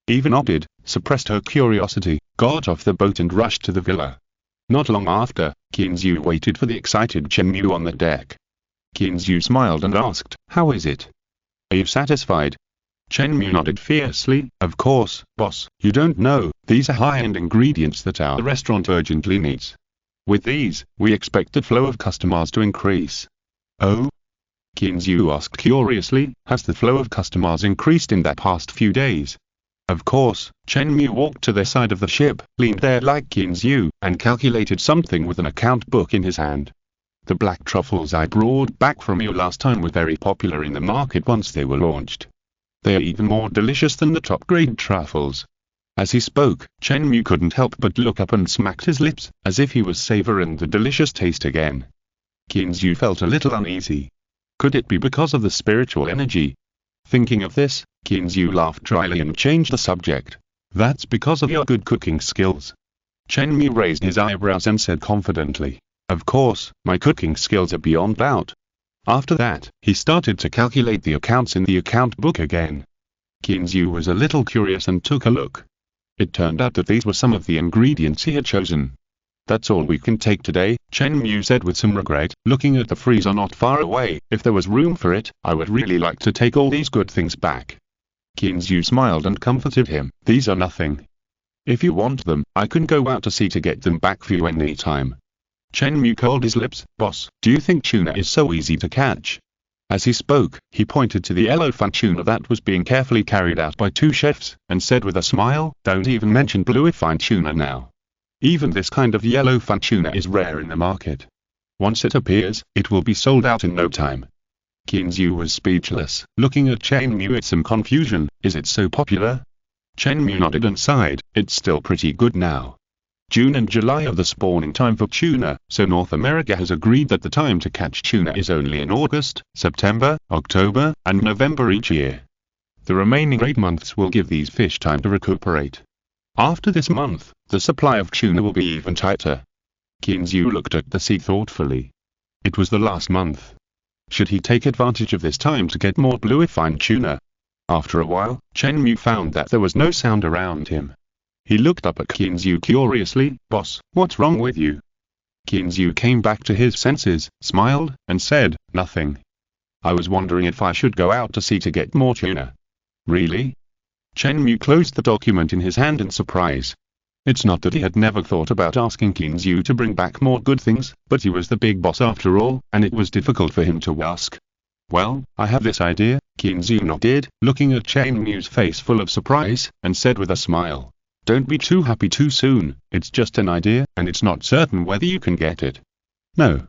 Eva nodded, suppressed her curiosity, got off the boat and rushed to the villa. Not long after, Kinzu waited for the excited Chen Mew on the deck. Kinzu smiled and asked, how is it? Are you satisfied? Chen Mew nodded fiercely. Of course, boss, you don't know, these are high-end ingredients that our restaurant urgently needs. With these, we expect the flow of customers to increase. Oh? Kinzu asked curiously, has the flow of customers increased in the past few days? Of course. Chen Mew walked to the side of the ship, leaned there like Kinzu, and calculated something with an account book in his hand. The black truffles I brought back from you last time were very popular in the market once they were launched. They are even more delicious than the top-grade truffles. As he spoke, Chen Mew couldn't help but look up and smacked his lips, as if he was savoring the delicious taste again. Kinzu felt a little uneasy. Could it be because of the spiritual energy? Thinking of this, Kinzu laughed dryly and changed the subject. That's because of your good cooking skills. Chen Mew raised his eyebrows and said confidently, of course, my cooking skills are beyond doubt. After that, he started to calculate the accounts in the account book again. Kinzu was a little curious and took a look. It turned out that these were some of the ingredients he had chosen. That's all we can take today, Chen Mew said with some regret, looking at the freezer not far away. If there was room for it, I would really like to take all these good things back. Kinzu smiled and comforted him. These are nothing. If you want them, I can go out to sea to get them back for you any time. Chen Mu curled his lips. Boss, do you think tuna is so easy to catch? As he spoke, he pointed to the yellowfin tuna that was being carefully carried out by two chefs, and said with a smile, don't even mention bluefin tuna now. Even this kind of yellowfin tuna is rare in the market. Once it appears, it will be sold out in no time. Qinzu was speechless, looking at Chen Mu with some confusion. Is it so popular? Chen Mu nodded and sighed. It's still pretty good now. June and July are the spawning time for tuna, so North America has agreed that the time to catch tuna is only in August, September, October, and November each year. The remaining 8 months will give these fish time to recuperate. After this month, the supply of tuna will be even tighter. Qinzu looked at the sea thoughtfully. It was the last month. Should he take advantage of this time to get more bluefin tuna? After a while, Chen Mu found that there was no sound around him. He looked up at Qinzu curiously. Boss, what's wrong with you? Qinzu came back to his senses, smiled, and said, nothing. I was wondering if I should go out to sea to get more tuna. Really? Chen Mu closed the document in his hand in surprise. It's not that he had never thought about asking Qinzu to bring back more good things, but he was the big boss after all, and it was difficult for him to ask. Well, I have this idea, Qinzu nodded, looking at Chen Mu's face full of surprise, and said with a smile. Don't be too happy too soon, it's just an idea, and it's not certain whether you can get it. No,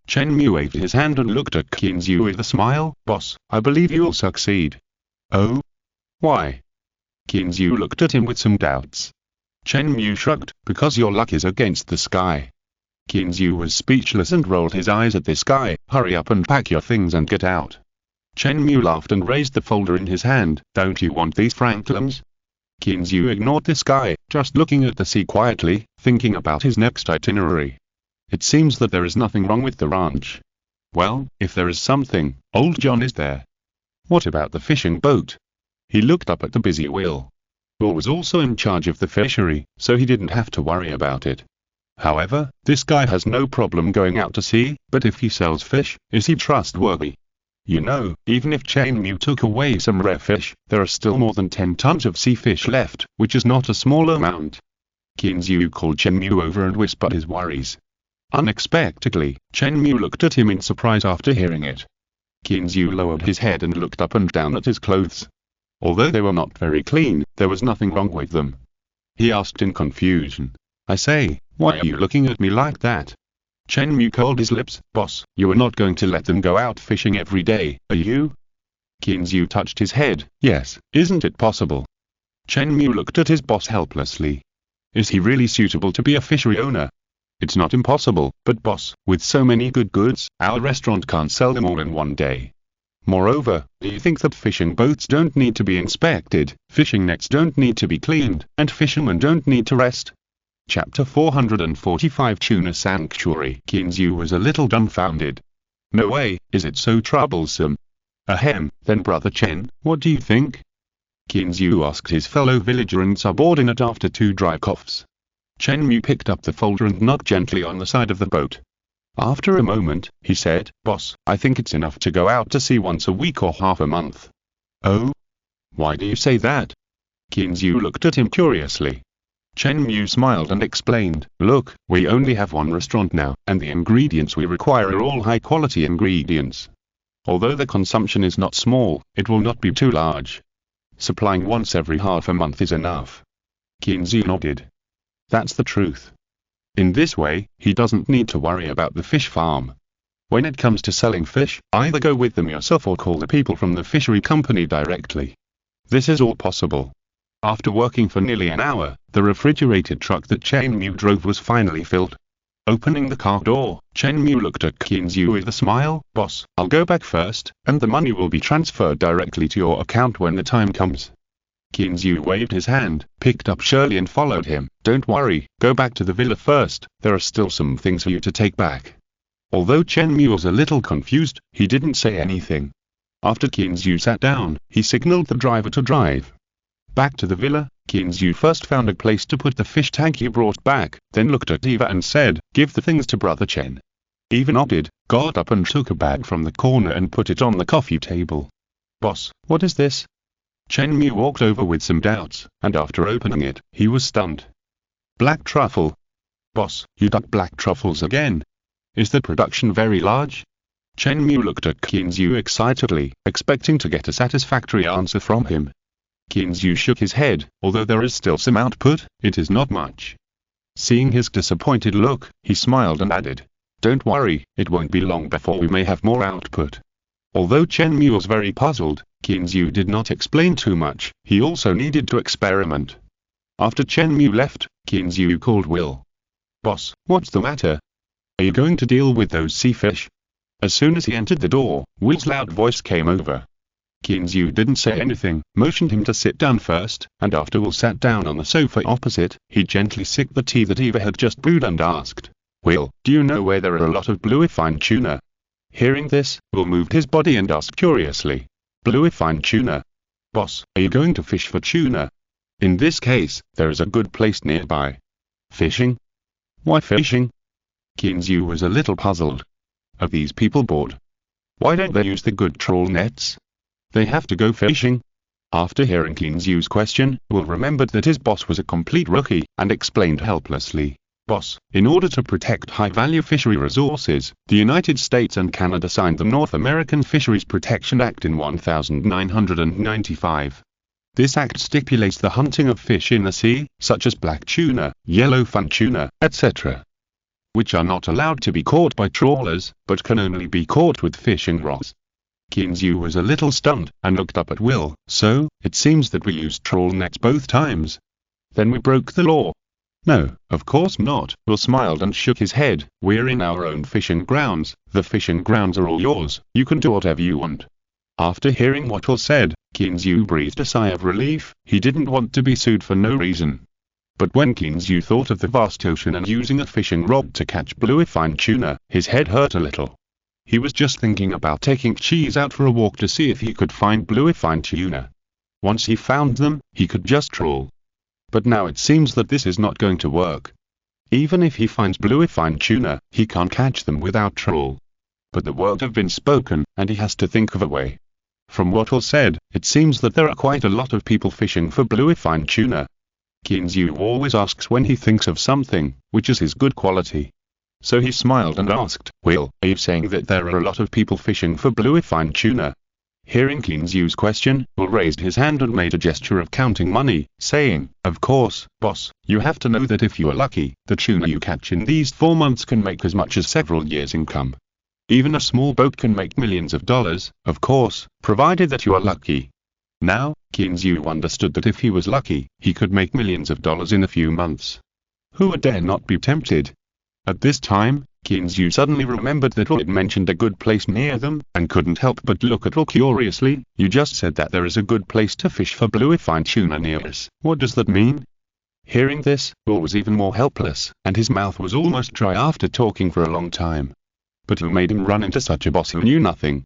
Chen Mu waved his hand and looked at Qinzu with a smile. Boss, I believe you'll succeed. Oh? Why? Qinzu looked at him with some doubts. Chen Mu shrugged, because your luck is against the sky. Qinzu was speechless and rolled his eyes at this guy. Hurry up and pack your things and get out. Chen Mu laughed and raised the folder in his hand. Don't you want these franklins? Qinzu ignored this guy, just looking at the sea quietly, thinking about his next itinerary. It seems that there is nothing wrong with the ranch. Well, if there is something, old John is there. What about the fishing boat? He looked up at the busy wheel. Will was also in charge of the fishery, so he didn't have to worry about it. However, this guy has no problem going out to sea, but if he sells fish, is he trustworthy? You know, even if Chen Mu took away some rare fish, there are still more than 10 tons of sea fish left, which is not a small amount. Qinzu called Chen Mu over and whispered his worries. Unexpectedly, Chen Mu looked at him in surprise after hearing it. Qinzu lowered his head and looked up and down at his clothes. Although they were not very clean, there was nothing wrong with them. He asked in confusion. I say, why are you looking at me like that? Chen Mu curled his lips. Boss, you are not going to let them go out fishing every day, are you? Qinzu touched his head. Yes, isn't it possible? Chen Mu looked at his boss helplessly. Is he really suitable to be a fishery owner? It's not impossible, but boss, with so many good goods, our restaurant can't sell them all in one day. Moreover, do you think that fishing boats don't need to be inspected, fishing nets don't need to be cleaned, and fishermen don't need to rest? Chapter 445 Tuna Sanctuary. Qinzu was a little dumbfounded. No way, is it so troublesome? Ahem, then Brother Chen, what do you think? Qinzu asked his fellow villager and subordinate after 2 dry coughs. Chen Mu picked up the folder and knocked gently on the side of the boat. After a moment, he said, Boss, I think it's enough to go out to sea once a week or half a month. Oh? Why do you say that? Qinzu looked at him curiously. Chen Mu smiled and explained, Look, we only have one restaurant now, and the ingredients we require are all high-quality ingredients. Although the consumption is not small, it will not be too large. Supplying once every half a month is enough. Qinzu nodded. That's the truth. In this way, he doesn't need to worry about the fish farm. When it comes to selling fish, either go with them yourself or call the people from the fishery company directly. This is all possible. After working for nearly an hour, the refrigerated truck that Chen Mu drove was finally filled. Opening the car door, Chen Mu looked at Qinzu with a smile. Boss, I'll go back first, and the money will be transferred directly to your account when the time comes. Qinzu waved his hand, picked up Shirley and followed him. Don't worry, go back to the villa first, there are still some things for you to take back. Although Chen Mu was a little confused, he didn't say anything. After Qinzu sat down, he signaled the driver to drive. Back to the villa, Qinzu first found a place to put the fish tank he brought back, then looked at Eva and said, Give the things to Brother Chen. Eva nodded, got up and took a bag from the corner and put it on the coffee table. Boss, what is this? Chen Mu walked over with some doubts, and after opening it, he was stunned. Black truffle. Boss, you dug black truffles again? Is the production very large? Chen Mu looked at Qinzu excitedly, expecting to get a satisfactory answer from him. Qinzu shook his head. Although there is still some output, it is not much. Seeing his disappointed look, he smiled and added, "Don't worry, it won't be long before we may have more output." Although Chen Mu was very puzzled, Qinzu did not explain too much. He also needed to experiment. After Chen Mu left, Qinzu called Will. "Boss, what's the matter? Are you going to deal with those sea fish?" As soon as he entered the door, Will's loud voice came over. Qinzu didn't say anything, motioned him to sit down first, and after Will sat down on the sofa opposite, he gently sipped the tea that Eva had just brewed and asked, "Will, do you know where there are a lot of bluefin tuna?" Hearing this, Will moved his body and asked curiously, "Bluefin tuna? Boss, are you going to fish for tuna? In this case, there is a good place nearby." "Fishing? Why fishing?" Qinzu was a little puzzled. Are these people bored? Why don't they use the good trawl nets? They have to go fishing? After hearing Qinzu's question, Will remembered that his boss was a complete rookie, and explained helplessly, "Boss, in order to protect high-value fishery resources, the United States and Canada signed the North American Fisheries Protection Act in 1995. This act stipulates the hunting of fish in the sea, such as black tuna, yellowfin tuna, etc., which are not allowed to be caught by trawlers, but can only be caught with fishing rods." Qinzu was a little stunned, and looked up at Will. "So, it seems that we used trawl nets both times. Then we broke the law." "No, of course not." Will smiled and shook his head. "We're in our own fishing grounds. The fishing grounds are all yours. You can do whatever you want." After hearing what Will said, Qinzu breathed a sigh of relief. He didn't want to be sued for no reason. But when Qinzu thought of the vast ocean and using a fishing rod to catch bluefin tuna, his head hurt a little. He was just thinking about taking Cheese out for a walk to see if he could find bluefin tuna. Once he found them, he could just trawl. But now it seems that this is not going to work. Even if he finds bluefin tuna, he can't catch them without trawl. But the words have been spoken, and he has to think of a way. From what Will said, it seems that there are quite a lot of people fishing for bluefin tuna. Qinzu always asks when he thinks of something, which is his good quality. So he smiled and asked, "Will, are you saying that there are a lot of people fishing for bluefin tuna?" Hearing Qinzu's question, Will raised his hand and made a gesture of counting money, saying, "Of course, boss, you have to know that if you are lucky, the tuna you catch in these 4 months can make as much as several years' income. Even a small boat can make millions of dollars, of course, provided that you are lucky." Now, Qinzu understood that if he was lucky, he could make millions of dollars in a few months. Who would dare not be tempted? At this time, Qinzu suddenly remembered that Will had mentioned a good place near them, and couldn't help but look at Will curiously. "You just said that there is a good place to fish for bluefin tuna near us. What does that mean?" Hearing this, Will was even more helpless, and his mouth was almost dry after talking for a long time. But who made him run into such a boss who knew nothing?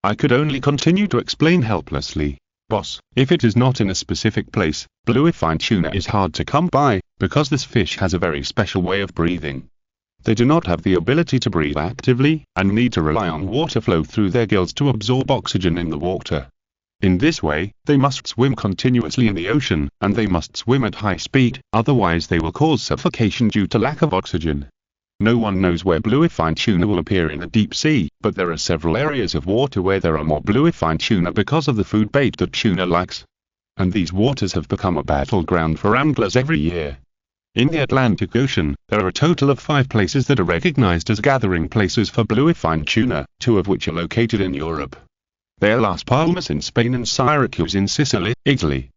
I could only continue to explain helplessly. "Boss, if it is not in a specific place, bluefin tuna is hard to come by, because this fish has a very special way of breathing. They do not have the ability to breathe actively, and need to rely on water flow through their gills to absorb oxygen in the water. In this way, they must swim continuously in the ocean, and they must swim at high speed, otherwise they will cause suffocation due to lack of oxygen. No one knows where bluefin tuna will appear in the deep sea, but there are several areas of water where there are more bluefin tuna because of the food bait that tuna likes. And these waters have become a battleground for anglers every year. In the Atlantic Ocean, there are a total of 5 places that are recognized as gathering places for bluefin tuna, 2 of which are located in Europe. They are Las Palmas in Spain and Syracuse in Sicily, Italy.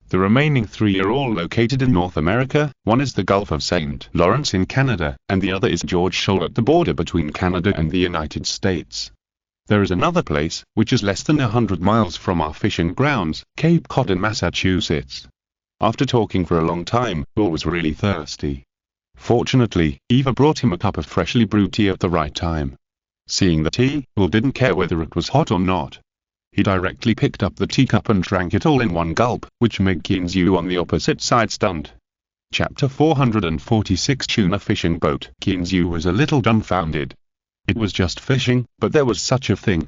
The remaining 3 are all located in North America. One is the Gulf of St. Lawrence in Canada, and the other is George Shoal at the border between Canada and the United States. There is another place, which is less than 100 miles from our fishing grounds, Cape Cod in Massachusetts. After talking for a long time, Will was really thirsty. Fortunately, Eva brought him a cup of freshly brewed tea at the right time. Seeing the tea, Will didn't care whether it was hot or not. He directly picked up the teacup and drank it all in one gulp, which made Qinzu on the opposite side stunned. Chapter 446 Tuna Fishing Boat. Qinzu was a little dumbfounded. It was just fishing, but there was such a thing.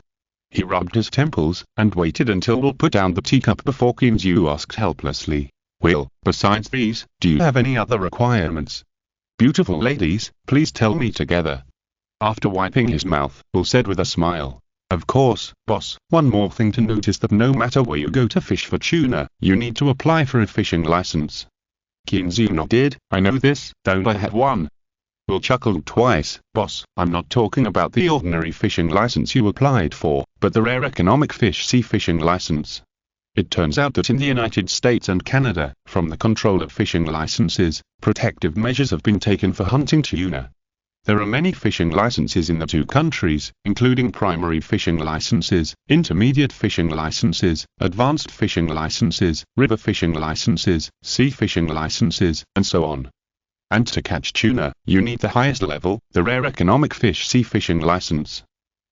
He rubbed his temples, and waited until Will put down the teacup before Kinzu asked helplessly, "Will, besides these, do you have any other requirements? Beautiful ladies, please tell me together." After wiping his mouth, Will said with a smile, "Of course, boss. One more thing to note is that no matter where you go to fish for tuna, you need to apply for a fishing license." Kinzu nodded. "I know this, don't I have one?" Will chuckled twice. "Boss, I'm not talking about the ordinary fishing license you applied for, but the rare economic fish sea fishing license. It turns out that in the United States and Canada, from the control of fishing licenses, protective measures have been taken for hunting tuna. There are many fishing licenses in the two countries, including primary fishing licenses, intermediate fishing licenses, advanced fishing licenses, river fishing licenses, sea fishing licenses, and so on. And to catch tuna, you need the highest level, the rare economic fish sea fishing license.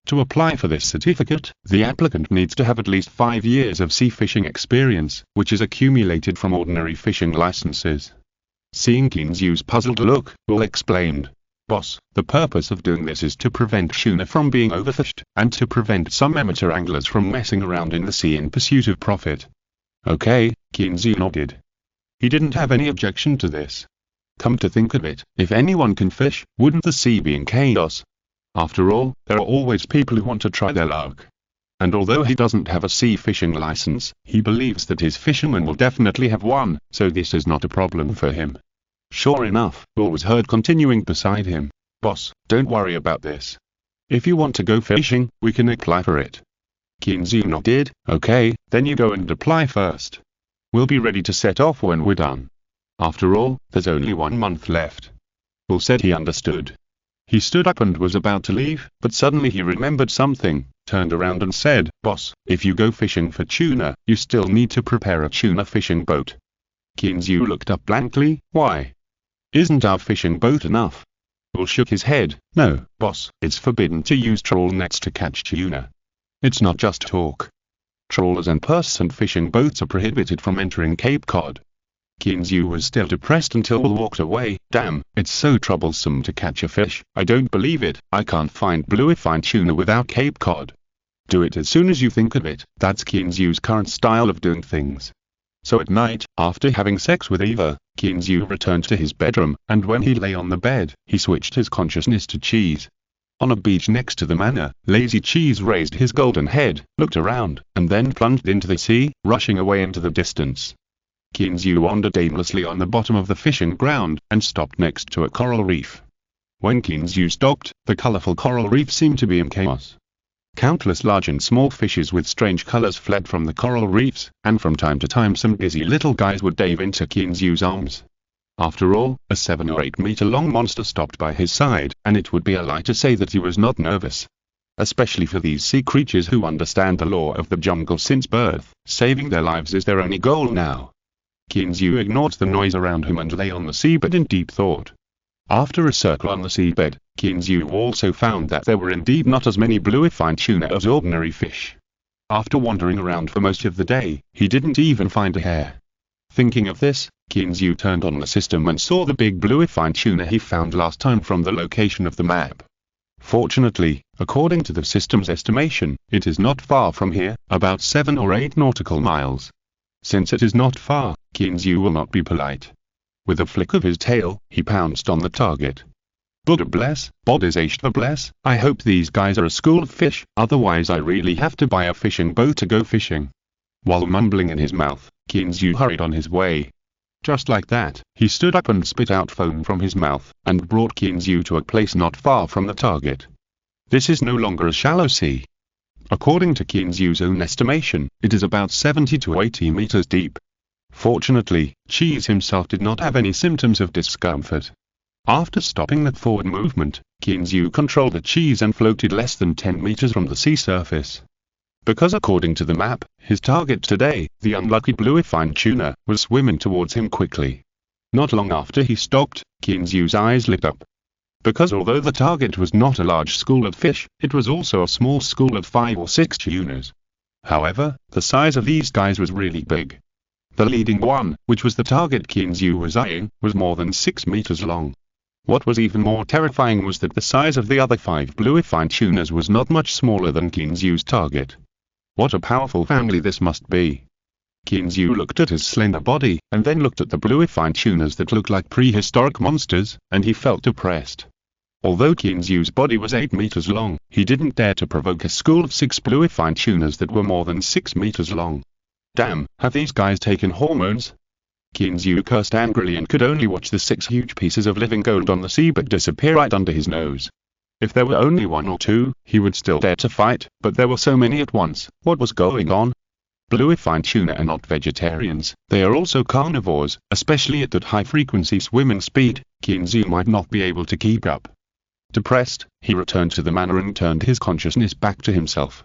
To apply for this certificate, the applicant needs to have at least 5 years of sea fishing experience, which is accumulated from ordinary fishing licenses." Seeing Kinzu's puzzled look, Will explained, "Boss, the purpose of doing this is to prevent tuna from being overfished, and to prevent some amateur anglers from messing around in the sea in pursuit of profit." "Okay," Kinzu nodded. He didn't have any objection to this. Come to think of it, if anyone can fish, wouldn't the sea be in chaos? After all, there are always people who want to try their luck. And although he doesn't have a sea fishing license, he believes that his fishermen will definitely have one, so this is not a problem for him. Sure enough, Will was heard continuing beside him, "Boss, don't worry about this. If you want to go fishing, we can apply for it." Kinzu nodded. "Okay, then you go and apply first. We'll be ready to set off when we're done. After all, there's only 1 month left." Will said he understood. He stood up and was about to leave, but suddenly he remembered something, turned around and said, "Boss, if you go fishing for tuna, you still need to prepare a tuna fishing boat." Kinzu looked up blankly. "Why? Isn't our fishing boat enough?" Will shook his head. "No, boss, it's forbidden to use trawl nets to catch tuna. It's not just talk. Trawlers and person fishing boats are prohibited from entering Cape Cod." Kinzu was still depressed until Will walked away. "Damn, it's so troublesome to catch a fish. I don't believe it. I can't find bluefin tuna without Cape Cod." Do it as soon as you think of it. That's Kinzu's current style of doing things. So at night, after having sex with Eva, Kinzu returned to his bedroom, and when he lay on the bed, he switched his consciousness to Cheese. On a beach next to the manor, Lazy Cheese raised his golden head, looked around, and then plunged into the sea, rushing away into the distance. Kinzu wandered aimlessly on the bottom of the fishing ground, and stopped next to a coral reef. When Kinzu stopped, the colorful coral reef seemed to be in chaos. Countless large and small fishes with strange colors fled from the coral reefs, and from time to time some busy little guys would dive into Kinzu's arms. After all, a 7 or 8 meter long monster stopped by his side, and it would be a lie to say that he was not nervous. Especially for these sea creatures who understand the law of the jungle since birth, saving their lives is their only goal now. Kinzu ignored the noise around him and lay on the seabed in deep thought. After a circle on the seabed, Kinzu also found that there were indeed not as many bluefin tuna as ordinary fish. After wandering around for most of the day, he didn't even find a hare. Thinking of this, Kinzu turned on the system and saw the big bluefin tuna he found last time from the location of the map. Fortunately, according to the system's estimation, it is not far from here, about 7 or 8 nautical miles. Since it is not far, Kinzu will not be polite. With a flick of his tail, he pounced on the target. Buddha bless, Bodhisattva bless, I hope these guys are a school of fish, otherwise I really have to buy a fishing boat to go fishing. While mumbling in his mouth, Kinzu hurried on his way. Just like that, he stood up and spit out foam from his mouth, and brought Kinzu to a place not far from the target. This is no longer a shallow sea. According to Kinzu's own estimation, it is about 70 to 80 meters deep. Fortunately, Cheese himself did not have any symptoms of discomfort. After stopping that forward movement, Kinzu controlled the Cheese and floated less than 10 meters from the sea surface. Because according to the map, his target today, the unlucky bluefin tuna, was swimming towards him quickly. Not long after he stopped, Kinzu's eyes lit up. Because although the target was not a large school of fish, it was also a small school of 5 or 6 tunas. However, the size of these guys was really big. The leading one, which was the target Kinzu was eyeing, was more than 6 meters long. What was even more terrifying was that the size of the other 5 bluefin tunas was not much smaller than Kinzu's target. What a powerful family this must be. Kinzu looked at his slender body, and then looked at the bluefin tunas that looked like prehistoric monsters, and he felt depressed. Although Kinzu's body was 8 meters long, he didn't dare to provoke a school of 6 bluefin tunas that were more than 6 meters long. Damn, have these guys taken hormones? Kinzu cursed angrily and could only watch the 6 huge pieces of living gold on the seabed disappear right under his nose. If there were only 1 or 2, he would still dare to fight, but there were so many at once. What was going on? Bluefin tuna are not vegetarians, they are also carnivores, especially at that high-frequency swimming speed. Kinzu might not be able to keep up. Depressed, he returned to the manor and turned his consciousness back to himself.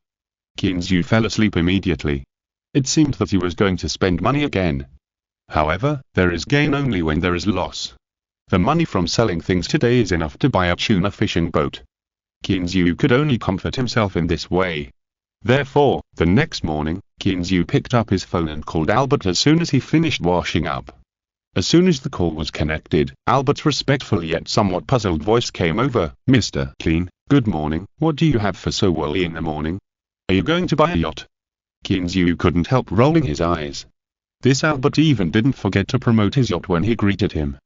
Kinzu fell asleep immediately. It seemed that he was going to spend money again. However, there is gain only when there is loss. The money from selling things today is enough to buy a tuna fishing boat. Kinzu could only comfort himself in this way. Therefore, the next morning, Kinzu picked up his phone and called Albert as soon as he finished washing up. As soon as the call was connected, Albert's respectful yet somewhat puzzled voice came over. "Mr. Clean, good morning. What do you have for so early in the morning? Are you going to buy a yacht?" Kinzu couldn't help rolling his eyes. This Albert even didn't forget to promote his yacht when he greeted him.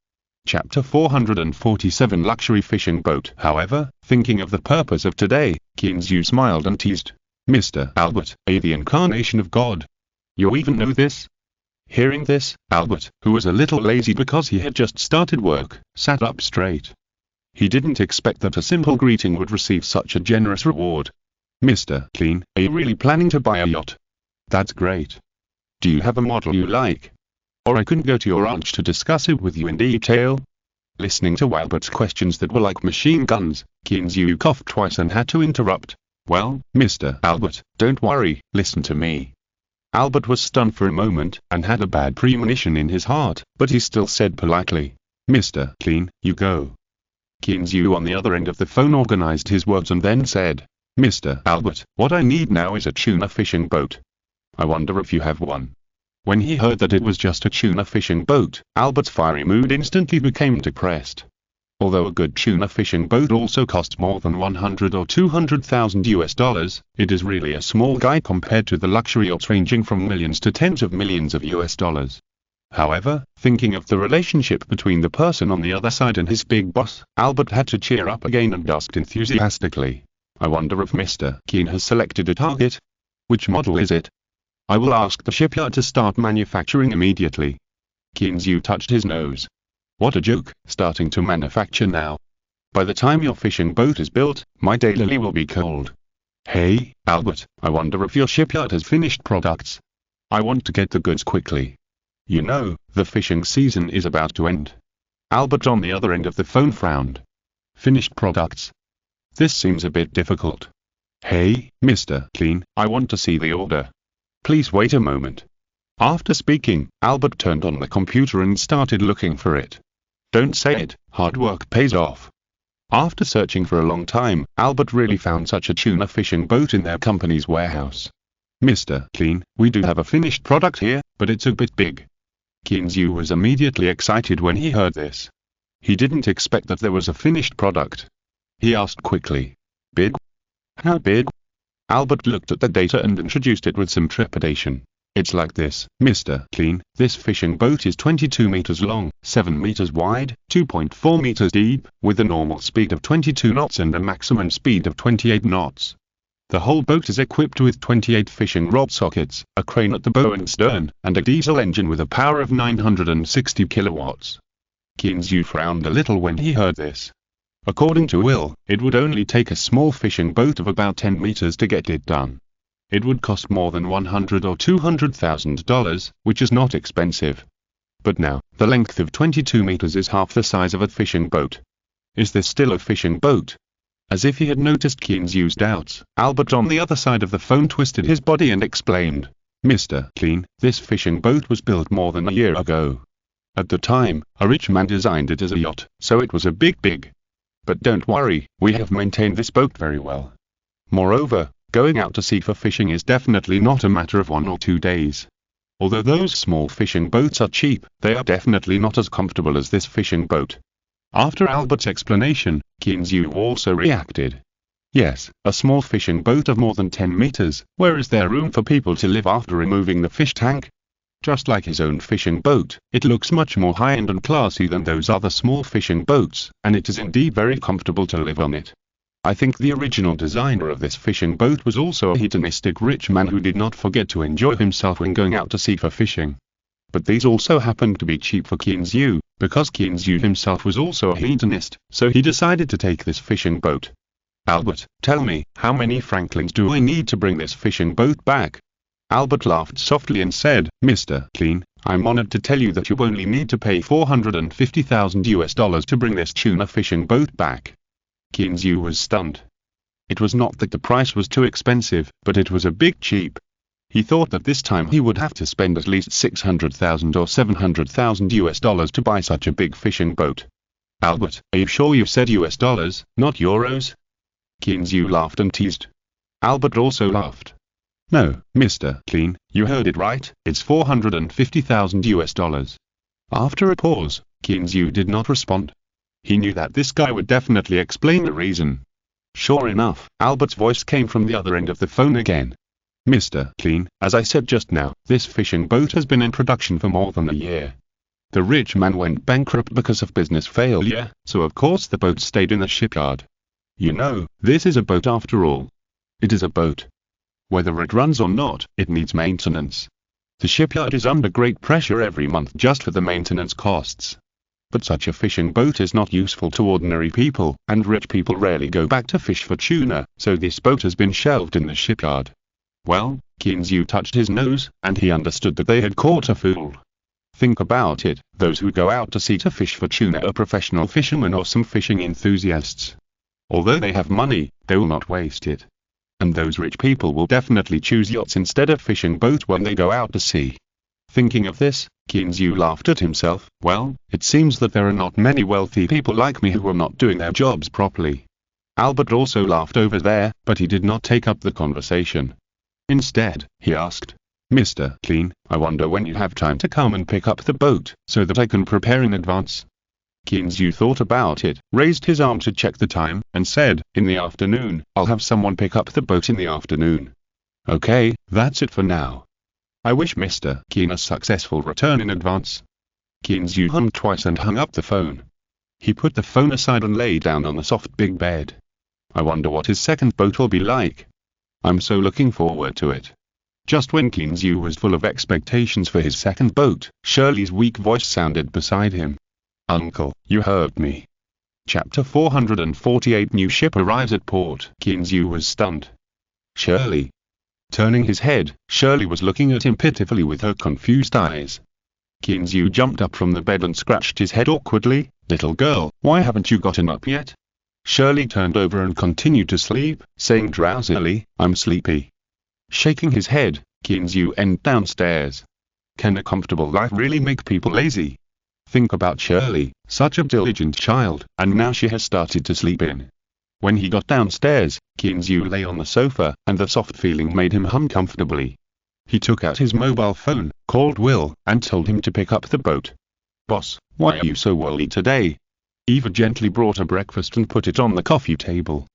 Chapter 447 Luxury Fishing Boat. However, thinking of the purpose of today, Kinzu smiled and teased. "Mr. Albert, are you the incarnation of God? You even know this?" Hearing this, Albert, who was a little lazy because he had just started work, sat up straight. He didn't expect that a simple greeting would receive such a generous reward. "Mr. Clean, are you really planning to buy a yacht? That's great. Do you have a model you like? Or I can go to your ranch to discuss it with you in detail." Listening to Albert's questions that were like machine guns, Kinzu coughed twice and had to interrupt. "Well, Mr. Albert, don't worry, listen to me." Albert was stunned for a moment, and had a bad premonition in his heart, but he still said politely, "Mr. Clean, you go." Kinzu on the other end of the phone organized his words and then said, "Mr. Albert, what I need now is a tuna fishing boat. I wonder if you have one." When he heard that it was just a tuna fishing boat, Albert's fiery mood instantly became depressed. Although a good tuna fishing boat also costs more than $100,000 or $200,000, it is really a small guy compared to the luxury yachts ranging from millions to tens of millions of $. However, thinking of the relationship between the person on the other side and his big boss, Albert had to cheer up again and asked enthusiastically, "I wonder if Mr. Keen has selected a target? Which model is it? I will ask the shipyard to start manufacturing immediately." Kinzu touched his nose. "What a joke, starting to manufacture now. By the time your fishing boat is built, my daylily will be cold. Hey, Albert, I wonder if your shipyard has finished products. I want to get the goods quickly. You know, the fishing season is about to end." Albert on the other end of the phone frowned. "Finished products? This seems a bit difficult. Hey, Mr. Clean, I want to see the order. Please wait a moment." After speaking, Albert turned on the computer and started looking for it. Don't say it, hard work pays off. After searching for a long time, Albert really found such a tuna fishing boat in their company's warehouse. "Mr. Clean, we do have a finished product here, but it's a bit big." Kinzu was immediately excited when he heard this. He didn't expect that there was a finished product. He asked quickly, "Big? How big?" Albert looked at the data and introduced it with some trepidation. "It's like this, Mr. Clean, this fishing boat is 22 meters long, 7 meters wide, 2.4 meters deep, with a normal speed of 22 knots and a maximum speed of 28 knots. The whole boat is equipped with 28 fishing rod sockets, a crane at the bow and stern, and a diesel engine with a power of 960 kilowatts." Kinzu frowned a little when he heard this. According to Will, it would only take a small fishing boat of about 10 meters to get it done. It would cost more than $100,000 or $200,000, which is not expensive. But now, the length of 22 meters is half the size of a fishing boat. Is this still a fishing boat? As if he had noticed Kinzu's doubts, Albert on the other side of the phone twisted his body and explained, "Mr. Clean, this fishing boat was built more than a year ago. At the time, a rich man designed it as a yacht, so it was a big. But don't worry, we have maintained this boat very well. Moreover, going out to sea for fishing is definitely not a matter of 1 or 2 days. Although those small fishing boats are cheap, they are definitely not as comfortable as this fishing boat. After Albert's explanation, Kinzu also reacted. Yes, a small fishing boat of more than 10 meters, where is there room for people to live after removing the fish tank? Just like his own fishing boat, it looks much more high-end and classy than those other small fishing boats, and it is indeed very comfortable to live on it. I think the original designer of this fishing boat was also a hedonistic rich man who did not forget to enjoy himself when going out to sea for fishing. But these also happened to be cheap for Kinzu, because Kinzu himself was also a hedonist, so he decided to take this fishing boat. Albert, tell me, how many franklins do I need to bring this fishing boat back? Albert laughed softly and said, Mr. Clean, I'm honored to tell you that you only need to pay $450,000 to bring this tuna fishing boat back. Kinzu was stunned. It was not that the price was too expensive, but it was a bit cheap. He thought that this time he would have to spend at least $600,000 or $700,000 to buy such a big fishing boat. Albert, are you sure you said US dollars, not euros? Kinzu laughed and teased. Albert also laughed. No, Mr. Clean, you heard it right, it's $450,000. After a pause, Kinzu did not respond. He knew that this guy would definitely explain the reason. Sure enough, Albert's voice came from the other end of the phone again. Mr. Clean, as I said just now, this fishing boat has been in production for more than a year. The rich man went bankrupt because of business failure, so of course the boat stayed in the shipyard. You know, this is a boat after all. It is a boat. Whether it runs or not, it needs maintenance. The shipyard is under great pressure every month just for the maintenance costs. But such a fishing boat is not useful to ordinary people, and rich people rarely go back to fish for tuna, so this boat has been shelved in the shipyard. Well, Kinzu touched his nose, and he understood that they had caught a fool. Think about it, those who go out to sea to fish for tuna are professional fishermen or some fishing enthusiasts. Although they have money, they will not waste it. And those rich people will definitely choose yachts instead of fishing boats when they go out to sea. Thinking of this, Kinzu laughed at himself. Well, it seems that there are not many wealthy people like me who are not doing their jobs properly. Albert also laughed over there, but he did not take up the conversation. Instead, he asked, Mr. Clean, I wonder when you have time to come and pick up the boat, so that I can prepare in advance. Kinzu thought about it, raised his arm to check the time, and said, in the afternoon, I'll have someone pick up the boat in the afternoon. Okay, that's it for now. I wish Mr. Keen a successful return in advance. Kinzu hummed twice and hung up the phone. He put the phone aside and lay down on the soft big bed. I wonder what his second boat will be like. I'm so looking forward to it. Just when Kinzu was full of expectations for his second boat, Shirley's weak voice sounded beside him. Uncle, you heard me. Chapter 448. New ship arrives at port. Kinzu was stunned. Shirley. Turning his head, Shirley was looking at him pitifully with her confused eyes. Kinzu jumped up from the bed and scratched his head awkwardly. Little girl, why haven't you gotten up yet? Shirley turned over and continued to sleep, saying drowsily, I'm sleepy. Shaking his head, Kinzu went downstairs. Can a comfortable life really make people lazy? Think about Shirley, such a diligent child, and now she has started to sleep in. When he got downstairs, Kinzu lay on the sofa, and the soft feeling made him hum comfortably. He took out his mobile phone, called Will, and told him to pick up the boat. Boss, why are you so early today? Eva gently brought her breakfast and put it on the coffee table.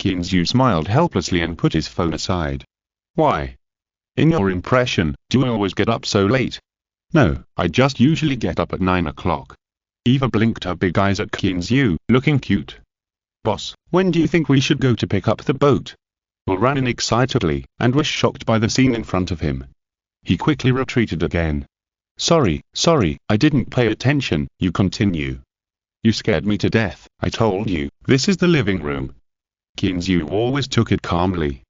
Kinzu smiled helplessly and put his phone aside. Why? In your impression, do I always get up so late? No, I just usually get up at 9 o'clock. Eva blinked her big eyes at Kinzu, looking cute. Boss, when do you think we should go to pick up the boat? Will ran in excitedly, and was shocked by the scene in front of him. He quickly retreated again. Sorry, I didn't pay attention, you continue. You scared me to death, I told you, this is the living room. Kinzu always took it calmly.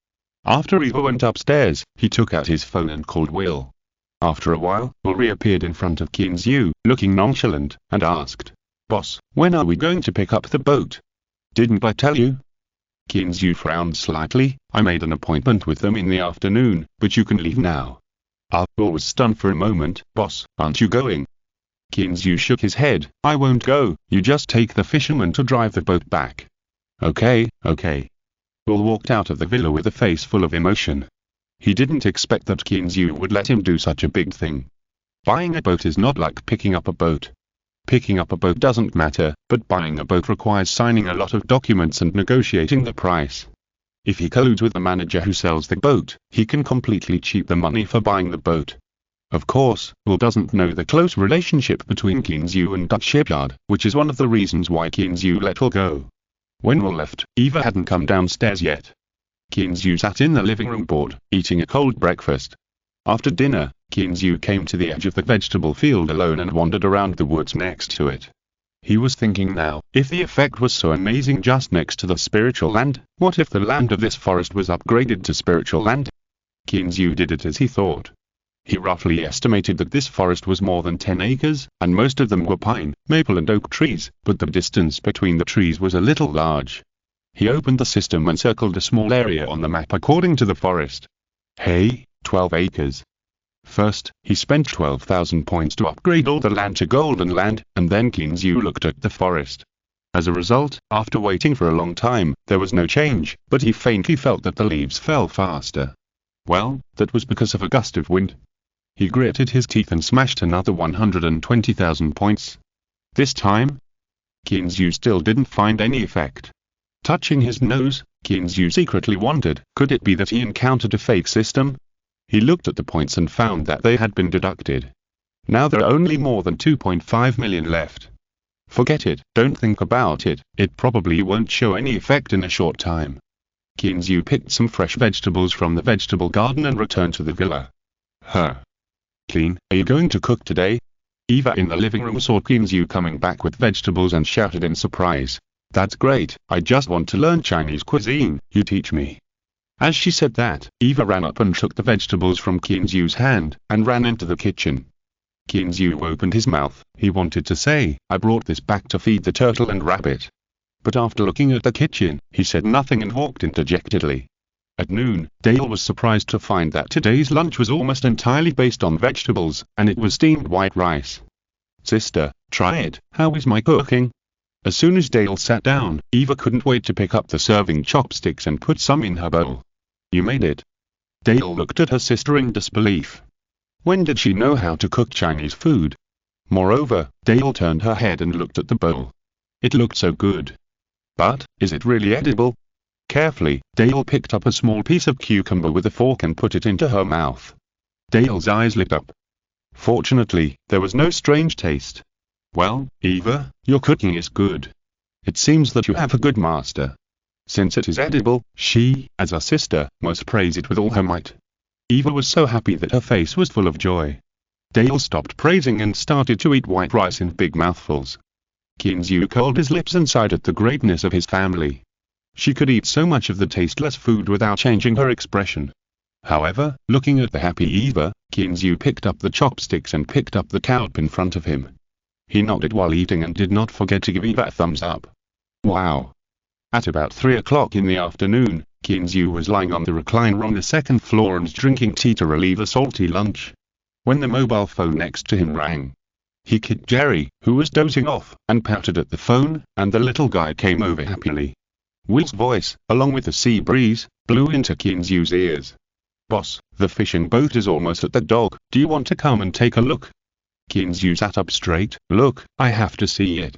After Eva went upstairs, he took out his phone and called Will. After a while, Will reappeared in front of Kinzu, looking nonchalant, and asked, Boss, when are we going to pick up the boat? Didn't I tell you? Kinzu frowned slightly. I made an appointment with them in the afternoon, but you can leave now. Will was stunned for a moment. Boss, aren't you going? Kinzu shook his head. I won't go, you just take the fisherman to drive the boat back. Okay. Will walked out of the villa with a face full of emotion. He didn't expect that Kinzu would let him do such a big thing. Buying a boat is not like picking up a boat. Picking up a boat doesn't matter, but buying a boat requires signing a lot of documents and negotiating the price. If he colludes with the manager who sells the boat, he can completely cheat the money for buying the boat. Of course, Will doesn't know the close relationship between Kinzu and Dutch Shipyard, which is one of the reasons why Kinzu let Will go. When Will left, Eva hadn't come downstairs yet. Kinzu sat in the living room bored, eating a cold breakfast. After dinner, Kinzu came to the edge of the vegetable field alone and wandered around the woods next to it. He was thinking now, if the effect was so amazing just next to the spiritual land, what if the land of this forest was upgraded to spiritual land? Kinzu did it as he thought. He roughly estimated that this forest was more than 10 acres, and most of them were pine, maple and oak trees, but the distance between the trees was a little large. He opened the system and circled a small area on the map according to the forest. Hey, 12 acres. First, he spent 12,000 points to upgrade all the land to golden land, and then Kinzu looked at the forest. As a result, after waiting for a long time, there was no change, but he faintly felt that the leaves fell faster. Well, that was because of a gust of wind. He gritted his teeth and smashed another 120,000 points. This time, Kinzu still didn't find any effect. Touching his nose, Kinzu secretly wondered, could it be that he encountered a fake system? He looked at the points and found that they had been deducted. Now there are only more than 2.5 million left. Forget it, don't think about it, it probably won't show any effect in a short time. Kinzu picked some fresh vegetables from the vegetable garden and returned to the villa. Clean, are you going to cook today? Eva in the living room saw Kinzu coming back with vegetables and shouted in surprise. That's great, I just want to learn Chinese cuisine, you teach me. As she said that, Eva ran up and took the vegetables from Kinzu's hand, and ran into the kitchen. Kinzu opened his mouth, he wanted to say, I brought this back to feed the turtle and rabbit. But after looking at the kitchen, he said nothing and walked in dejectedly. At noon, Dale was surprised to find that today's lunch was almost entirely based on vegetables, and it was steamed white rice. Sister, try it, how is my cooking? As soon as Dale sat down, Eva couldn't wait to pick up the serving chopsticks and put some in her bowl. You made it. Dale looked at her sister in disbelief. When did she know how to cook Chinese food? Moreover, Dale turned her head and looked at the bowl. It looked so good. But, is it really edible? Carefully, Dale picked up a small piece of cucumber with a fork and put it into her mouth. Dale's eyes lit up. Fortunately, there was no strange taste. Well, Eva, your cooking is good. It seems that you have a good master. Since it is edible, she, as a sister, must praise it with all her might. Eva was so happy that her face was full of joy. Dale stopped praising and started to eat white rice in big mouthfuls. Kinzu curled his lips and sighed at the greatness of his family. She could eat so much of the tasteless food without changing her expression. However, looking at the happy Eva, Kinzu picked up the chopsticks and picked up the cup in front of him. He nodded while eating and did not forget to give Eva a thumbs up. Wow! At about 3 o'clock in the afternoon, Kinzu was lying on the recliner on the second floor and drinking tea to relieve a salty lunch. When the mobile phone next to him rang, he kicked Jerry, who was dozing off, and pouted at the phone, and the little guy came over happily. Will's voice, along with the sea breeze, blew into Kinzu's ears. Boss, the fishing boat is almost at the dock, do you want to come and take a look? Kinzu sat up straight. Look, I have to see it.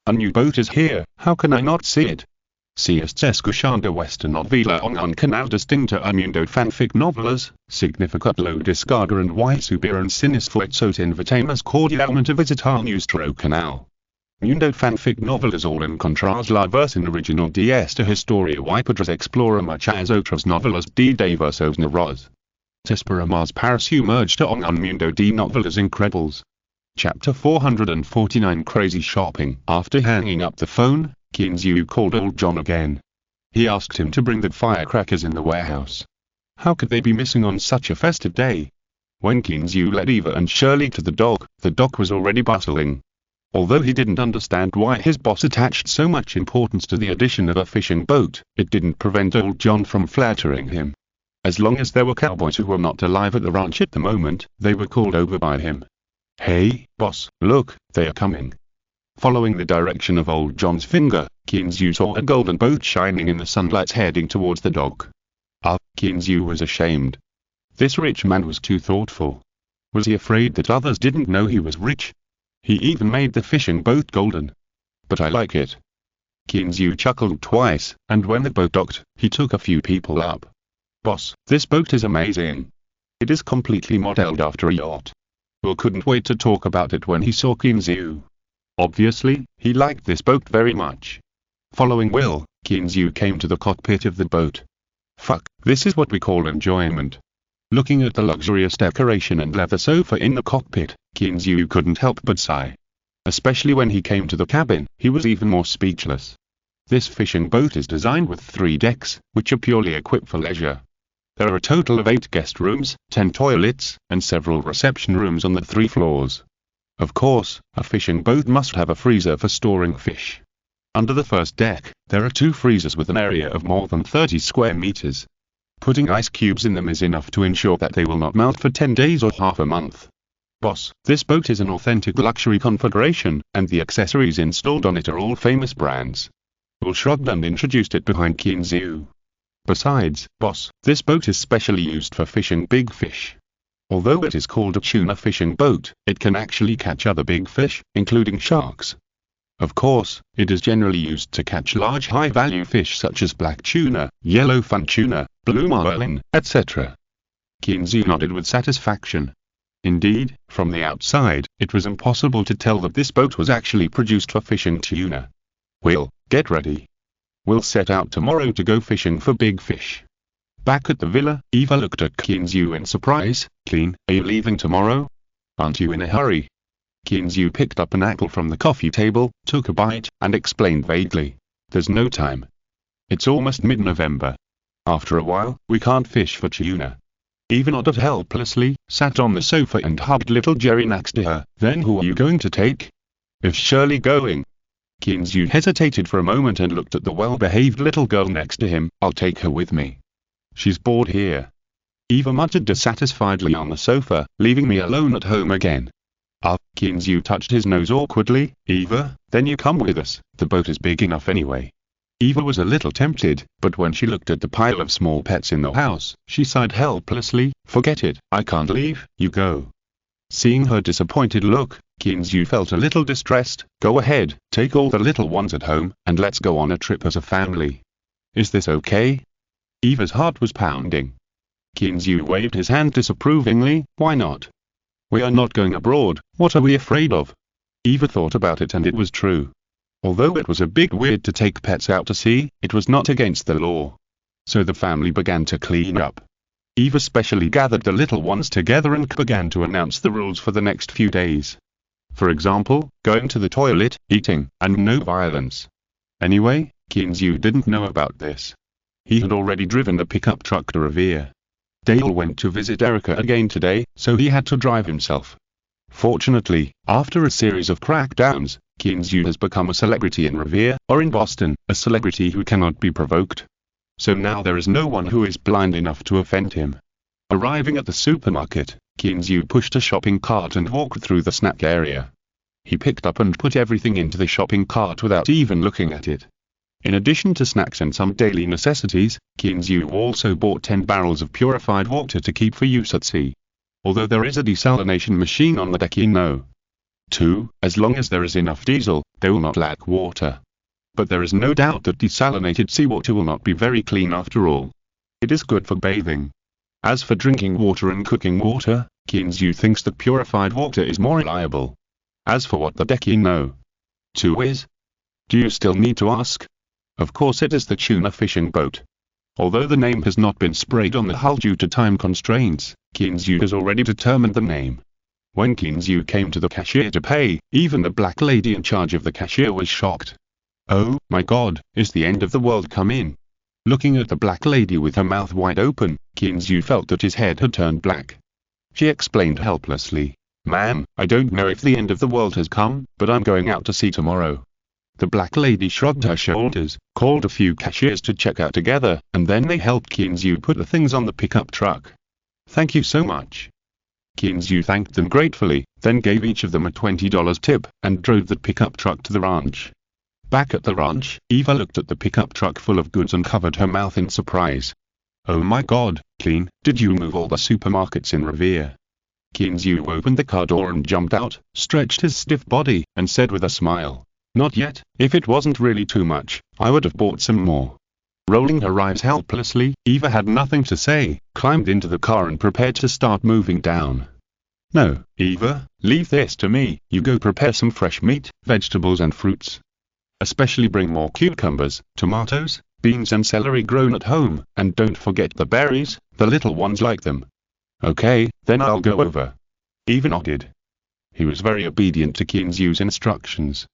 A new boat is here, how can I not see it? Si est escuchando esta novela en un canal distinto a mundo fanfic novelas, significat lo descarga and y subir en sinisfuerzos invitamos cordialmente a visitar nuestro canal. Mundo fanfic novelas all encontras la versión original de esta historia y podrás explorar muchas otras novelas de diversos narradores. Te esperamos para sumergirte en un mundo de novelas incredibles. Chapter 449 Crazy Shopping. After hanging up the phone, Kinzu called old John again. He asked him to bring the firecrackers in the warehouse. How could they be missing on such a festive day? When Kinzu led Eva and Shirley to the dock was already bustling. Although he didn't understand why his boss attached so much importance to the addition of a fishing boat, it didn't prevent old John from flattering him. As long as there were cowboys who were not alive at the ranch at the moment, they were called over by him. Hey, boss, look, they are coming. Following the direction of old John's finger, Kinzu saw a golden boat shining in the sunlight heading towards the dock. Kinzu was ashamed. This rich man was too thoughtful. Was he afraid that others didn't know he was rich? He even made the fishing boat golden. But I like it. Kinzu chuckled twice, and when the boat docked, he took a few people up. Boss, this boat is amazing. It is completely modeled after a yacht. Will couldn't wait to talk about it when he saw Kinzu. Obviously, he liked this boat very much. Following Will, Kinzu came to the cockpit of the boat. Fuck, this is what we call enjoyment. Looking at the luxurious decoration and leather sofa in the cockpit, Kinzu couldn't help but sigh. Especially when he came to the cabin, he was even more speechless. This fishing boat is designed with 3 decks, which are purely equipped for leisure. There are a total of 8 guest rooms, 10 toilets, and several reception rooms on the 3 floors. Of course, a fishing boat must have a freezer for storing fish. Under the first deck, there are 2 freezers with an area of more than 30 square meters. Putting ice cubes in them is enough to ensure that they will not melt for 10 days or half a month. Boss, this boat is an authentic luxury configuration, and the accessories installed on it are all famous brands. Will shrugged and introduced it behind Kinzu. Besides, boss, this boat is specially used for fishing big fish. Although it is called a tuna fishing boat, it can actually catch other big fish, including sharks. Of course, it is generally used to catch large high-value fish such as black tuna, yellowfin tuna, blue marlin, etc. Kinzu nodded with satisfaction. Indeed, from the outside, it was impossible to tell that this boat was actually produced for fishing tuna. Will, get ready. We'll set out tomorrow to go fishing for big fish. Back at the villa, Eva looked at Kinzu in surprise. Clean, are you leaving tomorrow? Aren't you in a hurry? Kinzu picked up an apple from the coffee table, took a bite, and explained vaguely. There's no time. It's almost mid-November. After a while, we can't fish for tuna. Eva nodded helplessly, sat on the sofa and hugged little Jerry next to her. Then who are you going to take? Is Shirley going? Kinzu hesitated for a moment and looked at the well-behaved little girl next to him. I'll take her with me. She's bored here. Eva muttered dissatisfiedly on the sofa, leaving me alone at home again. Kinzu touched his nose awkwardly. Eva, then you come with us, the boat is big enough anyway. Eva was a little tempted, but when she looked at the pile of small pets in the house, she sighed helplessly. Forget it, I can't leave, you go. Seeing her disappointed look, Kinzu felt a little distressed. Go ahead, take all the little ones at home, and let's go on a trip as a family. Is this okay? Eva's heart was pounding. Kinzu waved his hand disapprovingly. Why not? We are not going abroad, what are we afraid of? Eva thought about it and it was true. Although it was a bit weird to take pets out to sea, it was not against the law. So the family began to clean up. Eva specially gathered the little ones together and began to announce the rules for the next few days. For example, going to the toilet, eating, and no violence. Anyway, Kinzu didn't know about this. He had already driven the pickup truck to Revere. Dale went to visit Erica again today, so he had to drive himself. Fortunately, after a series of crackdowns, Kinzu has become a celebrity in Revere, or in Boston, a celebrity who cannot be provoked. So now there is no one who is blind enough to offend him. Arriving at the supermarket, Kinzu pushed a shopping cart and walked through the snack area. He picked up and put everything into the shopping cart without even looking at it. In addition to snacks and some daily necessities, Kinzu also bought 10 barrels of purified water to keep for use at sea. Although there is a desalination machine on the deck, no. 2. As long as there is enough diesel, they will not lack water. But there is no doubt that desalinated seawater will not be very clean after all. It is good for bathing. As for drinking water and cooking water, Kinzu thinks that purified water is more reliable. As for what the deck 2 is? Do you still need to ask? Of course it is the tuna fishing boat. Although the name has not been sprayed on the hull due to time constraints, Kinzu has already determined the name. When Kinzu came to the cashier to pay, even the black lady in charge of the cashier was shocked. Oh my god, is the end of the world come in? Looking at the black lady with her mouth wide open, Kinzu felt that his head had turned black. She explained helplessly, "Ma'am, I don't know if the end of the world has come, but I'm going out to sea tomorrow." The black lady shrugged her shoulders, called a few cashiers to check out together, and then they helped Kinzu put the things on the pickup truck. "Thank you so much." Kinzu thanked them gratefully, then gave each of them a $20 tip, and drove the pickup truck to the ranch. Back at the ranch, Eva looked at the pickup truck full of goods and covered her mouth in surprise. "Oh my god, Clean, did you move all the supermarkets in Revere?" Kinzu opened the car door and jumped out, stretched his stiff body, and said with a smile, "Not yet. If it wasn't really too much, I would have bought some more." Rolling her eyes helplessly, Eva had nothing to say, climbed into the car and prepared to start moving down. "No, Eva, leave this to me. You go prepare some fresh meat, vegetables and fruits. Especially bring more cucumbers, tomatoes, beans and celery grown at home, and don't forget the berries, the little ones like them." "Okay, then I'll go over." Eva nodded. He was very obedient to Kinzu's instructions.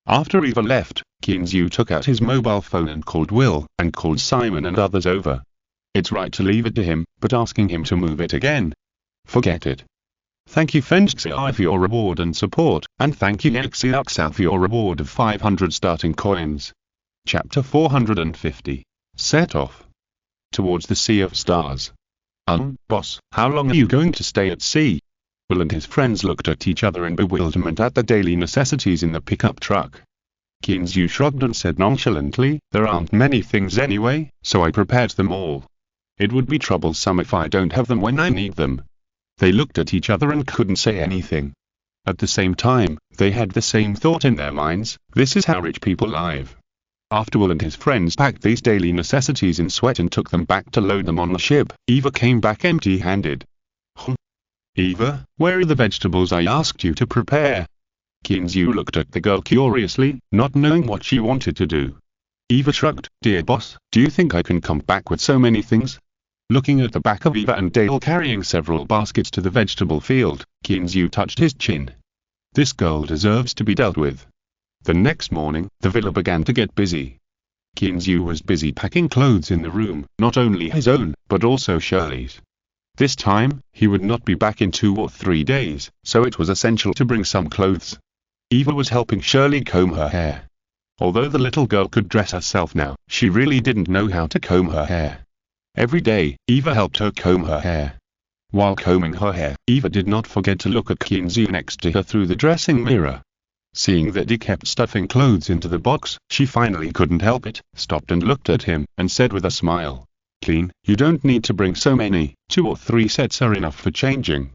After Eva left, Kinzu took out his mobile phone and called Will, and called Simon and others over. It's right to leave it to him, but asking him to move it again? Forget it. Thank you Fenxi for your reward and support, and thank you Yexiaxal for your reward of 500 starting coins. Chapter 450. Set off. Towards the Sea of Stars. Boss, how long are you going to stay at sea? Will and his friends looked at each other in bewilderment at the daily necessities in the pickup truck. Kinzu shrugged and said nonchalantly, "There aren't many things anyway, so I prepared them all. It would be troublesome if I don't have them when I need them." They looked at each other and couldn't say anything. At the same time, they had the same thought in their minds: this is how rich people live. After Will and his friends packed these daily necessities in sweat and took them back to load them on the ship, Eva came back empty-handed. "Eva, where are the vegetables I asked you to prepare?" Kinzu looked at the girl curiously, not knowing what she wanted to do. Eva shrugged. "Dear boss, do you think I can come back with so many things?" Looking at the back of Eva and Dale carrying several baskets to the vegetable field, Kinzu touched his chin. This girl deserves to be dealt with. The next morning, the villa began to get busy. Kinzu was busy packing clothes in the room, not only his own, but also Shirley's. This time, he would not be back in 2 or 3 days, so it was essential to bring some clothes. Eva was helping Shirley comb her hair. Although the little girl could dress herself now, she really didn't know how to comb her hair. Every day, Eva helped her comb her hair. While combing her hair, Eva did not forget to look at Kinzu next to her through the dressing mirror. Seeing that he kept stuffing clothes into the box, she finally couldn't help it, stopped and looked at him, and said with a smile, "Clean, you don't need to bring so many, 2 or 3 sets are enough for changing."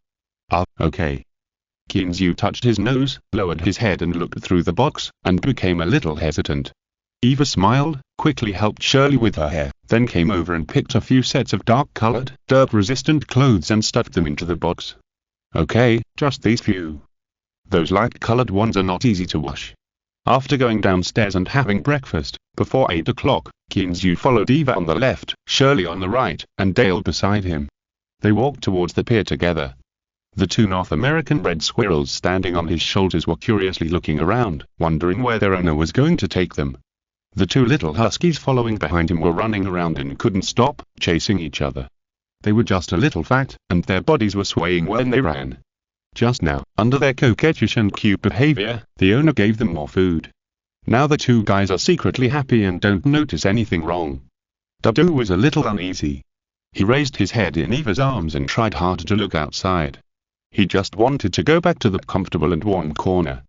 Okay." Kinzu touched his nose, lowered his head and looked through the box, and became a little hesitant. Eva smiled, quickly helped Shirley with her hair, then came over and picked a few sets of dark-colored, dirt-resistant clothes and stuffed them into the box. "Okay, just these few. Those light-colored ones are not easy to wash." After going downstairs and having breakfast, before 8 o'clock, Kinzu followed Eva on the left, Shirley on the right, and Dale beside him. They walked towards the pier together. The 2 North American red squirrels standing on his shoulders were curiously looking around, wondering where their owner was going to take them. The 2 little huskies following behind him were running around and couldn't stop, chasing each other. They were just a little fat, and their bodies were swaying when they ran. Just now, under their coquettish and cute behavior, the owner gave them more food. Now the 2 guys are secretly happy and don't notice anything wrong. Dudu was a little uneasy. He raised his head in Eva's arms and tried hard to look outside. He just wanted to go back to the comfortable and warm corner.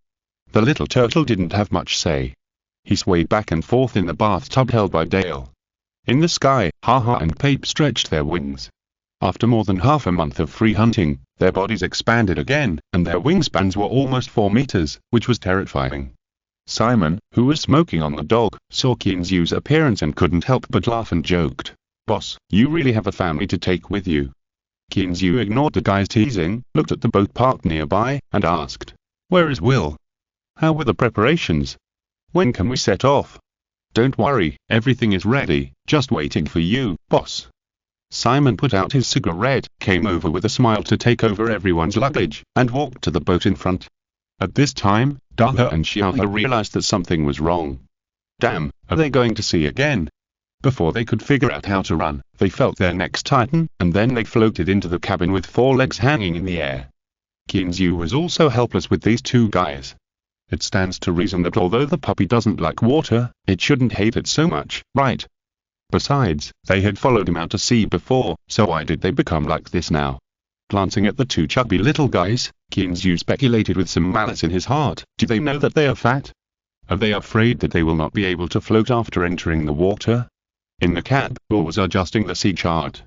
The little turtle didn't have much say. He swayed back and forth in the bathtub held by Dale. In the sky, Haha and Pape stretched their wings. After more than half a month of free hunting, their bodies expanded again, and their wingspans were almost 4 meters, which was terrifying. Simon, who was smoking on the dog, saw Kinzu's appearance and couldn't help but laugh and joked, "Boss, you really have a family to take with you." Kinzu ignored the guy's teasing, looked at the boat parked nearby, and asked, "Where is Will? How were the preparations? When can we set off?" "Don't worry, everything is ready, just waiting for you, boss." Simon put out his cigarette, came over with a smile to take over everyone's luggage, and walked to the boat in front. At this time, Daha and Xiaohe realized that something was wrong. Damn, are they going to sea again? Before they could figure out how to run, they felt their necks tighten, and then they floated into the cabin with 4 legs hanging in the air. Kinzu was also helpless with these 2 guys. It stands to reason that although the puppy doesn't like water, it shouldn't hate it so much, right? Besides, they had followed him out to sea before, so why did they become like this now? Glancing at the 2 chubby little guys, Kinzu speculated with some malice in his heart, do they know that they are fat? Are they afraid that they will not be able to float after entering the water? In the cab, Will was adjusting the sea chart.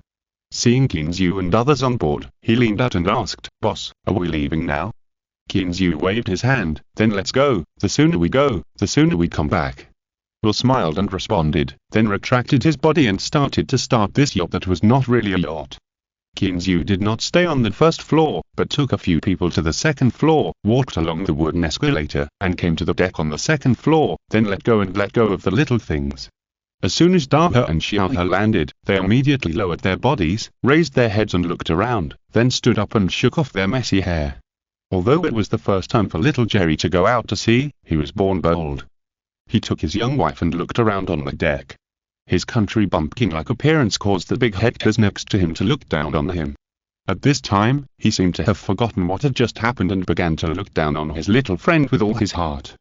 Seeing Kinzu and others on board, he leaned out and asked, "Boss, are we leaving now?" Kinzu waved his hand. "Then let's go. The sooner we go, the sooner we come back." Will smiled and responded, then retracted his body and started to start this yacht that was not really a yacht. Kinzu did not stay on the first floor, but took a few people to the second floor, walked along the wooden escalator, and came to the deck on the second floor, then let go of the little things. As soon as Daha and Xiaohe landed, they immediately lowered their bodies, raised their heads and looked around, then stood up and shook off their messy hair. Although it was the first time for little Jerry to go out to sea, he was born bold. He took his young wife and looked around on the deck. His country bumpkin-like appearance caused the big Hectors next to him to look down on him. At this time, he seemed to have forgotten what had just happened and began to look down on his little friend with all his heart.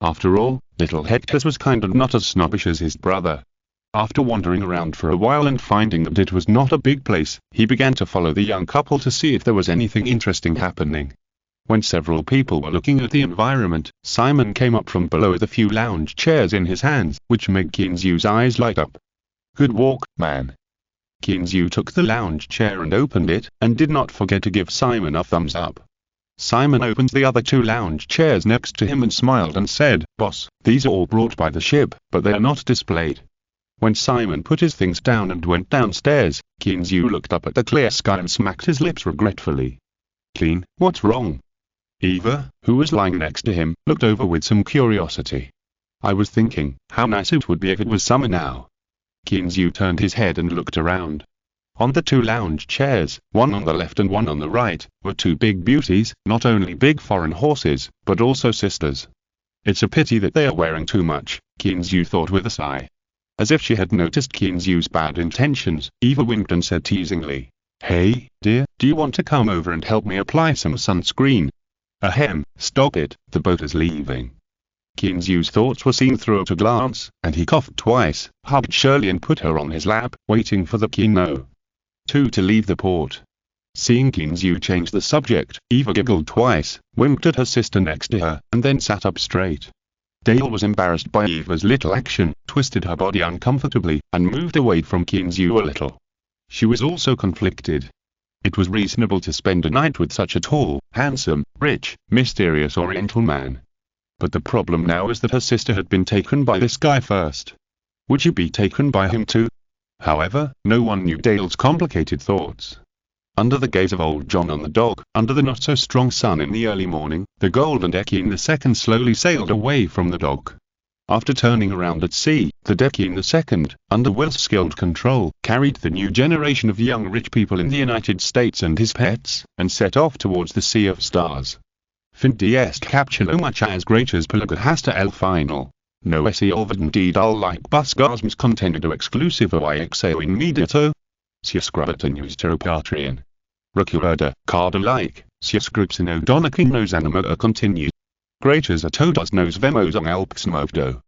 After all, little Hectors was kind and not as snobbish as his brother. After wandering around for a while and finding that it was not a big place, he began to follow the young couple to see if there was anything interesting happening. When several people were looking at the environment, Simon came up from below with a few lounge chairs in his hands, which made Kinzu's eyes light up. "Good walk, man." Kinzu took the lounge chair and opened it, and did not forget to give Simon a thumbs up. Simon opened the other two lounge chairs next to him and smiled and said, "Boss, these are all brought by the ship, but they are not displayed." When Simon put his things down and went downstairs, Kinzu looked up at the clear sky and smacked his lips regretfully. "Clean, what's wrong?" Eva, who was lying next to him, looked over with some curiosity. "I was thinking, how nice it would be if it was summer now." Kinzu turned his head and looked around. On the two lounge chairs, one on the left and one on the right, were two big beauties, not only big foreign horses, but also sisters. "It's a pity that they are wearing too much," Kinzu thought with a sigh. As if she had noticed Kinzu's bad intentions, Eva winked and said teasingly, "Hey, dear, do you want to come over and help me apply some sunscreen?" "Ahem, stop it, the boat is leaving." Kinzu's thoughts were seen through at a glance, and he coughed twice, hugged Shirley and put her on his lap, waiting for the Kino. To leave the port. Seeing Kinzu change the subject, Eva giggled twice, winked at her sister next to her, and then sat up straight. Dale was embarrassed by Eva's little action, twisted her body uncomfortably, and moved away from Kinzu a little. She was also conflicted. It was reasonable to spend a night with such a tall, handsome, rich, mysterious Oriental man. But the problem now is that her sister had been taken by this guy first. Would she be taken by him too? However, no one knew Dale's complicated thoughts. Under the gaze of old John on the dock, under the not-so-strong sun in the early morning, the Golden Deckine II slowly sailed away from the dock. After turning around at sea, the Deckine II, under Will's skilled control, carried the new generation of young rich people in the United States and his pets, and set off towards the Sea of Stars. Fin est captulo much as great as Pelaga hasta el final. No se olviden dull like busgasms contenido exclusivo y exeo inmediato. Si escribita news to Patreon. Recuerda, cada like, si escripsino dona que nos anima a continuar. Great as a todos nos vemos en el próximo video.